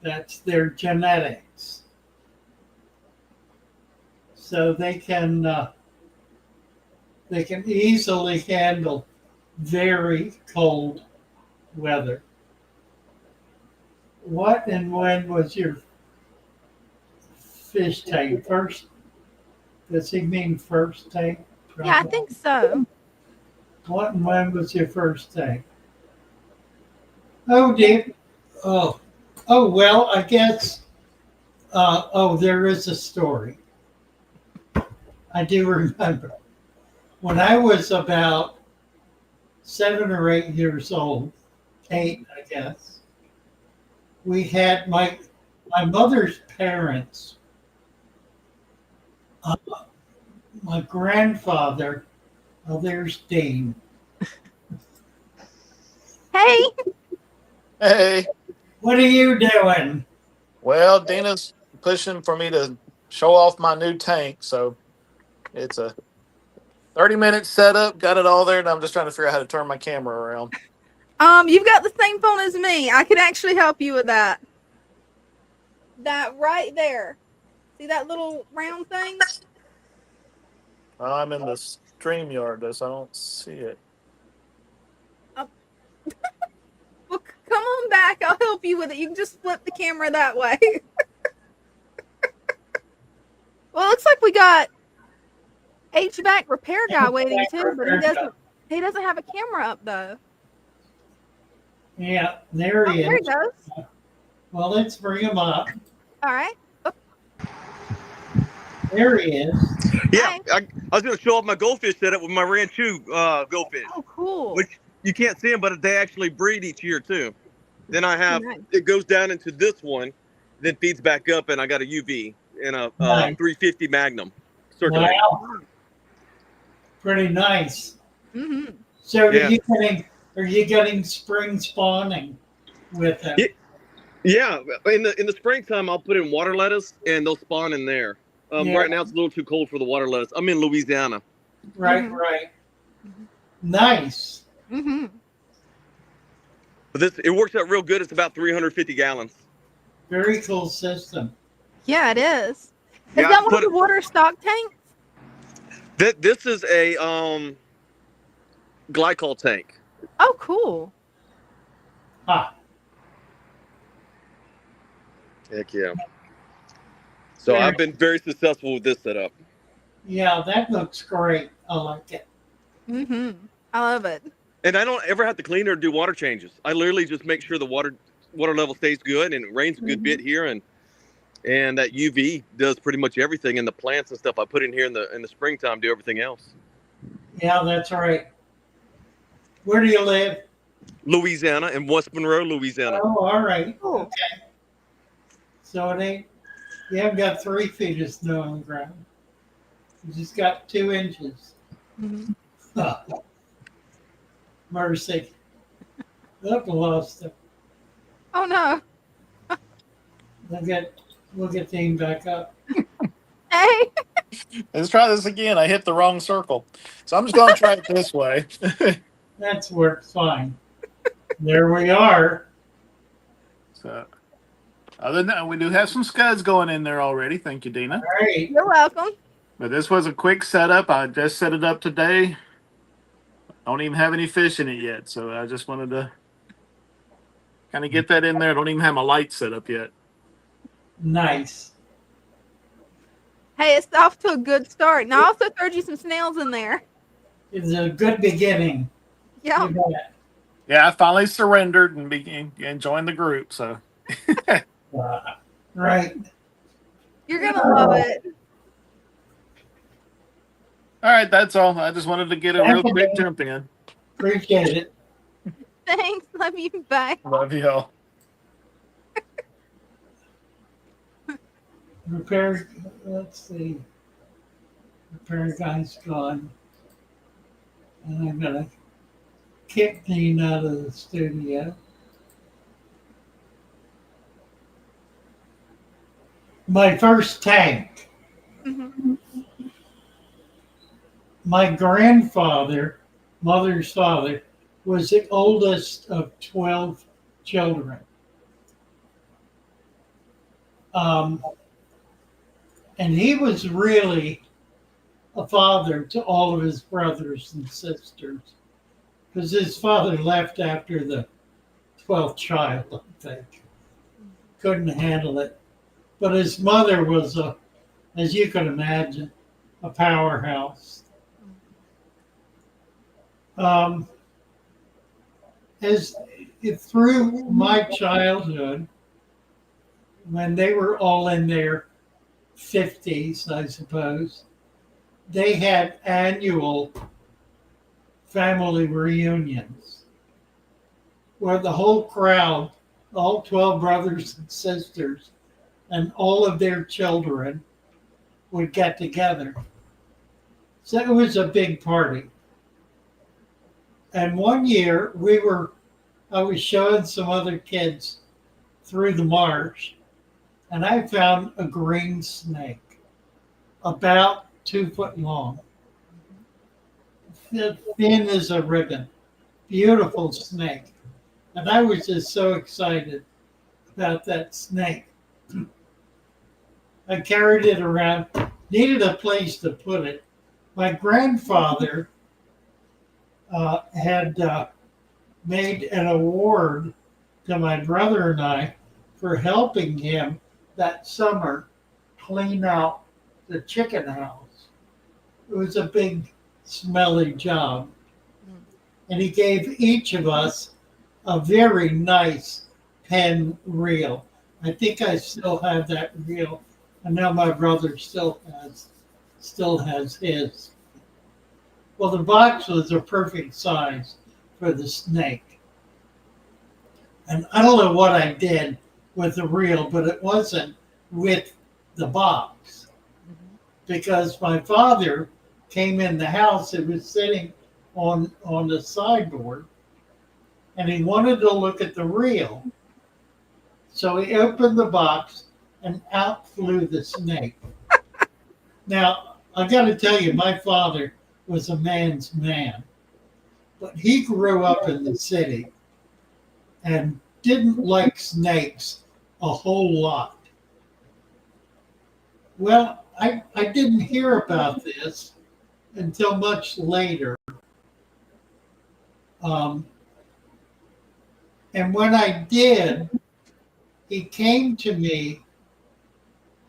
Speaker 2: That's their genetics. So they can easily handle very cold weather. What and when was your fish tank? First? Does he mean first tank?
Speaker 3: Yeah, I think so.
Speaker 2: What and when was your first tank? Oh, dear. Oh, well, I guess. There is a story. I do remember. When I was about 7 or 8 years old, 8, I guess, we had my mother's parents, my grandfather. Oh, there's Dean.
Speaker 3: Hey.
Speaker 12: Hey,
Speaker 2: What are you doing?
Speaker 12: well, Dina's pushing for me to show off my new tank, so it's a 30-minute setup. Got it all there, and I'm just trying to figure out how to turn my camera around.
Speaker 3: You've got the same phone as me. I can actually help you with that. That right there. See that little round thing?
Speaker 12: I'm in the StreamYard, though, so I don't see it.
Speaker 3: Well, come on back. I'll help you with it. You can just flip the camera that way. Well, it looks like we got HVAC repair guy waiting too, but he doesn't have a camera up though.
Speaker 2: Yeah, there he is.
Speaker 3: There he goes.
Speaker 2: Well, let's bring him up.
Speaker 3: All right. Oh.
Speaker 2: There he is.
Speaker 13: Yeah, I was going to show off my goldfish setup with my Ranchu goldfish.
Speaker 3: Oh, cool.
Speaker 13: Which you can't see them, but they actually breed each year too. Then I have,
Speaker 3: Nice.
Speaker 13: it goes down into this one, then feeds back up, and I got a UV and a
Speaker 2: Nice.
Speaker 13: 350 Magnum circulating.
Speaker 2: Wow. Pretty nice.
Speaker 3: Mm-hmm.
Speaker 2: So
Speaker 13: Yeah.
Speaker 2: are you getting spring spawning with him?
Speaker 13: Yeah, in the springtime, I'll put in water lettuce, and they'll spawn in there.
Speaker 2: Yeah.
Speaker 13: Right now it's a little too cold for the water lettuce. I'm in Louisiana.
Speaker 2: Right, right. Nice.
Speaker 3: Mm-hmm.
Speaker 13: But it works out real good. It's about 350 gallons.
Speaker 2: Very cool system.
Speaker 3: Yeah, it is. Is
Speaker 13: Yeah,
Speaker 3: that one of the water stock tanks?
Speaker 13: This is a glycol tank.
Speaker 3: Oh, cool.
Speaker 2: Ah,
Speaker 13: Heck yeah. So
Speaker 2: Very-
Speaker 13: I've been very successful with this setup.
Speaker 2: yeah, that looks great. I like it.
Speaker 3: Mm-hmm. I love it.
Speaker 13: And I don't ever have to clean or do water changes. I literally just make sure the water level stays good, and it rains a good bit here, and that UV does pretty much everything, and the plants and stuff I put in here in the springtime do everything else.
Speaker 2: Yeah, that's right. Where do you live?
Speaker 13: Louisiana, in West Monroe, Louisiana.
Speaker 2: Oh, all right.
Speaker 3: Cool.
Speaker 2: Okay. So it ain't, you haven't got 3 feet of snow on the ground. You just got 2 inches.
Speaker 3: Mm-hmm.
Speaker 2: Mercy. Look, lost it.
Speaker 3: Oh no.
Speaker 2: We'll get Dean back up.
Speaker 3: Hey.
Speaker 12: Let's try this again. I hit the wrong circle. So I'm just going to try it this way.
Speaker 2: That's worked fine. There we are.
Speaker 12: So, other than that, we do have some scuds going in there already. Thank you, Dina.
Speaker 2: Great.
Speaker 3: You're welcome.
Speaker 12: But this was a quick setup. I just set it up today. I don't even have any fish in it yet. So I just wanted to kind of get that in there. I don't even have my light set up yet.
Speaker 2: Nice.
Speaker 3: Hey, it's off to a good start. And I also threw you some snails in there.
Speaker 2: It's a good beginning.
Speaker 3: Yeah.
Speaker 2: You bet.
Speaker 12: Yeah, I finally surrendered and joined the group. So
Speaker 2: Right.
Speaker 3: You're going to love it.
Speaker 12: all right, that's all. I just wanted to get a real quick jump in.
Speaker 2: Appreciate it.
Speaker 3: Thanks. Love you. Bye.
Speaker 12: Love you all.
Speaker 2: Repair, let's see. Repair guy's gone. And I'm going to kick Dean out of the studio. My first tank.
Speaker 3: Mm-hmm.
Speaker 2: My grandfather, mother's father, was the oldest of 12 children. And he was really a father to all of his brothers and sisters, because his father left after the 12th child, I think. Couldn't handle it. But his mother was, as you can imagine, a powerhouse. Through my childhood, when they were all in their 50s, I suppose, they had annual family reunions where the whole crowd, all 12 brothers and sisters, and all of their children would get together. So it was a big party. And one year I was showing some other kids through the marsh, and I found a green snake, about 2 foot long, thin as a ribbon, beautiful snake. And I was just so excited about that snake. I carried it around, needed a place to put it. My grandfather had made an award to my brother and I for helping him that summer clean out the chicken house. It was a big, smelly job. And he gave each of us a very nice pen reel. I think I still have that reel. And now my brother still has his. Well, the box was a perfect size for the snake. And I don't know what I did with the reel, but it wasn't with the box. Because my father came in the house, it was sitting on the sideboard, and he wanted to look at the reel. So he opened the box and out flew the snake. Now, I got to tell you, my father was a man's man, but he grew up in the city and didn't like snakes a whole lot. Well, I didn't hear about this until much later. Um, and when I did, he came to me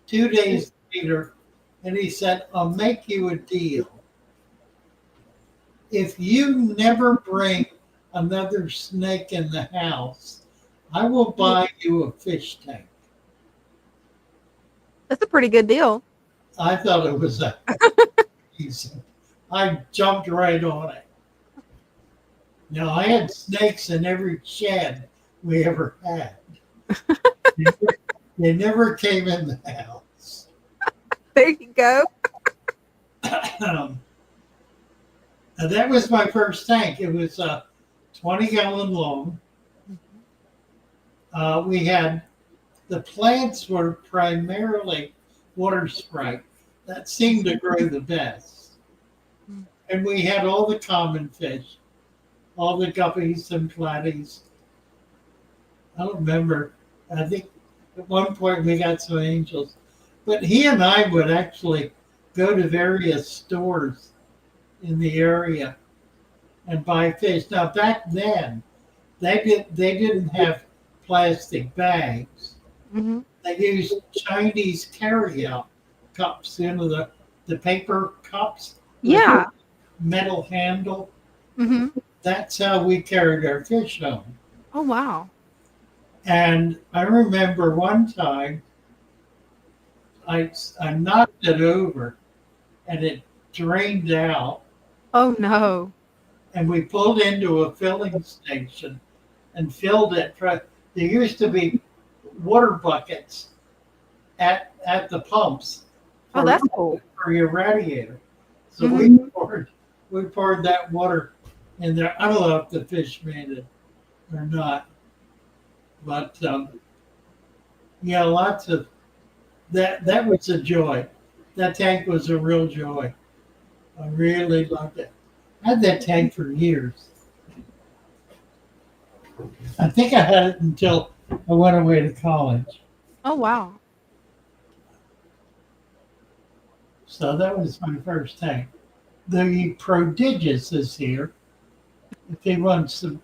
Speaker 2: 2 days later and he said, I'll make you a deal. If you never bring another snake in the house, I will buy you a fish tank.
Speaker 3: That's a pretty good deal.
Speaker 2: I thought it was a easy. I jumped right on it. Now, I had snakes in every shed we ever had. They never came in the house.
Speaker 3: There you go.
Speaker 2: And that was my first tank. It was 20-gallon long. We had the plants were primarily water sprite. That seemed to grow the best. And we had all the common fish, all the guppies and platies. I don't remember. I think at one point we got some angels. But he and I would actually go to various stores in the area and buy fish. Now back then, they didn't have plastic bags.
Speaker 3: Mm-hmm.
Speaker 2: They used Chinese carryout cups, the paper cups.
Speaker 3: Yeah.
Speaker 2: Metal handle.
Speaker 3: Mm-hmm.
Speaker 2: That's how we carried our fish home.
Speaker 3: Oh, wow.
Speaker 2: And I remember one time I knocked it over and it drained out.
Speaker 3: Oh, no.
Speaker 2: And we pulled into a filling station and filled it. There used to be water buckets at the pumps.
Speaker 3: Oh, that's cool.
Speaker 2: For your radiator. So we poured that water in there. I don't know if the fish made it or not. But yeah, lots of that was a joy. That tank was a real joy. I really loved it. I had that tank for years. I think I had it until I went away to college.
Speaker 3: Oh, wow.
Speaker 2: So that was my first tank. The prodigious is here. If he wants to,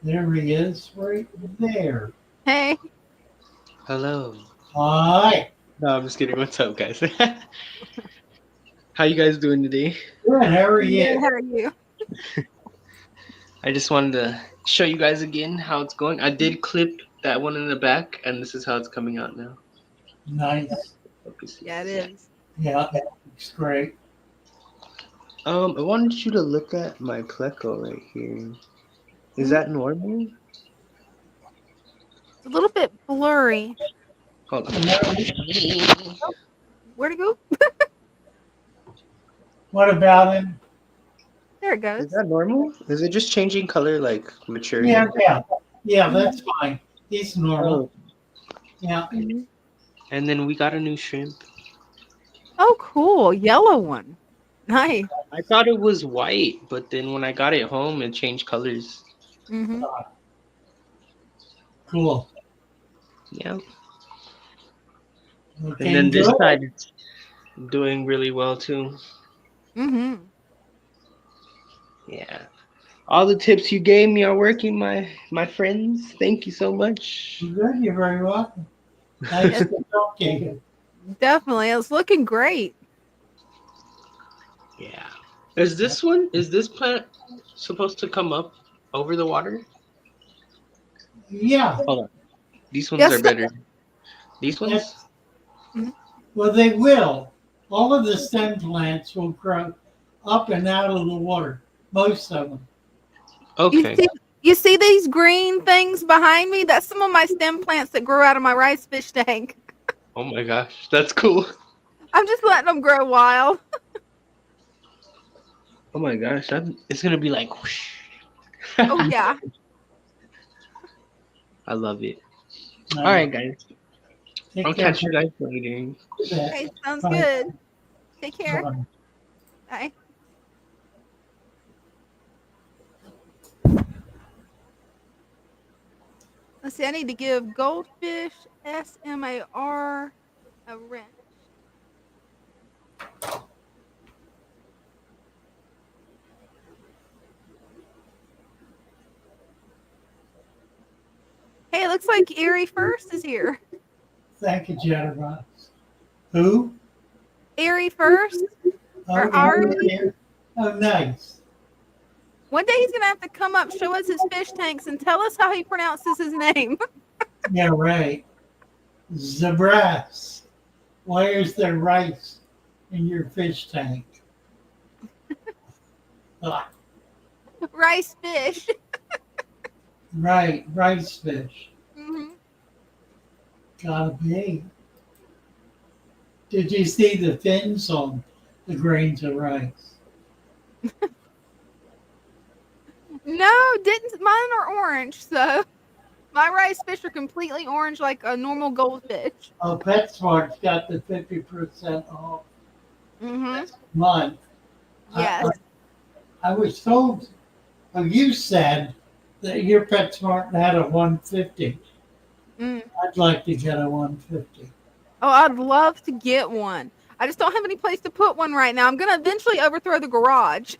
Speaker 2: there he is, right there.
Speaker 3: Hey.
Speaker 14: Hello.
Speaker 2: Hi.
Speaker 14: No, I'm just kidding. What's up, guys? How you guys doing today?
Speaker 2: Good. How are you?
Speaker 3: Good, how are you?
Speaker 14: I just wanted to show you guys again how it's going. I did clip that one in the back, and this is how it's coming out now.
Speaker 2: Nice.
Speaker 3: Yeah, it is.
Speaker 2: Yeah, that looks great.
Speaker 14: I wanted you to look at my pleco right here. Is that normal?
Speaker 3: It's a little bit blurry.
Speaker 14: Hold on.
Speaker 3: Oh, where'd it go?
Speaker 2: What about him?
Speaker 3: There it goes.
Speaker 14: Is that normal? Is it just changing color like maturing?
Speaker 2: Yeah, that's fine. He's normal. Yeah.
Speaker 14: And then we got a new shrimp.
Speaker 3: Oh, cool. Yellow one. Nice.
Speaker 14: I thought it was white, but then when I got it home, it changed colors.
Speaker 3: Mm-hmm.
Speaker 2: Cool.
Speaker 14: Yeah.
Speaker 2: Okay,
Speaker 14: And then this
Speaker 2: good.
Speaker 14: side is doing really well too.
Speaker 3: Mm-hmm.
Speaker 14: Yeah. All the tips you gave me are working, my friends. Thank you so much.
Speaker 2: Good. You're very welcome. Nice to talk to you.
Speaker 3: Definitely. It's looking great.
Speaker 14: Yeah. Is this plant supposed to come up over the water?
Speaker 2: Yeah.
Speaker 14: Hold on. These ones
Speaker 3: Yes.
Speaker 14: are better. These ones?
Speaker 2: Yes. Well, they will. All of the stem plants will grow up and out of the water. Most of them.
Speaker 14: Okay.
Speaker 3: You see these green things behind me? That's some of my stem plants that grew out of my rice fish tank.
Speaker 14: Oh my gosh, that's cool.
Speaker 3: I'm just letting them grow wild.
Speaker 14: Oh my gosh, it's gonna be like whoosh.
Speaker 3: Oh yeah.
Speaker 14: I love it.
Speaker 2: Nice.
Speaker 14: All right, guys.
Speaker 2: Take
Speaker 14: I'll
Speaker 2: care.
Speaker 14: catch you guys later.
Speaker 3: Okay, sounds
Speaker 2: Bye.
Speaker 3: good. Take care.
Speaker 2: Bye.
Speaker 3: Bye. Let's see. I need to give goldfish SMAR a wrench. Hey, it looks like Erie First is here.
Speaker 2: Thank you, Jennifer. Who?
Speaker 3: Erie First.
Speaker 2: Oh,
Speaker 3: Or
Speaker 2: yeah,
Speaker 3: Ari.
Speaker 2: here. Oh, nice.
Speaker 3: One day he's gonna have to come up, show us his fish tanks, and tell us how he pronounces his name.
Speaker 2: Yeah, right. Zabras. Why is there rice in your fish tank? Ah,
Speaker 3: Rice fish.
Speaker 2: right, rice fish.
Speaker 3: Hmm.
Speaker 2: Gotta be. Did you see the fins on the grains of rice?
Speaker 3: No, didn't. Mine are orange, so my rice fish are completely orange like a normal goldfish.
Speaker 2: Oh, PetSmart's got the 50% off
Speaker 3: Mm-hmm.
Speaker 2: this month.
Speaker 3: Yes.
Speaker 2: I was told, oh, you said that your PetSmart had a 150.
Speaker 3: Mm.
Speaker 2: I'd like to get a 150.
Speaker 3: Oh, I'd love to get one. I just don't have any place to put one right now. I'm gonna eventually overthrow the garage.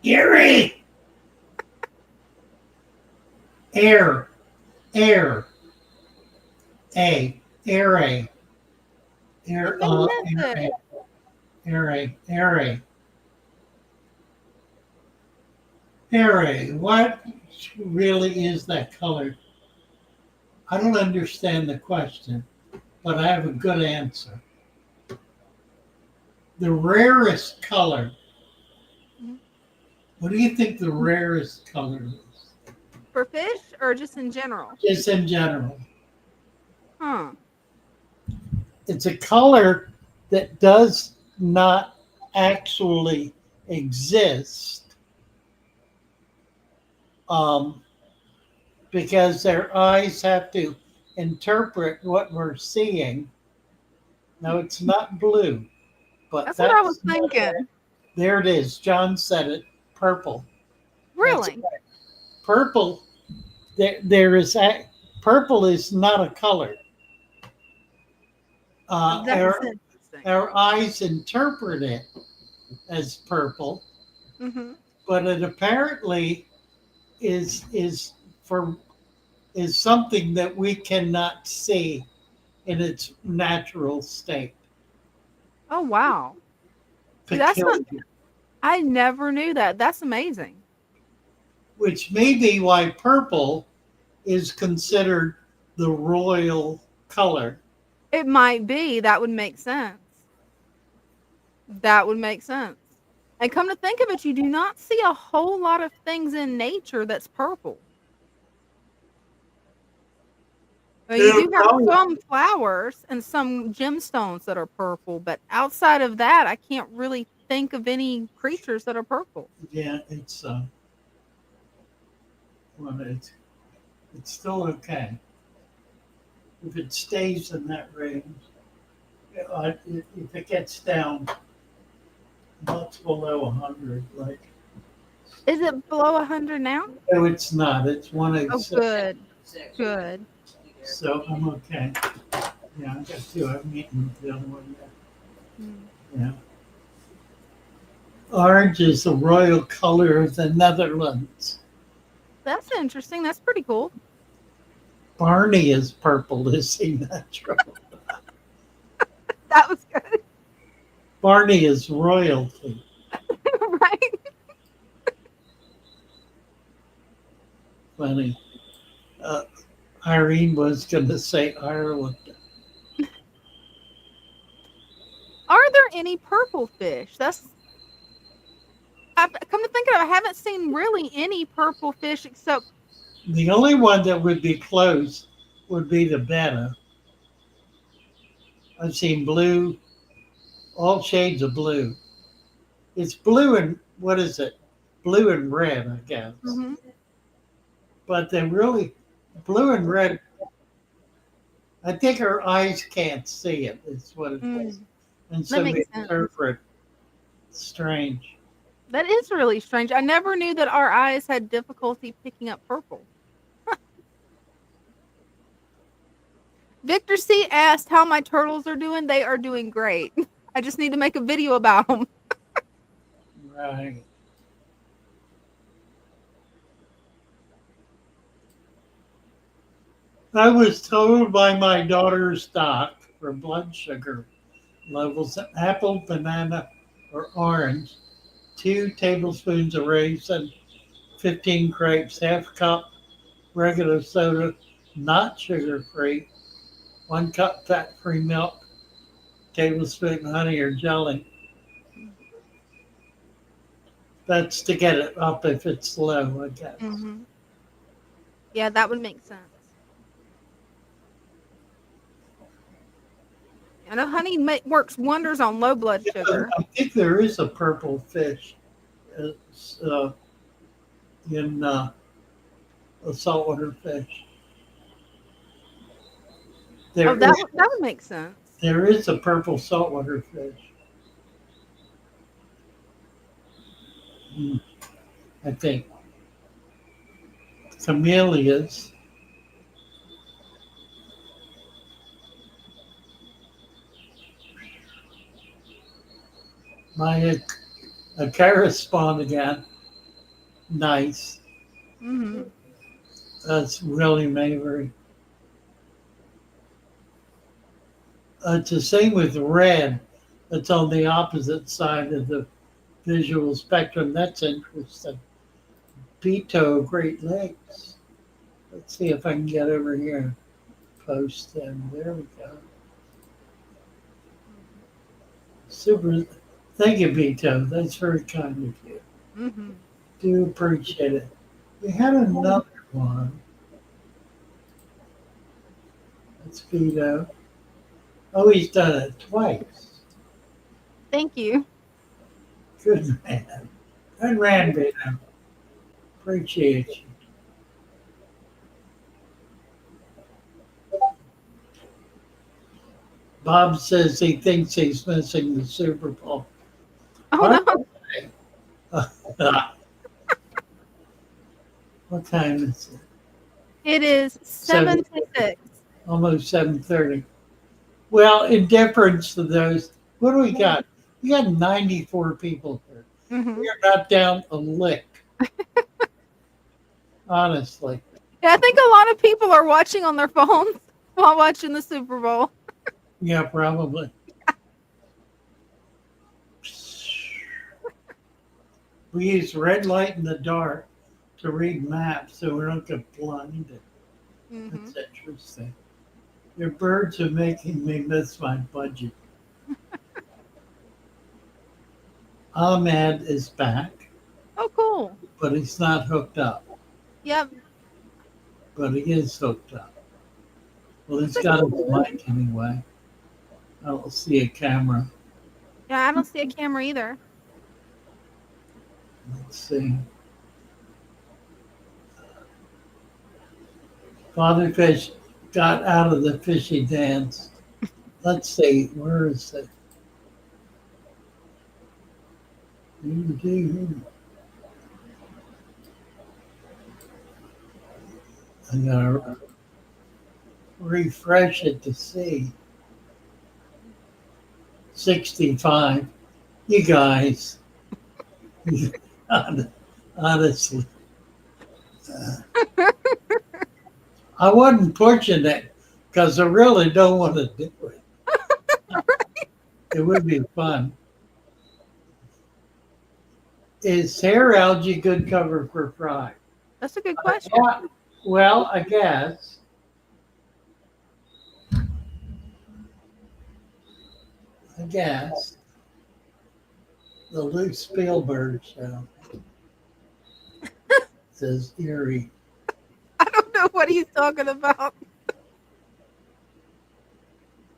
Speaker 2: Gary! Air. Air. A. Air A. Air
Speaker 3: I missed
Speaker 2: Air A.
Speaker 3: it.
Speaker 2: Air A. Air A. Air A. What really is that color? I don't understand the question, but I have a good answer. The rarest color.
Speaker 3: Mhm.
Speaker 2: What do you think the rarest color is?
Speaker 3: For fish or just in general?
Speaker 2: Just in general.
Speaker 3: Huh.
Speaker 2: It's a color that does not actually exist because their eyes have to interpret what we're seeing. No, it's not blue, but
Speaker 3: That's what I was thinking.
Speaker 2: there it is. John said it. Purple. That's
Speaker 3: Really?
Speaker 2: right. Purple. There is purple is not a color.
Speaker 3: That's interesting.
Speaker 2: Our eyes interpret it as purple,
Speaker 3: Mm-hmm.
Speaker 2: but it apparently is something that we cannot see in its natural state.
Speaker 3: Oh wow. See, that's not.
Speaker 2: Peculiar.
Speaker 3: I never knew that. That's amazing.
Speaker 2: Which may be why purple is considered the royal color.
Speaker 3: It might be. That would make sense. That would make sense. And come to think of it, you do not see a whole lot of things in nature that's purple. You do have some flowers and some gemstones that are purple, but outside of that, I can't really think of any creatures that are purple.
Speaker 2: Yeah, it's well, it's still okay if it stays in that range. If it gets down much below 100, like
Speaker 3: Is it below 100 now?
Speaker 2: no, it's not. It's
Speaker 3: Oh,
Speaker 2: 106.
Speaker 3: good. Good.
Speaker 2: So I'm okay. Yeah, I got two. I haven't eaten the other one yet. Yeah. Orange is the royal color of the Netherlands.
Speaker 3: That's interesting. That's pretty cool.
Speaker 2: Barney is purple, is he natural?
Speaker 3: That was good.
Speaker 2: Barney is royalty.
Speaker 3: Right?
Speaker 2: Funny. Irene was going to say Ireland.
Speaker 3: Are there any purple fish? I've come to think of it, I haven't seen really any purple fish except
Speaker 2: The only one that would be close would be the betta. I've seen blue, all shades of blue. It's blue and what is it? Blue and red, I guess.
Speaker 3: Mhm.
Speaker 2: But they're really blue and red. I think our eyes can't see it. Is what it is. And
Speaker 3: That
Speaker 2: so we
Speaker 3: makes sense.
Speaker 2: interpret. Strange.
Speaker 3: That is really strange. I never knew that our eyes had difficulty picking up purple. Victor C asked how my turtles are doing. They are doing great. I just need to make a video about them.
Speaker 2: Right. I was told by my daughter's doc for blood sugar levels that apple, banana, or orange, 2 tablespoons of raisin, 15 grapes, half cup regular soda, not sugar free, 1 cup fat free milk, tablespoon honey or jelly. That's to get it up if it's low, I guess.
Speaker 3: Mm-hmm. Yeah, that would make sense. I know honey works wonders on low blood sugar.
Speaker 2: I think there is a purple fish. It's, in a saltwater fish.
Speaker 3: Oh, that would make sense.
Speaker 2: There is a purple saltwater fish. I think. Camellias. My Acara spawned again. Nice.
Speaker 3: Mm-hmm.
Speaker 2: That's really Mabry. It's the same with red. It's on the opposite side of the visual spectrum. That's interesting. Beto, Great Lakes. Let's see if I can get over here and post them. There we go. Super. Thank you, Beto. That's very kind of you.
Speaker 3: Mm-hmm.
Speaker 2: Do appreciate it. We had another one. That's Beto. Oh, he's done it twice.
Speaker 3: Thank you.
Speaker 2: Good man. Good man, Beto. Appreciate you. Bob says he thinks he's missing the Super Bowl.
Speaker 3: Oh, no.
Speaker 2: What time is it?
Speaker 3: It is 7:06.
Speaker 2: Almost 7:30. Well, in deference to those, what do we got? We got 94 people here.
Speaker 3: Mm-hmm.
Speaker 2: We're not down a lick. Honestly.
Speaker 3: Yeah, I think a lot of people are watching on their phones while watching the Super Bowl.
Speaker 2: Yeah, probably. We use red light in the dark to read maps so we don't get blinded.
Speaker 3: Mm-hmm.
Speaker 2: That's interesting. Your birds are making me miss my budget. Ahmed is back,
Speaker 3: Oh, cool.
Speaker 2: but he's not hooked up.
Speaker 3: Yep.
Speaker 2: But he is hooked up. Well, he's got his mic anyway. I don't see a camera.
Speaker 3: Yeah, I don't see a camera either.
Speaker 2: Let's see. Father Fish got out of the fishy dance. Let's see, where is it? I gotta refresh it to see. 65. You guys, honestly. I wasn't pushing it because I really don't want to do it. It would be fun. Is hair algae good cover for fry?
Speaker 3: That's a good question.
Speaker 2: Well, I guess. The Luke Spielberg show says eerie.
Speaker 3: I don't know what he's talking about.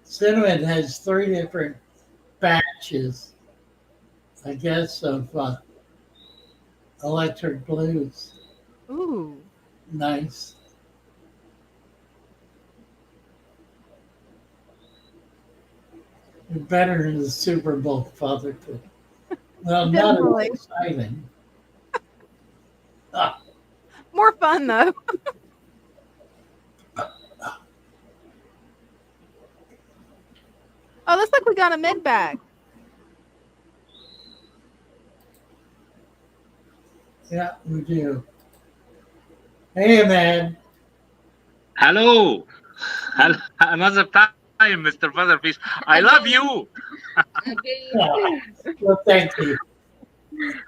Speaker 2: Cinnamon has 3 different batches, I guess, of electric blues.
Speaker 3: Ooh.
Speaker 2: Nice. Better than the Super Bowl, Father Fish. Well, not as
Speaker 3: Definitely.
Speaker 2: exciting. Ah,
Speaker 3: More fun though. Oh, looks like we got a mid bag.
Speaker 2: yeah, we do. Hey, man.
Speaker 5: Hello. Hello. Another time, Mr. Fatherfish. I love you.
Speaker 2: Ah, well, thank you.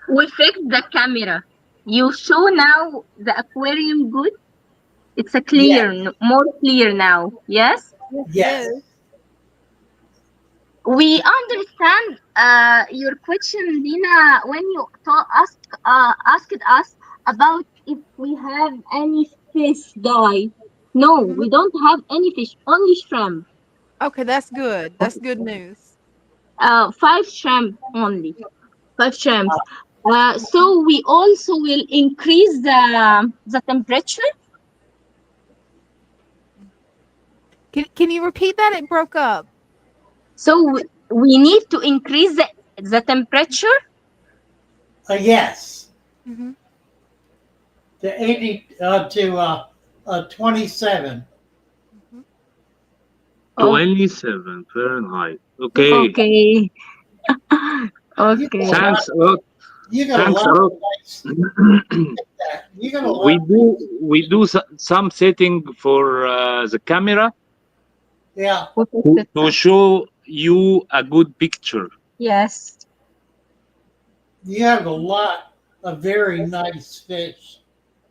Speaker 6: We fixed the camera. You show now the aquarium good? It's a
Speaker 2: Yes,
Speaker 6: clear, more clear now. Yes?
Speaker 3: Yes, it
Speaker 2: yes.
Speaker 3: is.
Speaker 6: We understand your question, Dina, when you asked us about if we have any fish die. No,
Speaker 3: Mhm.
Speaker 6: we don't have any fish, only shrimp.
Speaker 3: Okay, that's good. That's good news.
Speaker 6: Five shrimp only. Five shrimps. So we also will increase the temperature.
Speaker 3: Can you repeat that? It broke up.
Speaker 6: So we need to increase the temperature.
Speaker 2: Yes,
Speaker 3: Hmm.
Speaker 2: to 80, to 27.
Speaker 3: Hmm.
Speaker 6: Oh,
Speaker 5: 27 Fahrenheit. Okay.
Speaker 6: okay.
Speaker 2: You got a
Speaker 6: Okay.
Speaker 2: lot.
Speaker 5: Thanks a lot.
Speaker 2: You got a
Speaker 5: Thanks
Speaker 2: lot
Speaker 5: a
Speaker 2: of
Speaker 5: lot.
Speaker 2: nice. That. You got a
Speaker 5: we
Speaker 2: lot.
Speaker 5: do we do some setting for the camera
Speaker 2: Yeah,
Speaker 6: We fixed it
Speaker 5: to
Speaker 6: now.
Speaker 5: show you a good picture.
Speaker 6: Yes.
Speaker 2: you have a lot of very nice fish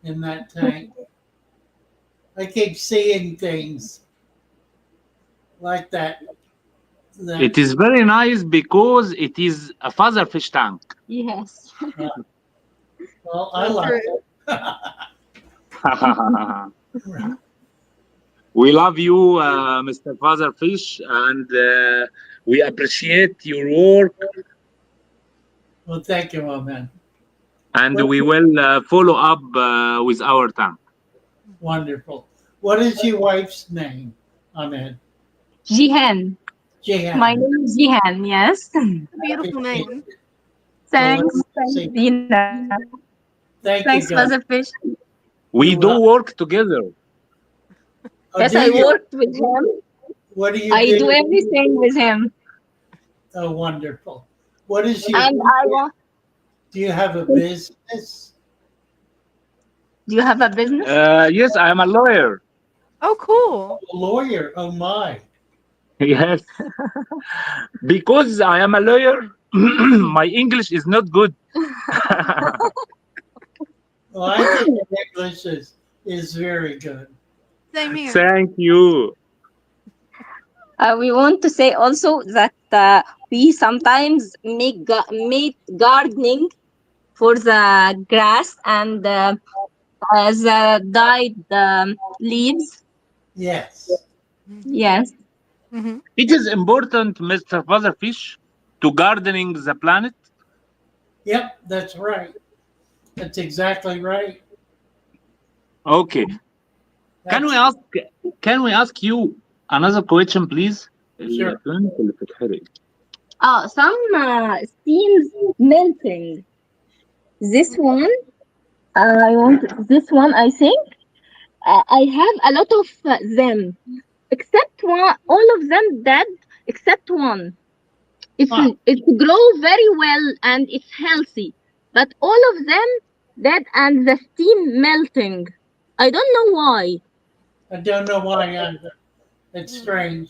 Speaker 2: in that tank. I keep seeing things like that.
Speaker 5: It
Speaker 2: That
Speaker 5: is very nice because it is a father fish tank.
Speaker 6: Yes.
Speaker 2: well, I
Speaker 3: So
Speaker 2: like
Speaker 3: true.
Speaker 2: it.
Speaker 5: We love you, Mr. Father Fish, and we appreciate your work,
Speaker 2: Well, thank you, my man.
Speaker 5: and
Speaker 2: What
Speaker 5: we will follow up with our tank.
Speaker 2: wonderful. What is your wife's name? Ahmed.
Speaker 6: Jihan. My
Speaker 2: Jan.
Speaker 6: name is Jihan. Yes.
Speaker 2: Happy
Speaker 3: Beautiful
Speaker 2: to meet
Speaker 3: name.
Speaker 2: you.
Speaker 6: Thanks.
Speaker 2: Delight to
Speaker 6: Thanks,
Speaker 2: see you.
Speaker 6: Dina.
Speaker 2: Thank
Speaker 6: Thanks,
Speaker 2: you, guys.
Speaker 6: Father Fish.
Speaker 5: We
Speaker 2: You're
Speaker 5: do
Speaker 2: welcome.
Speaker 5: work together.
Speaker 2: Oh,
Speaker 6: Yes,
Speaker 2: do
Speaker 6: I
Speaker 2: you?
Speaker 6: worked with him.
Speaker 2: What do you
Speaker 6: I do
Speaker 2: do?
Speaker 6: everything with him.
Speaker 2: Oh, wonderful. What is your
Speaker 6: And I want.
Speaker 2: Do you have a business?
Speaker 6: Do you have a business?
Speaker 5: Yes, I am a lawyer.
Speaker 3: Oh, cool.
Speaker 2: A lawyer. Oh, my.
Speaker 5: Yes, because I am a lawyer, my English is not good.
Speaker 2: Well, I think your English is very good.
Speaker 3: Same here.
Speaker 5: Thank you.
Speaker 6: We want to say also that we sometimes make gardening for the grass and the dyed leaves.
Speaker 2: Yes.
Speaker 3: Hmm.
Speaker 6: Yes.
Speaker 3: Hmm.
Speaker 5: It is important, Mr. Fatherfish, to gardening the planet.
Speaker 2: Yep, that's right. That's exactly right.
Speaker 5: Okay. Can we
Speaker 2: That's
Speaker 5: ask can we ask you another question, please?
Speaker 2: sure.
Speaker 5: البنت اللي بتتحرق.
Speaker 6: Some steams melting. This one, I want this one. I think I have a lot of them, except one. All of them dead, except one.
Speaker 2: Huh.
Speaker 6: It grow very well and it's healthy, but all of them dead and the steam melting. I don't know why.
Speaker 2: I don't know why either. It's strange.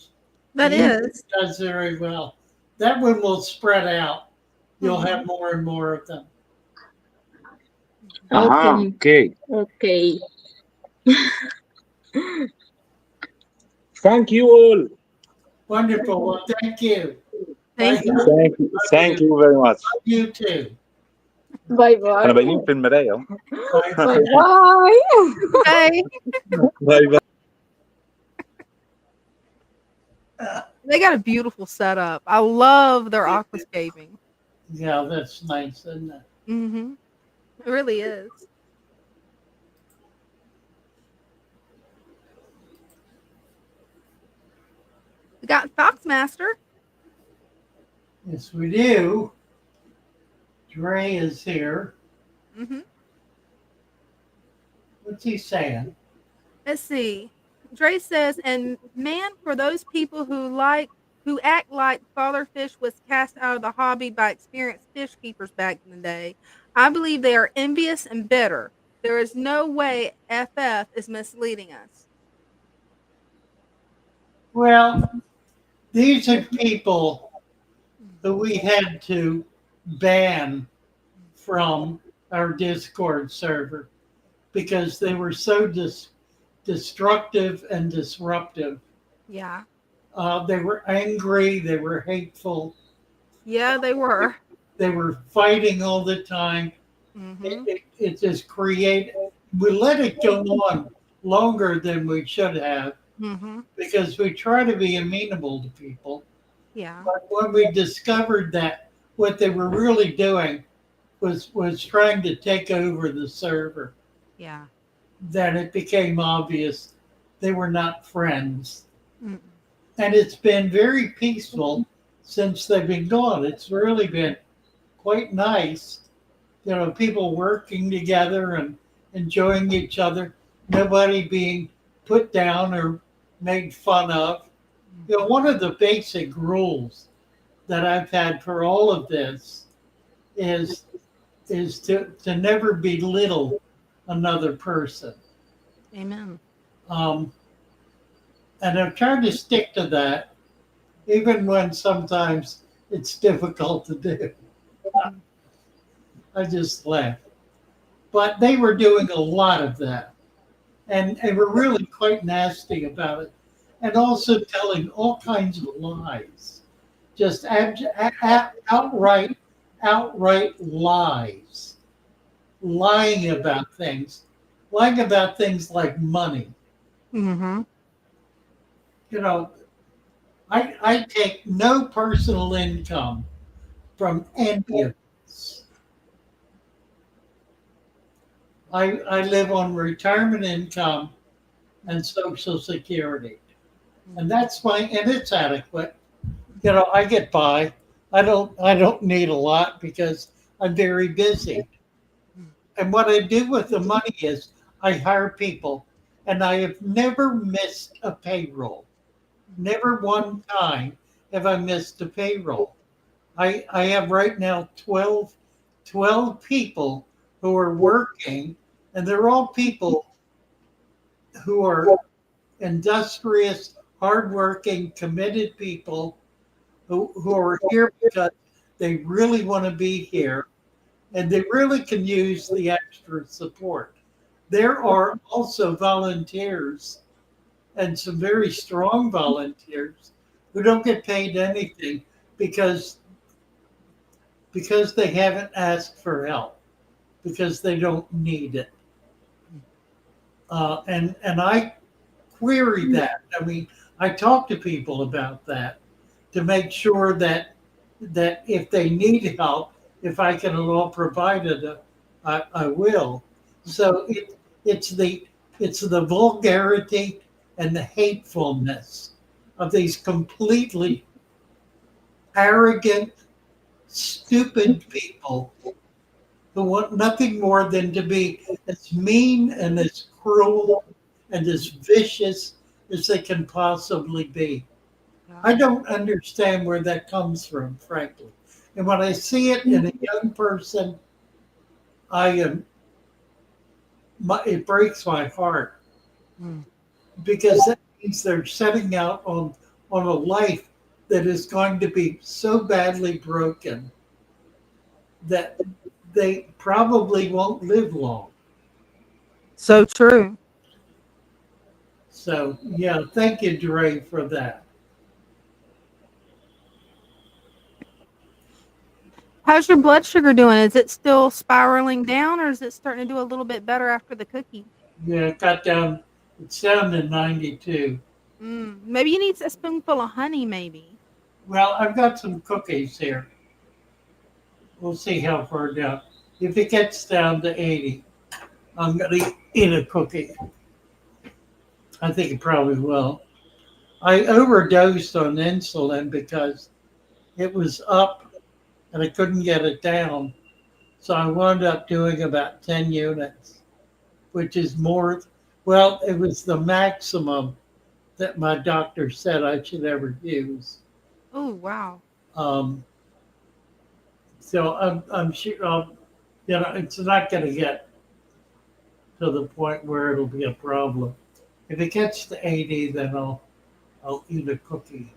Speaker 3: That
Speaker 2: Usually
Speaker 3: is.
Speaker 2: does very well. That one will spread out. You'll
Speaker 3: Mhm.
Speaker 2: have more and more of them.
Speaker 5: Aha,
Speaker 6: Okay,
Speaker 5: okay.
Speaker 6: okay.
Speaker 5: Thank you all.
Speaker 2: Wonderful. Well, thank you. I
Speaker 3: Thank you.
Speaker 2: love
Speaker 5: Thank
Speaker 2: you.
Speaker 5: you very much.
Speaker 2: Love you too.
Speaker 6: Bye
Speaker 5: احنا
Speaker 6: bye.
Speaker 5: باينين في المراية اهو.
Speaker 2: Bye
Speaker 6: Bye
Speaker 2: bye.
Speaker 6: bye.
Speaker 3: Hey,
Speaker 5: باي باي.
Speaker 3: they got a beautiful setup. I love their aquascaping.
Speaker 2: Yeah, that's nice, isn't it?
Speaker 3: Hmm. It really is. We got Foxmaster.
Speaker 2: Yes, we do. Dre is here.
Speaker 3: Hmm.
Speaker 2: What's he saying?
Speaker 3: Let's see. Dre says, and man, for those people who act like Father Fish was cast out of the hobby by experienced fish keepers back in the day, I believe they are envious and bitter. There is no way FF is misleading us.
Speaker 2: Well, these are people that we had to ban from our Discord server because they were so destructive and disruptive.
Speaker 3: Yeah.
Speaker 2: They were angry, they were hateful,
Speaker 3: Yeah, they were.
Speaker 2: they were fighting all the time.
Speaker 3: Hmm.
Speaker 2: It just created, we let it go on longer than we should have
Speaker 3: Hmm.
Speaker 2: because we try to be amenable to people.
Speaker 3: Yeah.
Speaker 2: But when we discovered that what they were really doing was trying to take over the server,
Speaker 3: Yeah.
Speaker 2: then it became obvious they were not friends.
Speaker 3: Mm.
Speaker 2: And it's been very peaceful since they've been gone. It's really been quite nice, people working together and enjoying each other, nobody being put down or made fun of. One of the basic rules that I've had for all of this is to never belittle another person.
Speaker 3: Amen.
Speaker 2: Um, and I've tried to stick to that, even when sometimes it's difficult to do. I just laugh. But they were doing a lot of that. And they were really quite nasty about it. And also telling all kinds of lies. Just outright lies. Lying about things. Lying about things like money.
Speaker 3: Hmm.
Speaker 2: I take no personal income from any of this. I live on retirement income and Social Security. And and it's adequate. I get by. I don't need a lot because I'm very busy. And what I do with the money is I hire people and I have never missed a payroll. Never one time have I missed a payroll. I have right now 12 people who are working, and they're all people who are industrious, hardworking, committed people who are here because they really want to be here and they really can use the extra support. There are also volunteers and some very strong volunteers who don't get paid anything because they haven't asked for help, because they don't need it. And I query that. I mean, I talk to people about that to make sure that if they need help, if I can at all provide it, I will. So it's the vulgarity and the hatefulness of these completely arrogant, stupid people who want nothing more than to be as mean and as cruel and as vicious as they can possibly be. I don't understand where that comes from, frankly. And when I see it in a young person, it breaks my heart because that means they're setting out on a life that is going to be so badly broken that they probably won't live long.
Speaker 3: So true.
Speaker 2: So, yeah, thank you, Dre, for that.
Speaker 3: How's your blood sugar doing? Is it still spiraling down or is it starting to do a little bit better after the cookie?
Speaker 2: Yeah, it's down to 92.
Speaker 3: Maybe you need a spoonful of honey, maybe.
Speaker 2: Well, I've got some cookies here. We'll see how far down. If it gets down to 80, I'm going to eat a cookie. I think it probably will. I overdosed on insulin because it was up and I couldn't get it down. So I wound up doing about 10 units, which is more, well, it was the maximum that my doctor said I should ever use.
Speaker 3: Oh, wow.
Speaker 2: Um, so I'm sure, it's not going to get to the point where it'll be a problem. If it gets to 80, then I'll eat a cookie.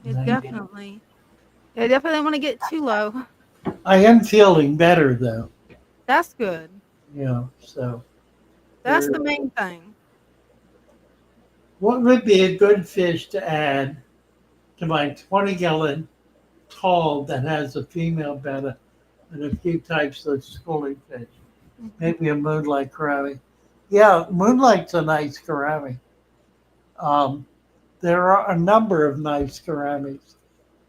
Speaker 3: Yeah,
Speaker 2: 90.
Speaker 3: definitely. Yeah, definitely don't want to get too low.
Speaker 2: I am feeling better though,
Speaker 3: That's good.
Speaker 2: so
Speaker 3: That's
Speaker 2: there.
Speaker 3: the main thing.
Speaker 2: What would be a good fish to add to my 20-gallon tall that has a female betta and a few types of schooling fish?
Speaker 3: Mhm.
Speaker 2: Maybe a moonlight gourami. Yeah, moonlight's a nice gourami. Um, there are a number of nice gouramis,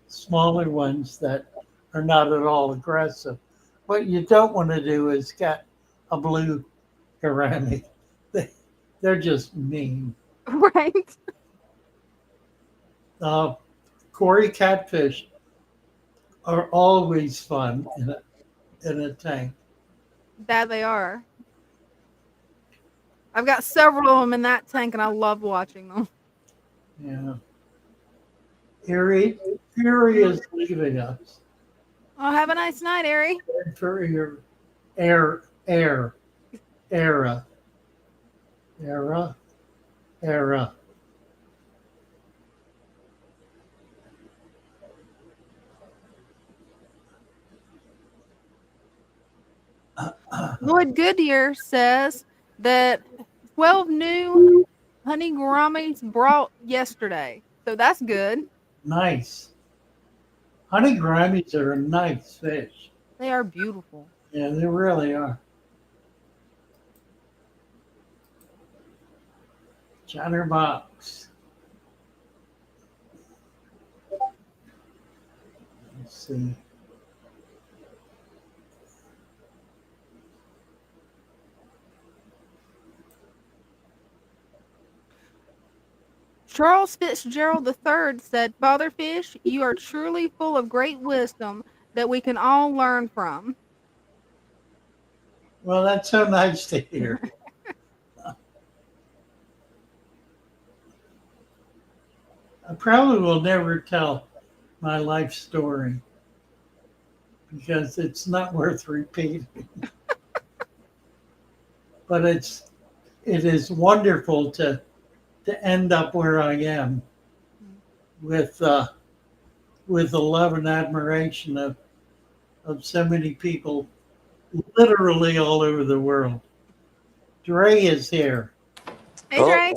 Speaker 2: smaller ones that are not at all aggressive. What you don't want to do is get a blue gourami. They, they're just mean.
Speaker 3: Right.
Speaker 2: Uh, Cory catfish are always fun in a tank.
Speaker 3: That they are. I've got several of them in that tank, and I love watching them.
Speaker 2: Yeah. Erie is leaving us.
Speaker 3: Oh, have a nice night, Ari.
Speaker 2: For your era, era, era, era.
Speaker 3: Lloyd Goodyear says that 12 new honey gouramis brought yesterday. So that's good.
Speaker 2: Nice. Honey gouramis are a nice fish.
Speaker 3: They are beautiful.
Speaker 2: Yeah, they really are. Chatterbox. Let's see.
Speaker 3: Charles Fitzgerald III said, Father Fish, you are truly full of great wisdom that we can all learn from.
Speaker 2: Well, that's so nice to hear. I probably will never tell my life story because it's not worth repeating. But it is wonderful to end up where I am with the love and admiration of so many people, literally all over the world. Dre is here.
Speaker 3: Hey, Dre.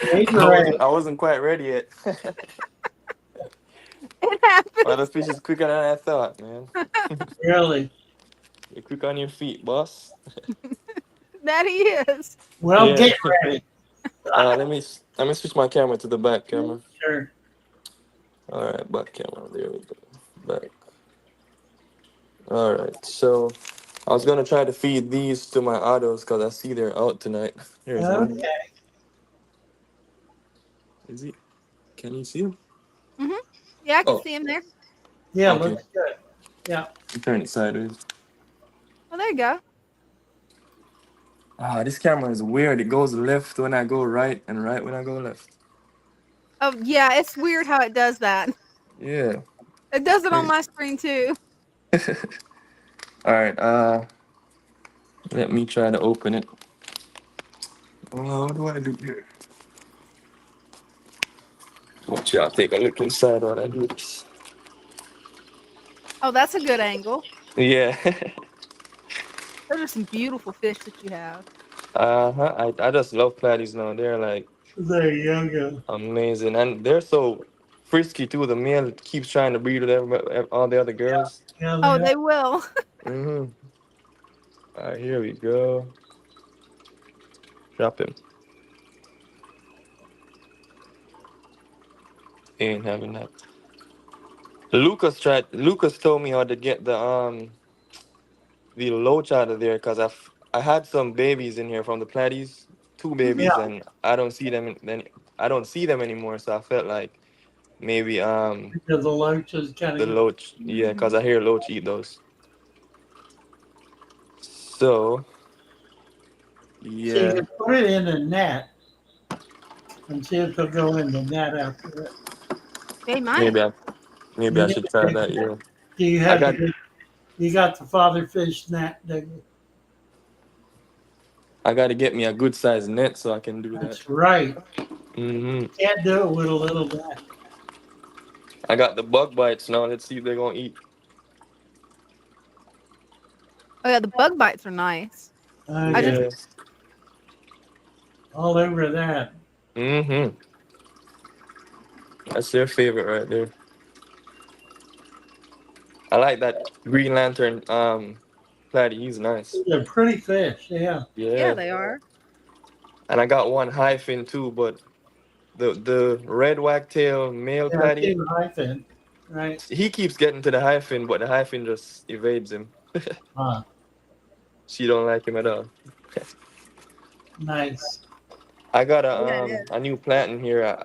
Speaker 2: Hey, Dre.
Speaker 15: I wasn't quite ready yet.
Speaker 3: It happened.
Speaker 15: Well, the fish is quicker than I thought, man.
Speaker 2: Really?
Speaker 15: You're quick on your feet, boss.
Speaker 3: That he is.
Speaker 2: Well,
Speaker 15: Yeah.
Speaker 2: get ready.
Speaker 15: Let me switch my camera to the back camera.
Speaker 2: Sure.
Speaker 15: All right, back camera. There we go. Back. All right. So I was gonna try to feed these to my autos because I see they're out tonight. Here's one.
Speaker 2: Okay.
Speaker 15: Is he? Can you see him?
Speaker 3: Mm-hmm. Yeah, I can
Speaker 15: Oh.
Speaker 3: see him there.
Speaker 2: Yeah,
Speaker 15: Okay.
Speaker 2: looks good. Yeah.
Speaker 15: Turn it sideways.
Speaker 3: Well, there you go.
Speaker 15: Ah, this camera is weird. It goes left when I go right and right when I go left.
Speaker 3: Oh, yeah, it's weird how it does that.
Speaker 15: Yeah.
Speaker 3: It does it on
Speaker 15: Wait.
Speaker 3: my screen, too.
Speaker 15: All right. Let me try to open it. What do I do here? Watch y'all take a look inside while I do this.
Speaker 3: Oh, that's a good angle.
Speaker 15: Yeah.
Speaker 3: Those are some beautiful fish that you have.
Speaker 15: I just love platies now. They're like
Speaker 2: There you go.
Speaker 15: amazing, and they're so frisky too. The male keeps trying to breed with all the other girls.
Speaker 2: Yeah,
Speaker 3: Oh, they will.
Speaker 15: Mm-hmm. All right, here we go. Drop him. Ain't having that. Lucas told me how to get the loach out of there because I had some babies in here from the platies, two babies,
Speaker 2: Yeah.
Speaker 15: and I don't see them. Then I don't see them anymore. So I felt like Maybe
Speaker 2: Because the loach is kind
Speaker 15: the
Speaker 2: of.
Speaker 15: loach. Yeah, because I hear loach eat those. So
Speaker 2: So you
Speaker 15: yeah,
Speaker 2: can put it in a net and see if they'll go in the net after it.
Speaker 3: They might.
Speaker 15: maybe I maybe I should try that. Yeah,
Speaker 2: Do you
Speaker 15: I
Speaker 2: have
Speaker 15: got
Speaker 2: the you got the father fish net?
Speaker 15: I got to get me a good sized net so I can do that.
Speaker 2: That's right.
Speaker 15: Hmm
Speaker 2: Can't do it with a little net.
Speaker 15: I got the bug bites now. Let's see if they're gonna eat.
Speaker 3: Oh yeah, the bug bites are nice.
Speaker 2: Oh
Speaker 3: I
Speaker 2: yeah,
Speaker 3: just
Speaker 15: Yeah.
Speaker 2: all over that.
Speaker 15: hmm That's their favorite right there. I like that Green Lantern platy. He's nice.
Speaker 2: They're pretty fish. Yeah.
Speaker 3: yeah,
Speaker 15: Yeah.
Speaker 3: they are.
Speaker 15: And I got one high fin too, but the red wagtail male
Speaker 2: Yeah, I see
Speaker 15: platy,
Speaker 2: the hyphen. Right.
Speaker 15: he keeps getting to the high fin, but the high fin just evades him.
Speaker 2: Ah,
Speaker 15: She don't like him at all.
Speaker 2: nice.
Speaker 15: I got
Speaker 3: Yeah, it
Speaker 15: a
Speaker 3: is.
Speaker 15: new plant in here.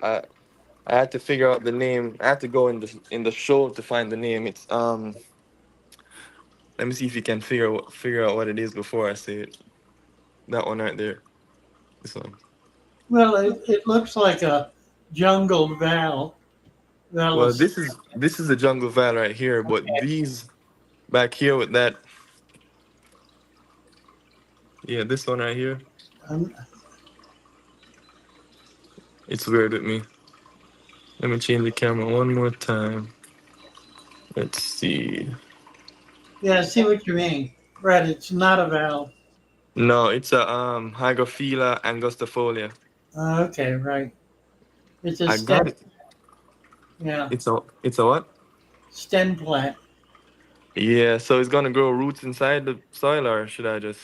Speaker 15: I had to figure out the name. I had to go in the show to find the name. It's let me see if you can figure out what it is before I say it. That one right there. This one.
Speaker 2: Well, it looks like a jungle val.
Speaker 15: Well,
Speaker 2: Vallis.
Speaker 15: this is a jungle val right here, but these back here with that, yeah, this one right here,
Speaker 2: Um,
Speaker 15: it's weird with me. Let me change the camera one more time. Let's see.
Speaker 2: yeah, I see what you mean. Right. It's not a val.
Speaker 15: No, it's a Hygrophila angustifolia.
Speaker 2: Okay. Right. It's a
Speaker 15: I got
Speaker 2: stem.
Speaker 15: it.
Speaker 2: Yeah.
Speaker 15: It's a what?
Speaker 2: Stem plant.
Speaker 15: Yeah, so it's gonna grow roots inside the soil, or should I just?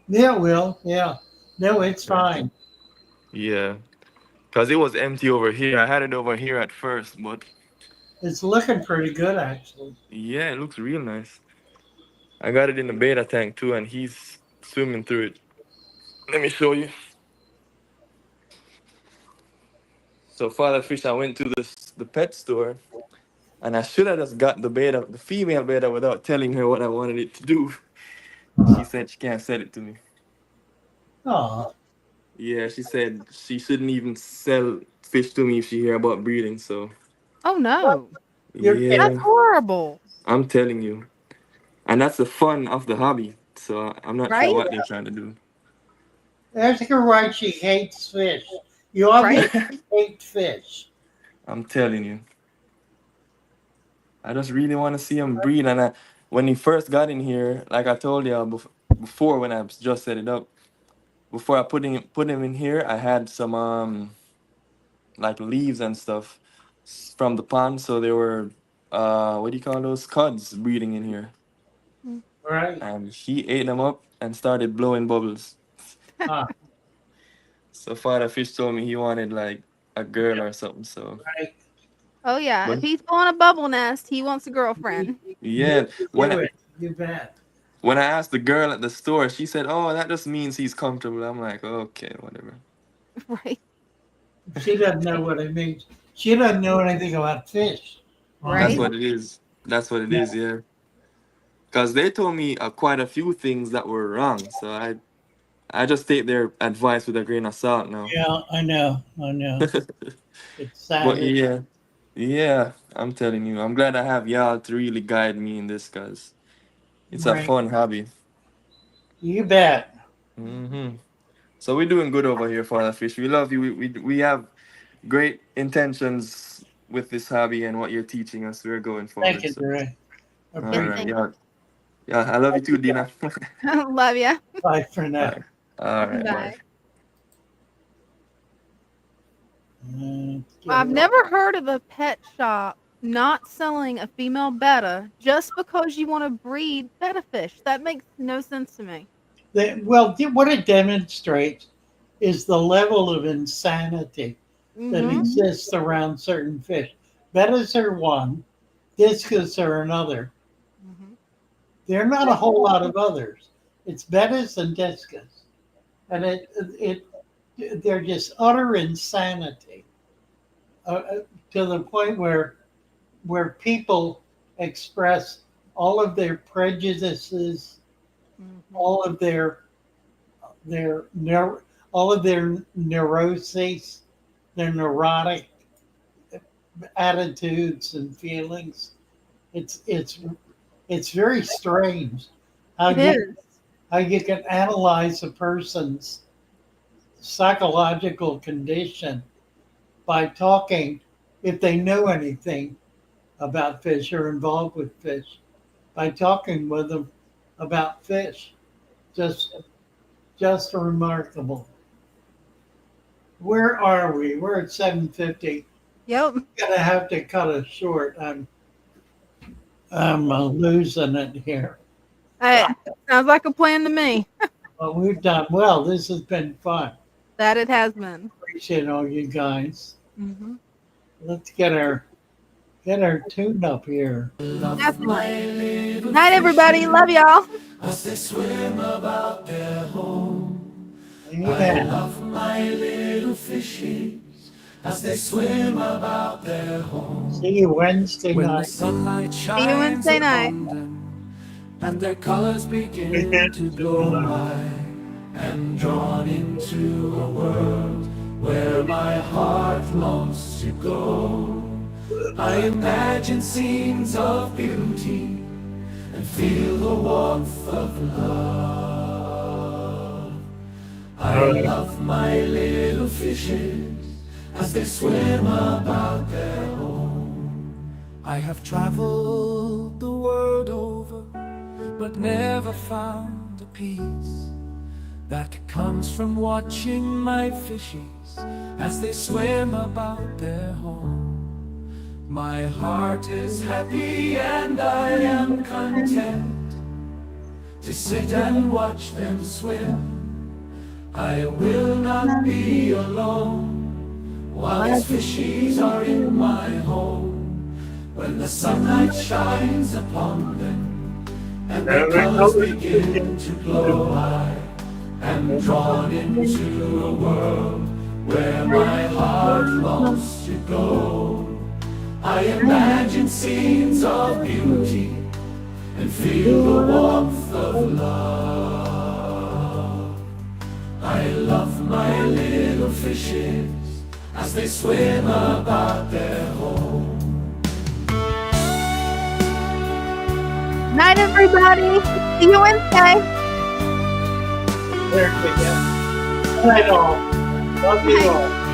Speaker 2: Yeah, it will. Yeah. No, it's
Speaker 15: Okay.
Speaker 2: fine.
Speaker 15: Yeah, cause it was empty over here. I had it over here at first, but
Speaker 2: It's looking pretty good, actually.
Speaker 15: yeah, it looks real nice. I got it in the beta tank too, and he's swimming through it. Let me show you. So Father Fish, I went to the pet store, and I should have just got the female beta, without telling her what I wanted it to do. She said she can't sell it to me.
Speaker 2: Oh,
Speaker 15: Yeah, she said she shouldn't even sell fish to me if she hear about breeding. So
Speaker 3: Oh no,
Speaker 2: you're kidding.
Speaker 3: that's
Speaker 15: yeah,
Speaker 3: horrible,
Speaker 15: I'm telling you, and that's the fun of the hobby. So I'm not sure
Speaker 3: right?
Speaker 15: what they're trying to do.
Speaker 2: Ask her why she hates fish. You
Speaker 3: Right?
Speaker 2: obviously hate fish.
Speaker 15: I'm telling you, I just really want to see him breed. And when he first got in here, like I told you before, when I just set it up, before I put him in here, I had some like leaves and stuff from the pond, so there were what do you call those, cuds breeding in here,
Speaker 3: Mm.
Speaker 2: Right.
Speaker 15: and he ate them up and started blowing bubbles.
Speaker 2: Ah,
Speaker 15: So Father Fish told me he wanted like a girl or something. So,
Speaker 2: right.
Speaker 3: Oh yeah, if
Speaker 15: but
Speaker 3: he's blowing a bubble nest, he wants a girlfriend,
Speaker 2: You
Speaker 15: yeah, when
Speaker 2: do
Speaker 15: I,
Speaker 2: it. You bet.
Speaker 15: when I asked the girl at the store, she said, "Oh, that just means he's comfortable." I'm like, "Okay, whatever."
Speaker 3: right?
Speaker 2: She doesn't know what it means. She doesn't know anything about fish.
Speaker 15: That's
Speaker 3: Right?
Speaker 2: Honestly.
Speaker 15: what it is. That's what it
Speaker 2: Yeah.
Speaker 15: is. Yeah, because they told me quite a few things that were wrong. So I just take their advice with a grain of salt now.
Speaker 2: Yeah, I know. I know. It's
Speaker 15: But
Speaker 2: sad.
Speaker 15: yeah, yeah, I'm telling you, I'm glad I have y'all to really guide me in this, because it's a
Speaker 2: Right.
Speaker 15: fun hobby.
Speaker 2: You bet.
Speaker 15: So we're doing good over here, Father Fish. We love you. We have great intentions with this hobby and what you're teaching us. We're going
Speaker 2: Thank
Speaker 15: forward.
Speaker 2: you,
Speaker 15: So,
Speaker 2: Dre. I
Speaker 15: all
Speaker 3: Yeah,
Speaker 2: appreciate
Speaker 15: right,
Speaker 3: thank
Speaker 2: it.
Speaker 15: yeah, yeah. I love you too, Dina.
Speaker 3: you. Love ya.
Speaker 2: Bye for
Speaker 15: all
Speaker 2: now.
Speaker 15: right, all right, bye.
Speaker 3: Bye.
Speaker 2: Get
Speaker 3: I've
Speaker 2: her.
Speaker 3: never heard of a pet shop not selling a female betta just because you want to breed betta fish. That makes no sense to me.
Speaker 2: Well, what it demonstrates is the level of insanity that
Speaker 3: Mm-hmm.
Speaker 2: exists around certain fish. Bettas are one, discus are another.
Speaker 3: Mm-hmm.
Speaker 2: There are not a whole lot of others. It's bettas and discus, and they're just utter insanity. to the point where people express all of their prejudices, all of all of their neuroses, their neurotic attitudes and feelings. It's very strange how
Speaker 3: It
Speaker 2: you
Speaker 3: is.
Speaker 2: how you can analyze a person's psychological condition by talking, if they know anything about fish or involved with fish, by talking with them about fish. Just just remarkable. Where are we? We're at 7:50.
Speaker 3: Yep.
Speaker 2: Gonna have to cut it short. I'm losing it here.
Speaker 3: Hey, sounds like a plan to me.
Speaker 2: Well, we've done well. This has been fun.
Speaker 3: That it has been.
Speaker 2: Appreciate all you guys.
Speaker 3: Mm-hmm.
Speaker 2: Let's get our tune up here.
Speaker 3: Definitely. Night, everybody. Love y'all.
Speaker 1: As they swim about their home. I
Speaker 2: Amen.
Speaker 1: love my little fishies as they swim about their home.
Speaker 2: See you Wednesday
Speaker 1: When the
Speaker 2: night.
Speaker 1: sunlight
Speaker 3: See you
Speaker 1: shines
Speaker 3: Wednesday night.
Speaker 1: upon them, and their colors begin to glow, I am drawn into a world where my heart longs to go. I imagine scenes of beauty and feel the warmth of love. I love my little fishes as they swim about their home. I have traveled the world over, but never found a peace that comes from watching my fishies as they swim about their home. My heart is happy and I am content to sit and watch them swim. I will not be alone while these fishies are in my home. When the sunlight shines upon them and their colors begin to glow, I am drawn into a world where my heart longs to go. I imagine scenes of beauty and feel the warmth of love. I love my little fishes as they swim about their home.
Speaker 3: Night, everybody. See you Wednesday.
Speaker 2: There we go. Night all. Love you all.